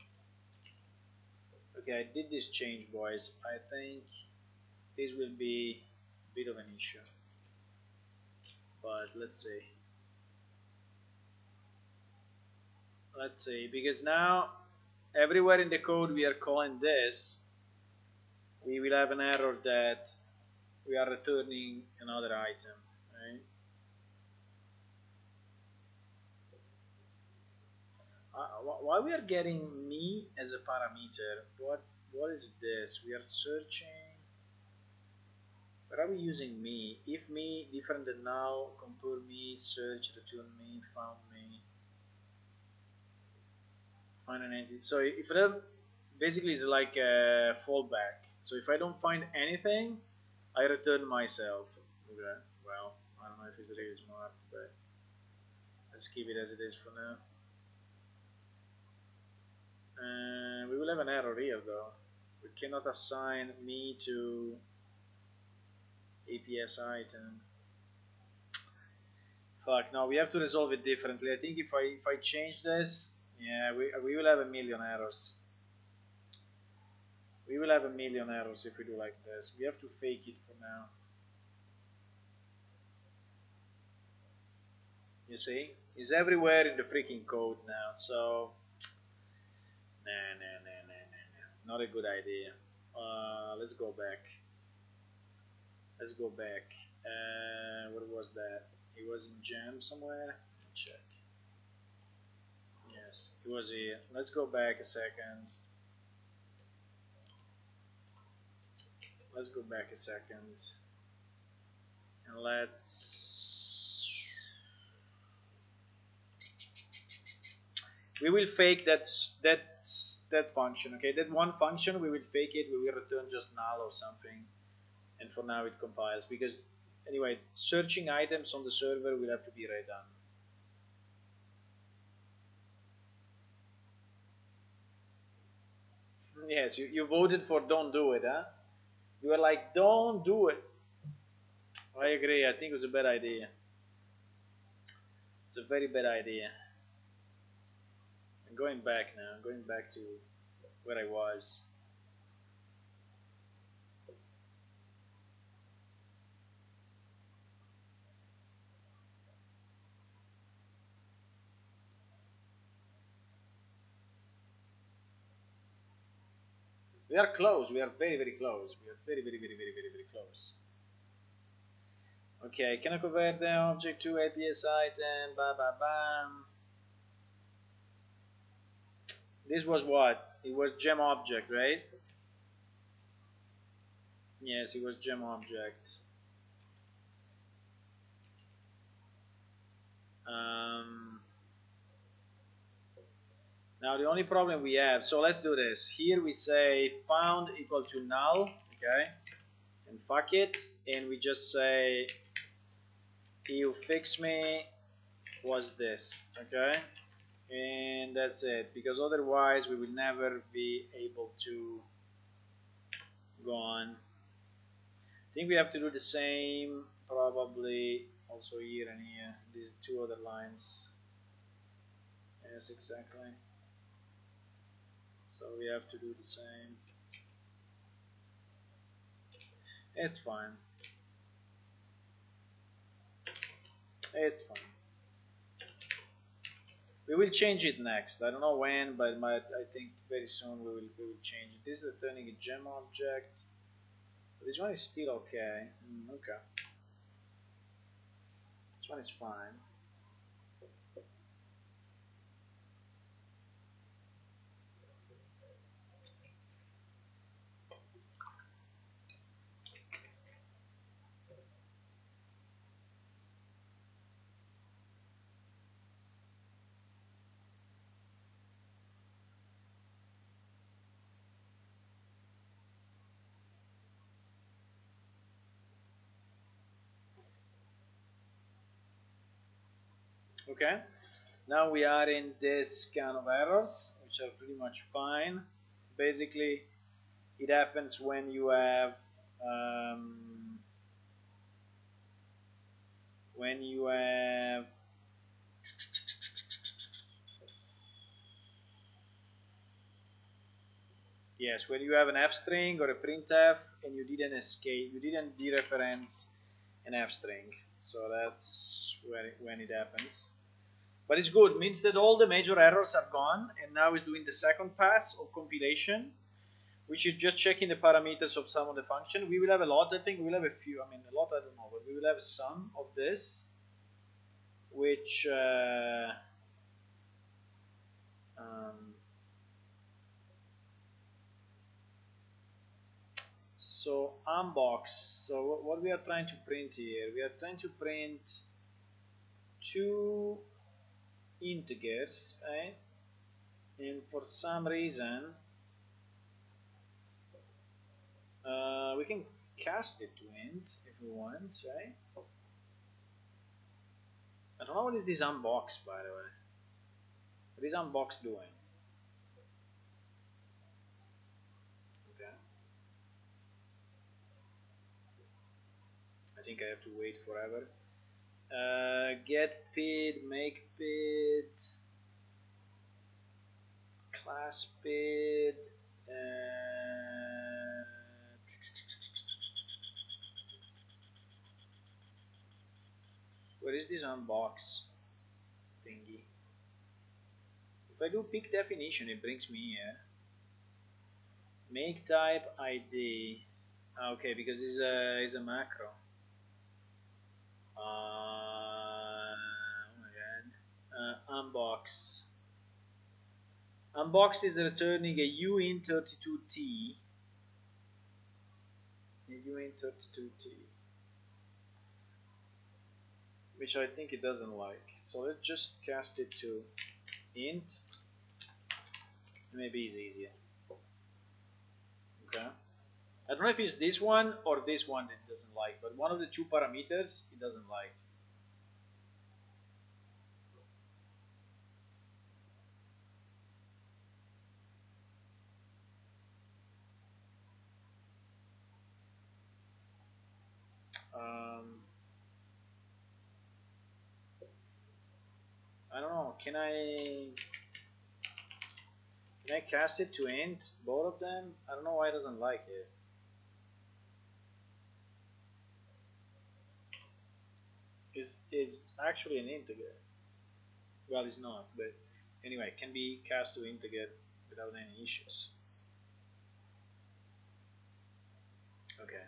Speaker 1: Okay, I did this change, boys. I think this will be a bit of an issue, but let's see, because now everywhere in the code we are calling this, we will have an error that we are returning another item, right? Why we are getting me as a parameter? What is this? We are searching. Where are we using me? If me different than now, compare me, search, return me, found me, find an entity. So if that basically is like a fallback. So if I don't find anything, I return myself. Okay. Well, I don't know if it's really smart, but let's keep it as it is for now. We will have an error here though. We cannot assign me to APS item. Fuck, no, we have to resolve it differently. I think if I change this, yeah, we will have a million errors. We will have a million errors if we do like this. We have to fake it for now. You see? It's everywhere in the freaking code now, so nah. Not a good idea. Let's go back. Let's go back. What was that? It was in Jam somewhere. Check. Yes, it was here. Let's go back a second. Let's go back a second. And we will fake that function. Okay, that one function we will fake it. We will return just null or something. And for now it compiles, because anyway, searching items on the server will have to be redone. Yes, you voted for don't do it, huh? You were like, don't do it. I agree. I think it was a bad idea. It's a very bad idea. I'm going back now. I'm going back to where I was. We are close. We are very, very close. We are very, very, very, very, very, very close. Okay, can I convert the object to APS item? Ba ba bam. This was what? It was gem object, right? Yes, it was gem object. Now the only problem we have, so let's do this. Here we say found equal to null, okay? And fuck it, and we just say you fix me was this, okay? And that's it, because otherwise we will never be able to go on. I think we have to do the same probably also here and here, these two other lines. Yes, exactly. So we have to do the same. It's fine. It's fine. We will change it next. I don't know when, but I think very soon we will change it. This is returning a gem object. This one is still okay. Okay. This one is fine. Okay. Now we are in this kind of errors, which are pretty much fine. Basically, it happens when you have Yes, when you have an f string or a printf and you didn't escape, you didn't dereference an f string. So that's when it happens. But it's good, means that all the major errors are gone, and now it's doing the second pass of compilation, which is just checking the parameters of some of the function. We will have a lot, I think we will have a few, I mean a lot I don't know, but we will have some of this, which so unbox. So what we are trying to print here, we are trying to print two integers, right? And for some reason we can cast it to int if we want, right? I don't know what is this unbox, by the way. What is unbox doing? Okay. I think I have to wait forever. Get pid, make pid, class pid. Where is this unbox thingy? If I do pick definition, it brings me here. Make type ID. Okay, because it's a macro. Oh my god. Unbox. Unbox is returning a uint32t. A uint32t. Which I think it doesn't like. So let's just cast it to int. Maybe it's easier. Okay. I don't know if it's this one or this one that it doesn't like, but one of the two parameters it doesn't like. I don't know. Can I cast it to int both of them? I don't know why it doesn't like it. Is actually an integer. Well, it's not, but anyway, it can be cast to integer without any issues. Okay.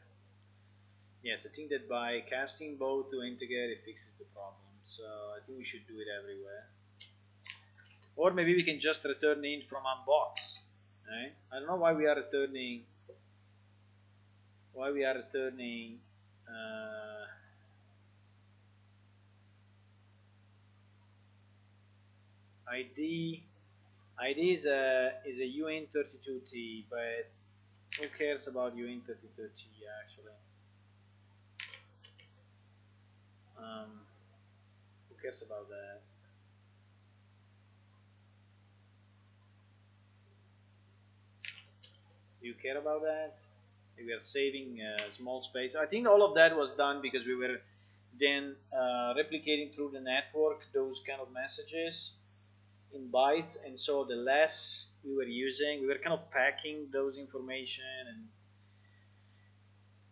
Speaker 1: Yes, I think that by casting both to integer, it fixes the problem. So I think we should do it everywhere. Or maybe we can just return int from unbox. Right? I don't know why we are returning. ID is a uint32t, but who cares about uint32t actually? Who cares about that? Do you care about that? We are saving small space. I think all of that was done because we were then replicating through the network those kind of messages in bytes, and so the less we were using, we were kind of packing those information, and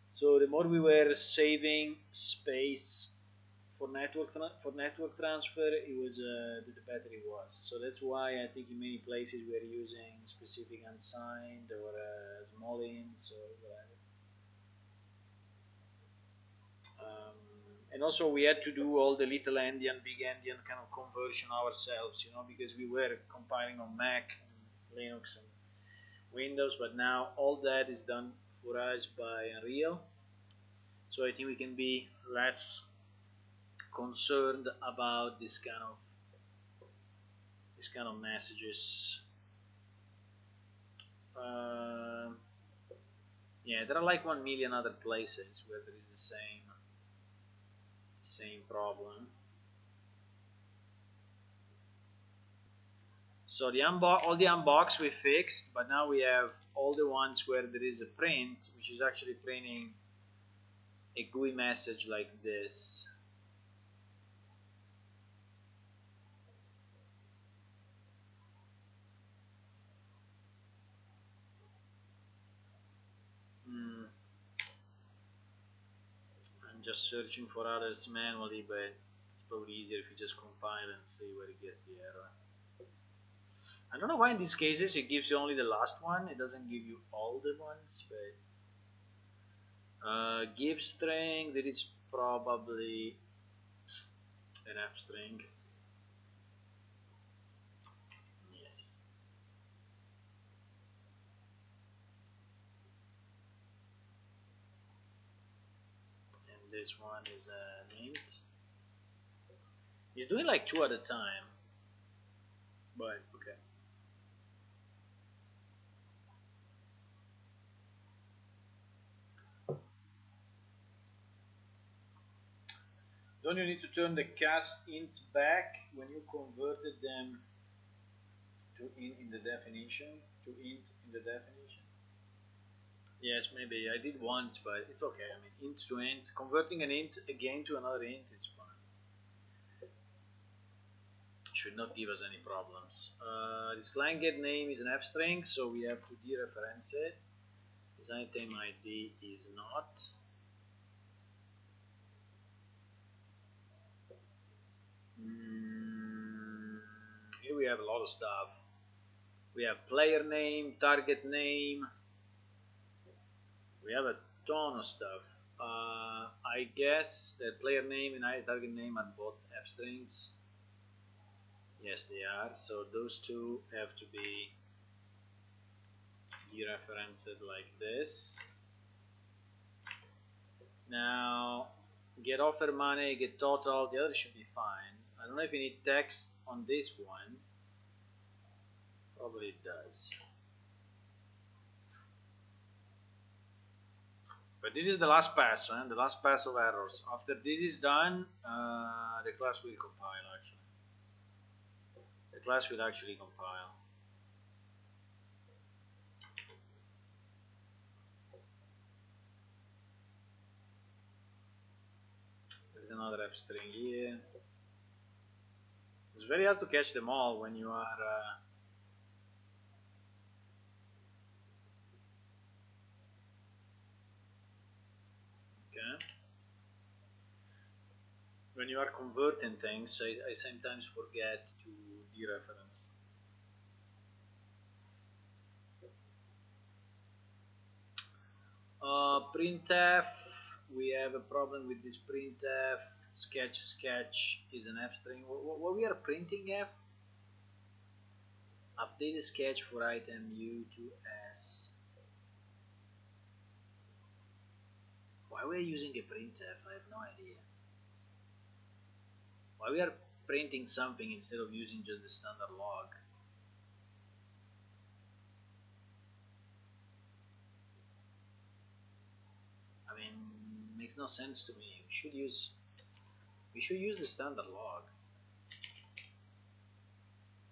Speaker 1: so the more we were saving space for network transfer, it was the better it was. So that's why I think in many places we are using specific unsigned or small ints or whatever. And also we had to do all the little endian, big endian kind of conversion ourselves, because we were compiling on Mac and Linux and Windows, but now all that is done for us by Unreal. So I think we can be less concerned about this kind of messages. Yeah, there are like 1 million other places where there is the same problem. So all the unbox we fixed, but now we have all the ones where there is a print, which is actually printing a GUI message like this. I'm just searching for others manually, but it's probably easier if you just compile and see where it gets the error. I don't know why in these cases it gives you only the last one, it doesn't give you all the ones, but give string, that is probably an F string. Yes. And this one is an int. He's doing like 2 at a time, but okay. Don't you need to turn the cast ints back when you converted them to int in the definition? To int in the definition? Yes, maybe I did once, but it's okay. I mean, int to int, converting an int again to another int is fine. Should not give us any problems. This client get name is an F string, so we have to dereference it. This item ID is not. Here we have a lot of stuff. We have player name, target name. We have a ton of stuff. I guess that player name and target name are both F strings. Yes, they are. So those two have to be dereferenced like this. Now, get offer money, get total, the other should be fine. I don't know if you need text on this one. Probably it does. But this is the last pass, the last pass of errors. After this is done, the class will compile actually. The class will actually compile. There's another F string here. It's very hard to catch them all when you are when you are converting things, I sometimes forget to dereference. Printf, we have a problem with this printf. Sketch is an F string. What we are printing F? Update the sketch for item U to S. Why we are using a printf? I have no idea. Why we are printing something instead of using just the standard log? I mean, makes no sense to me. We should use the standard log.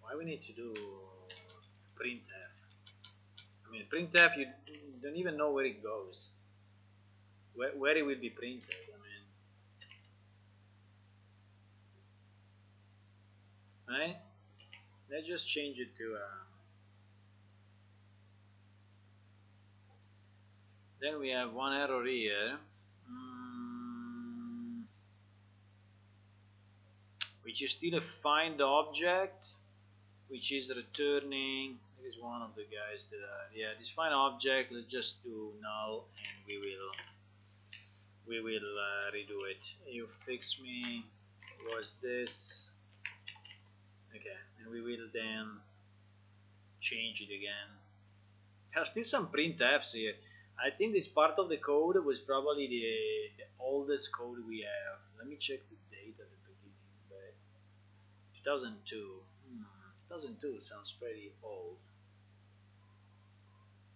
Speaker 1: Why we need to do printf? I mean, printf, you don't even know where it goes, where it will be printed. I mean, right? Let's just change it to. Then we have one error here, which is still a find object, which is returning. It is one of the guys that yeah, this find object. Let's just do null, and we will redo it. You fix me was this. Okay, and we will then change it again. There's still some printfs here. I think this part of the code was probably the oldest code we have. Let me check the date at the beginning. But 2002. 2002 sounds pretty old.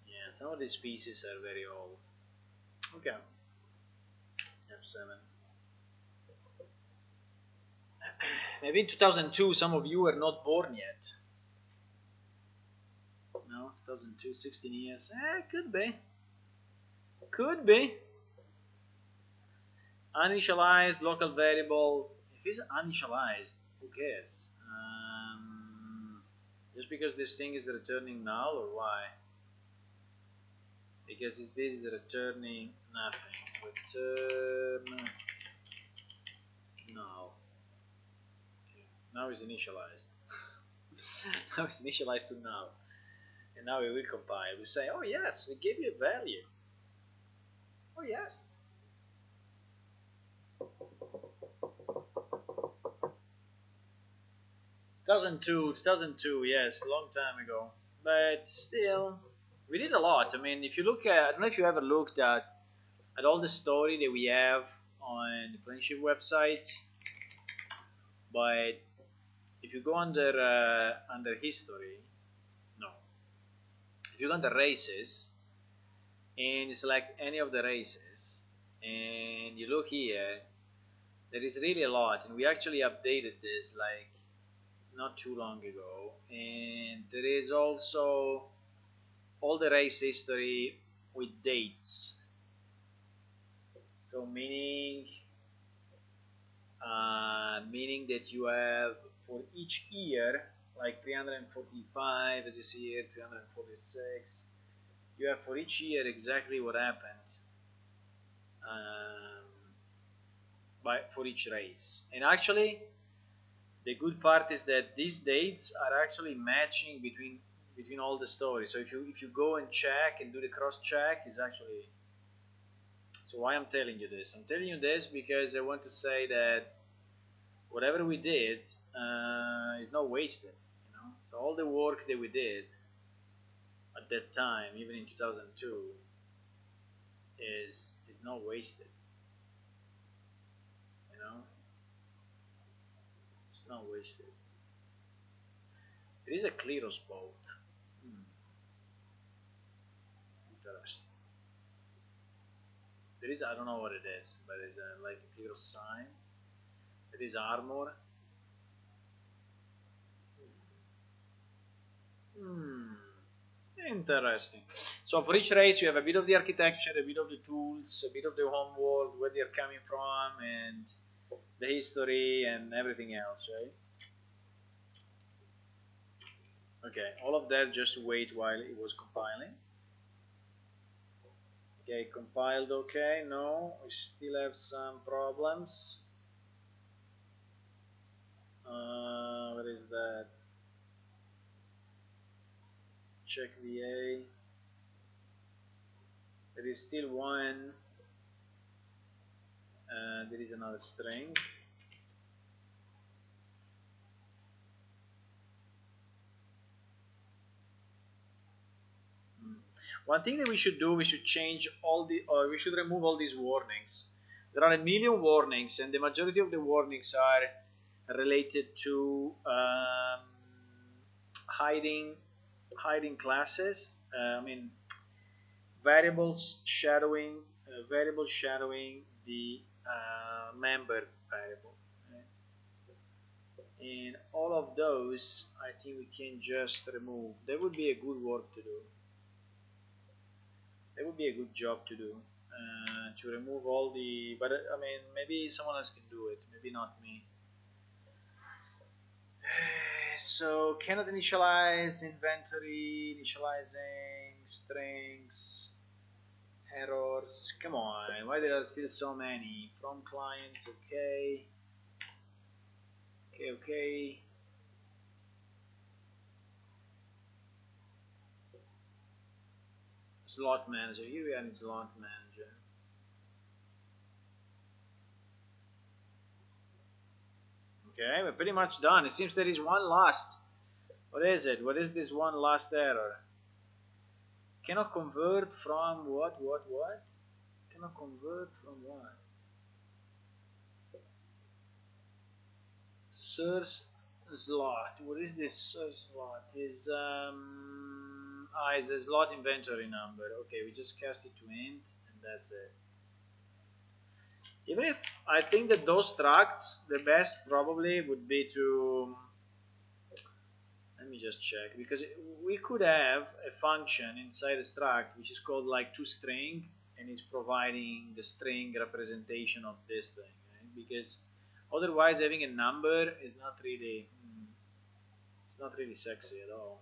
Speaker 1: Yeah, some of these pieces are very old. Okay. F7. Maybe in 2002 some of you were not born yet. No, 2002, 16 years. Could be. Could be. Uninitialized local variable. If it's uninitialized, who cares? Just because this thing is returning null, or why? because this is returning nothing. Return now. Okay. Now it's initialized. Now it's initialized to now, and now we will compile. We say, oh yes, it gave you a value. Oh yes. 2002, yes, a long time ago. But still, we did a lot. I mean, if you look at, I don't know if you ever looked at all the story that we have on the Planeship website, but if you go under history, no, if you go under races and select any of the races, and you look here, there is really a lot, and we actually updated this like not too long ago, and there is also all the race history with dates. So meaning that you have for each year, like 345, as you see here, 346, you have for each year exactly what happens for each race. And actually, the good part is that these dates are actually matching between all the stories. So if you go and check and do the cross check, is actually. So why I'm telling you this? I'm telling you this because I want to say that whatever we did is not wasted. So all the work that we did at that time, even in 2002, is not wasted. It's not wasted. It is a Kleros boat. Interesting. There is, I don't know what it is, but it's like a Kleros sign. It is armor. Interesting. So for each race you have a bit of the architecture, a bit of the tools, a bit of the home world, where they're coming from, and the history and everything else, right? Okay, all of that just wait while it was compiling. Okay, compiled, okay, no, we still have some problems. What is that? Check VA. There is still one. There is another string. One thing that we should do, we should change all the, or we should remove all these warnings. There are a million warnings, and the majority of the warnings are related to hiding classes. I mean, variables shadowing the member variable. And all of those, I think we can just remove. That would be a good work to do. That would be a good job to do, to remove all the, but I mean, maybe someone else can do it, maybe not me. So cannot initialize inventory, initializing strings, errors, come on, why there are still so many? From client, okay, okay. Slot manager, here we are in slot manager. Okay, we're pretty much done. It seems there is one last. What is it? What is this one last error? Cannot convert from what? Cannot convert from what? Source slot. What is this source slot? Is is a slot inventory number. Okay, we just cast it to int, and that's it. Even if I think that those structs, the best probably would be to, let me just check, because we could have a function inside a struct which is called like toString, and it's providing the string representation of this thing, right? Because otherwise having a number is not really it's not really sexy at all.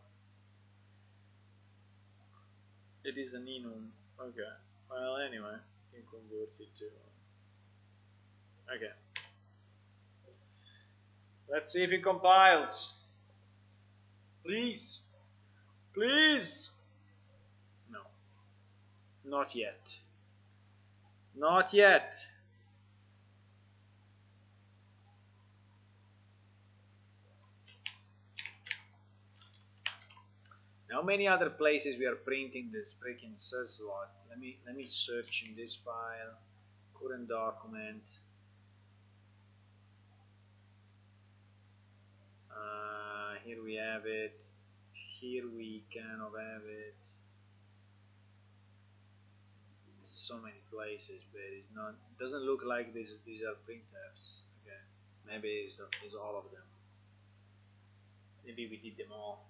Speaker 1: It is an enum. Okay. Well, anyway, you can convert it to. Okay. Let's see if it compiles. Please. Please. No. Not yet. Not yet. How many other places we are printing this freaking source slot? Let me search in this file. Current document. Here we have it. Here we kind of have it. So many places, but it's not. Doesn't look like these are printfs. Okay, maybe it's all of them. Maybe we did them all.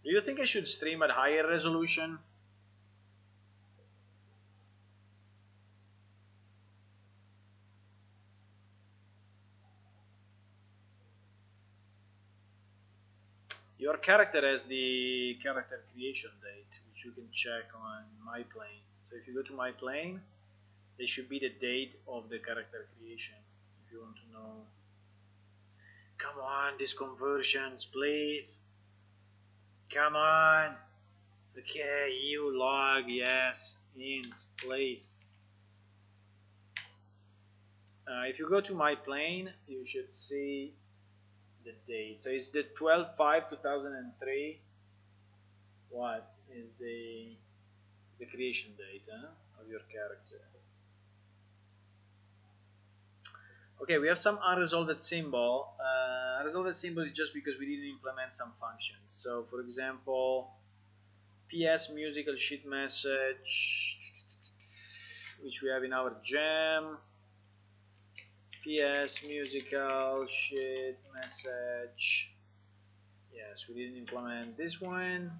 Speaker 1: Do you think I should stream at higher resolution? Your character has the character creation date, which you can check on my plane. So if you go to my plane, there should be the date of the character creation if you want to know. Come on, these conversions, please. Come on. Okay, you log, yes, int, please. If you go to my plane, you should see the date. So it's the 12/5/2003. What is the creation date of your character? Okay, we have some unresolved symbol. Unresolved symbol is just because we didn't implement some functions. So, for example, PS musical sheet message, which we have in our gem. PS musical sheet message. Yes, we didn't implement this one.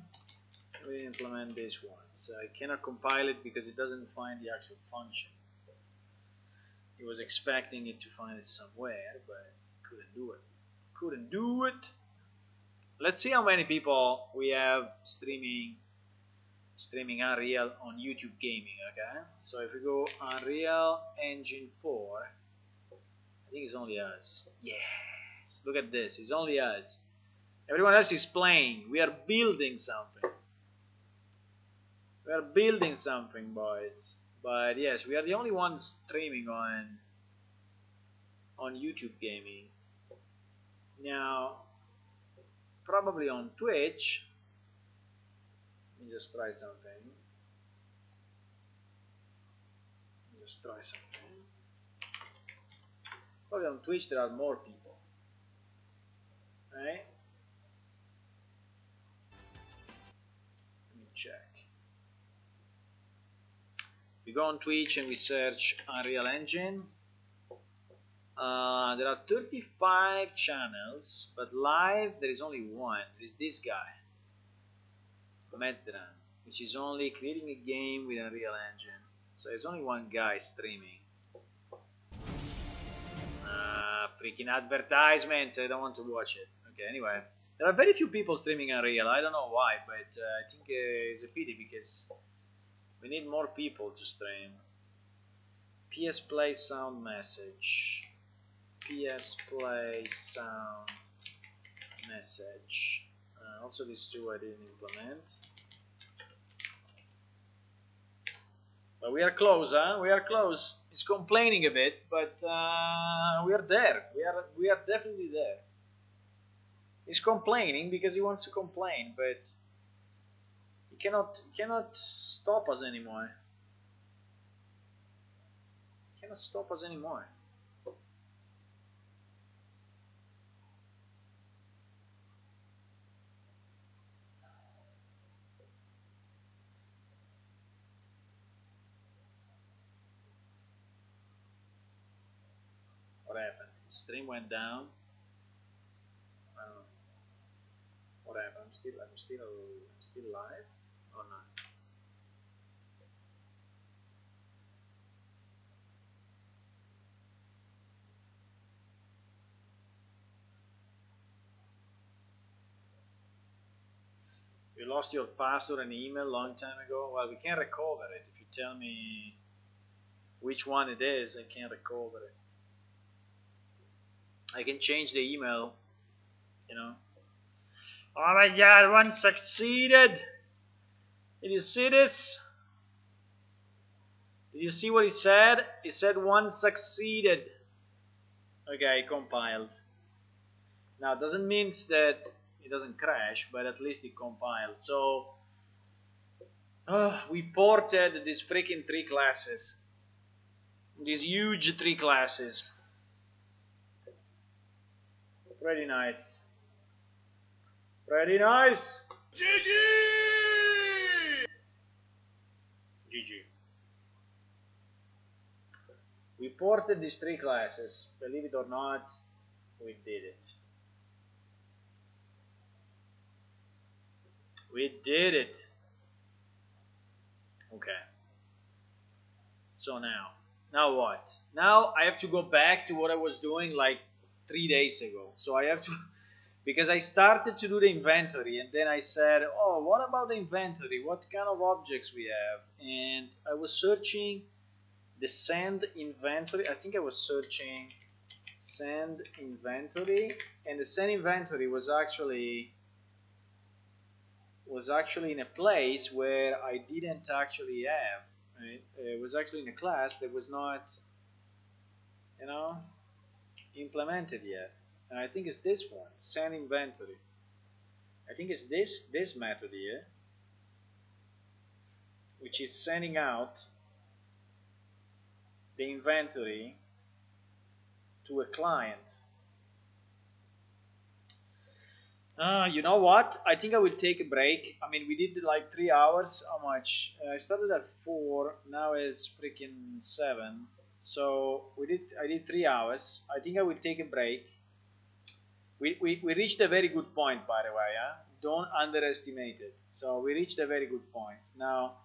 Speaker 1: We didn't implement this one. So I cannot compile it because it doesn't find the actual function. He was expecting it to find it somewhere, but couldn't do it. Couldn't do it. Let's see how many people we have streaming Unreal on YouTube Gaming. Okay, so if we go Unreal Engine 4, I think it's only us. Yes, look at this. It's only us. Everyone else is playing. We are building something. We are building something, boys. But yes, we are the only ones streaming on YouTube Gaming. Now, probably on Twitch. Let me just try something. Probably on Twitch there are more people. Right? Let me check. We go on Twitch and we search Unreal Engine. There are 35 channels, but live there is only one. There is this guy, Medran, which is only creating a game with Unreal Engine. So there's only one guy streaming. Freaking advertisement! I don't want to watch it. Okay, anyway, there are very few people streaming Unreal. I don't know why, but I think it's a pity because we need more people to stream. PS Play sound message. PS Play sound message. Also these two I didn't implement. But we are close, huh? We are close. It's complaining a bit, but we are there. We are definitely there. He's complaining because he wants to complain, but he cannot stop us anymore. He cannot stop us anymore. What happened? The stream went down. I don't know. What happened? I'm still live or not? You lost your password and email long time ago. Well, we can recover it. If you tell me which one it is, I can recover it. I can change the email, you know. Oh my god, one succeeded! Did you see this? Did you see what it said? It said one succeeded. Okay, compiled. Now, it doesn't mean that it doesn't crash, but at least it compiled. So, we ported these freaking 3 classes. These huge 3 classes. Pretty nice. Pretty nice. GG! GG. We ported these 3 classes. Believe it or not, we did it. We did it. Okay. So now what? Now I have to go back to what I was doing like 3 days ago. So I have to, because I started to do the inventory and then I said, oh, what about the inventory? What kind of objects we have? And I was searching the send inventory. I think I was searching send inventory, and the send inventory was actually in a place where I didn't actually have. Right? It was actually in a class that was not, you know, implemented yet. And I think it's this one, send inventory. I think it's this method here, which is sending out the inventory to a client. You know what? I think I will take a break. I mean, we did like 3 hours. How much? I started at 4. Now it's freaking 7. So I did 3 hours. I think I will take a break. We reached a very good point, by the way. Huh? Don't underestimate it. So we reached a very good point. Now,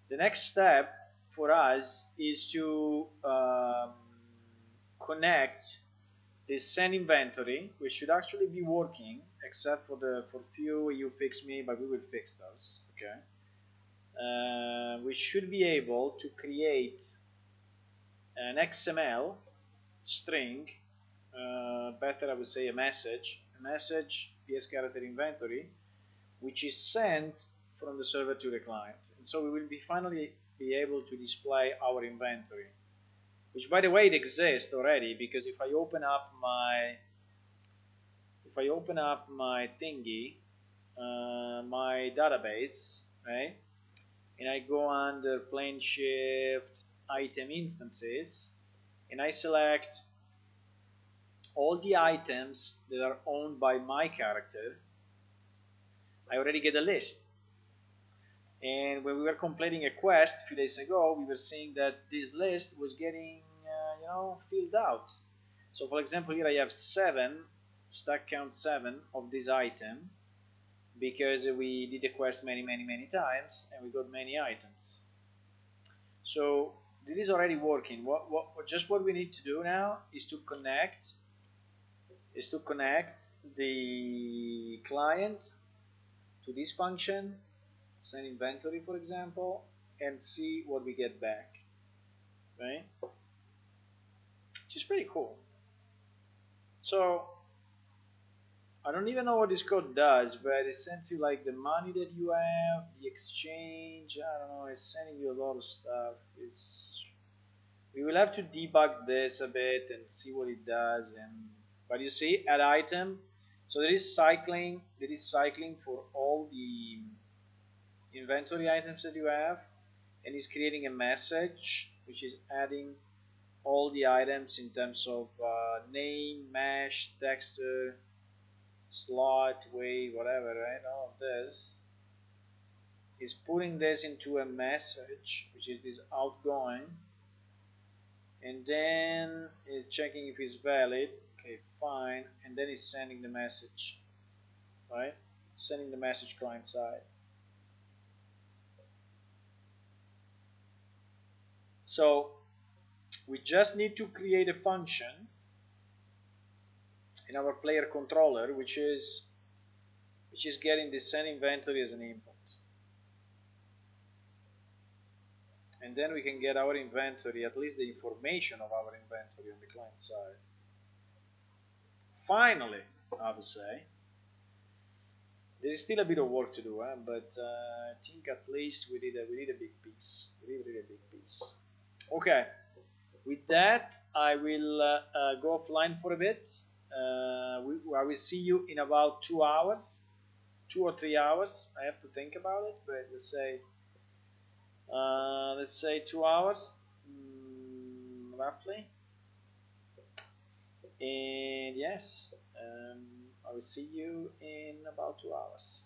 Speaker 1: the next step for us is to connect this send inventory, which should actually be working, except for few you fix me, but we will fix those. Okay. We should be able to create an XML string, better I would say a message PS character inventory, which is sent from the server to the client. And so we will finally be able to display our inventory, which by the way it exists already, because if I open up my thingy, my database, right, and I go under plane shift item instances and I select all the items that are owned by my character, I already get a list. And when we were completing a quest a few days ago, we were seeing that this list was getting filled out. So for example, here I have 7, stack count 7 of this item, because we did the quest many times and we got many items. So this is already working. What we need to do now is to connect the client to this function, send inventory for example, and see what we get back, right? Which is pretty cool. So I don't even know what this code does, but it sends you like the money that you have, the exchange, I don't know, it's sending you a lot of stuff. We will have to debug this a bit and see what it does. But you see, add item, so there is cycling for all the inventory items that you have, and it's creating a message which is adding all the items in terms of name, mesh, texture, slot, weight, whatever, right? All of this is putting this into a message, which is this outgoing, and then is checking if it's valid. Okay, fine, and then it's sending the message, right? Sending the message client side. So we just need to create a function in our player controller, which is which is getting the same inventory as an input. And then we can get our inventory, at least the information of our inventory on the client side. Finally, I would say. There is still a bit of work to do, but I think at least we did a big piece. We did a big piece. Okay, with that, I will go offline for a bit. I will see you in about 2 hours, 2 or 3 hours. I have to think about it, but let's say 2 hours, roughly. And yes, I will see you in about 2 hours.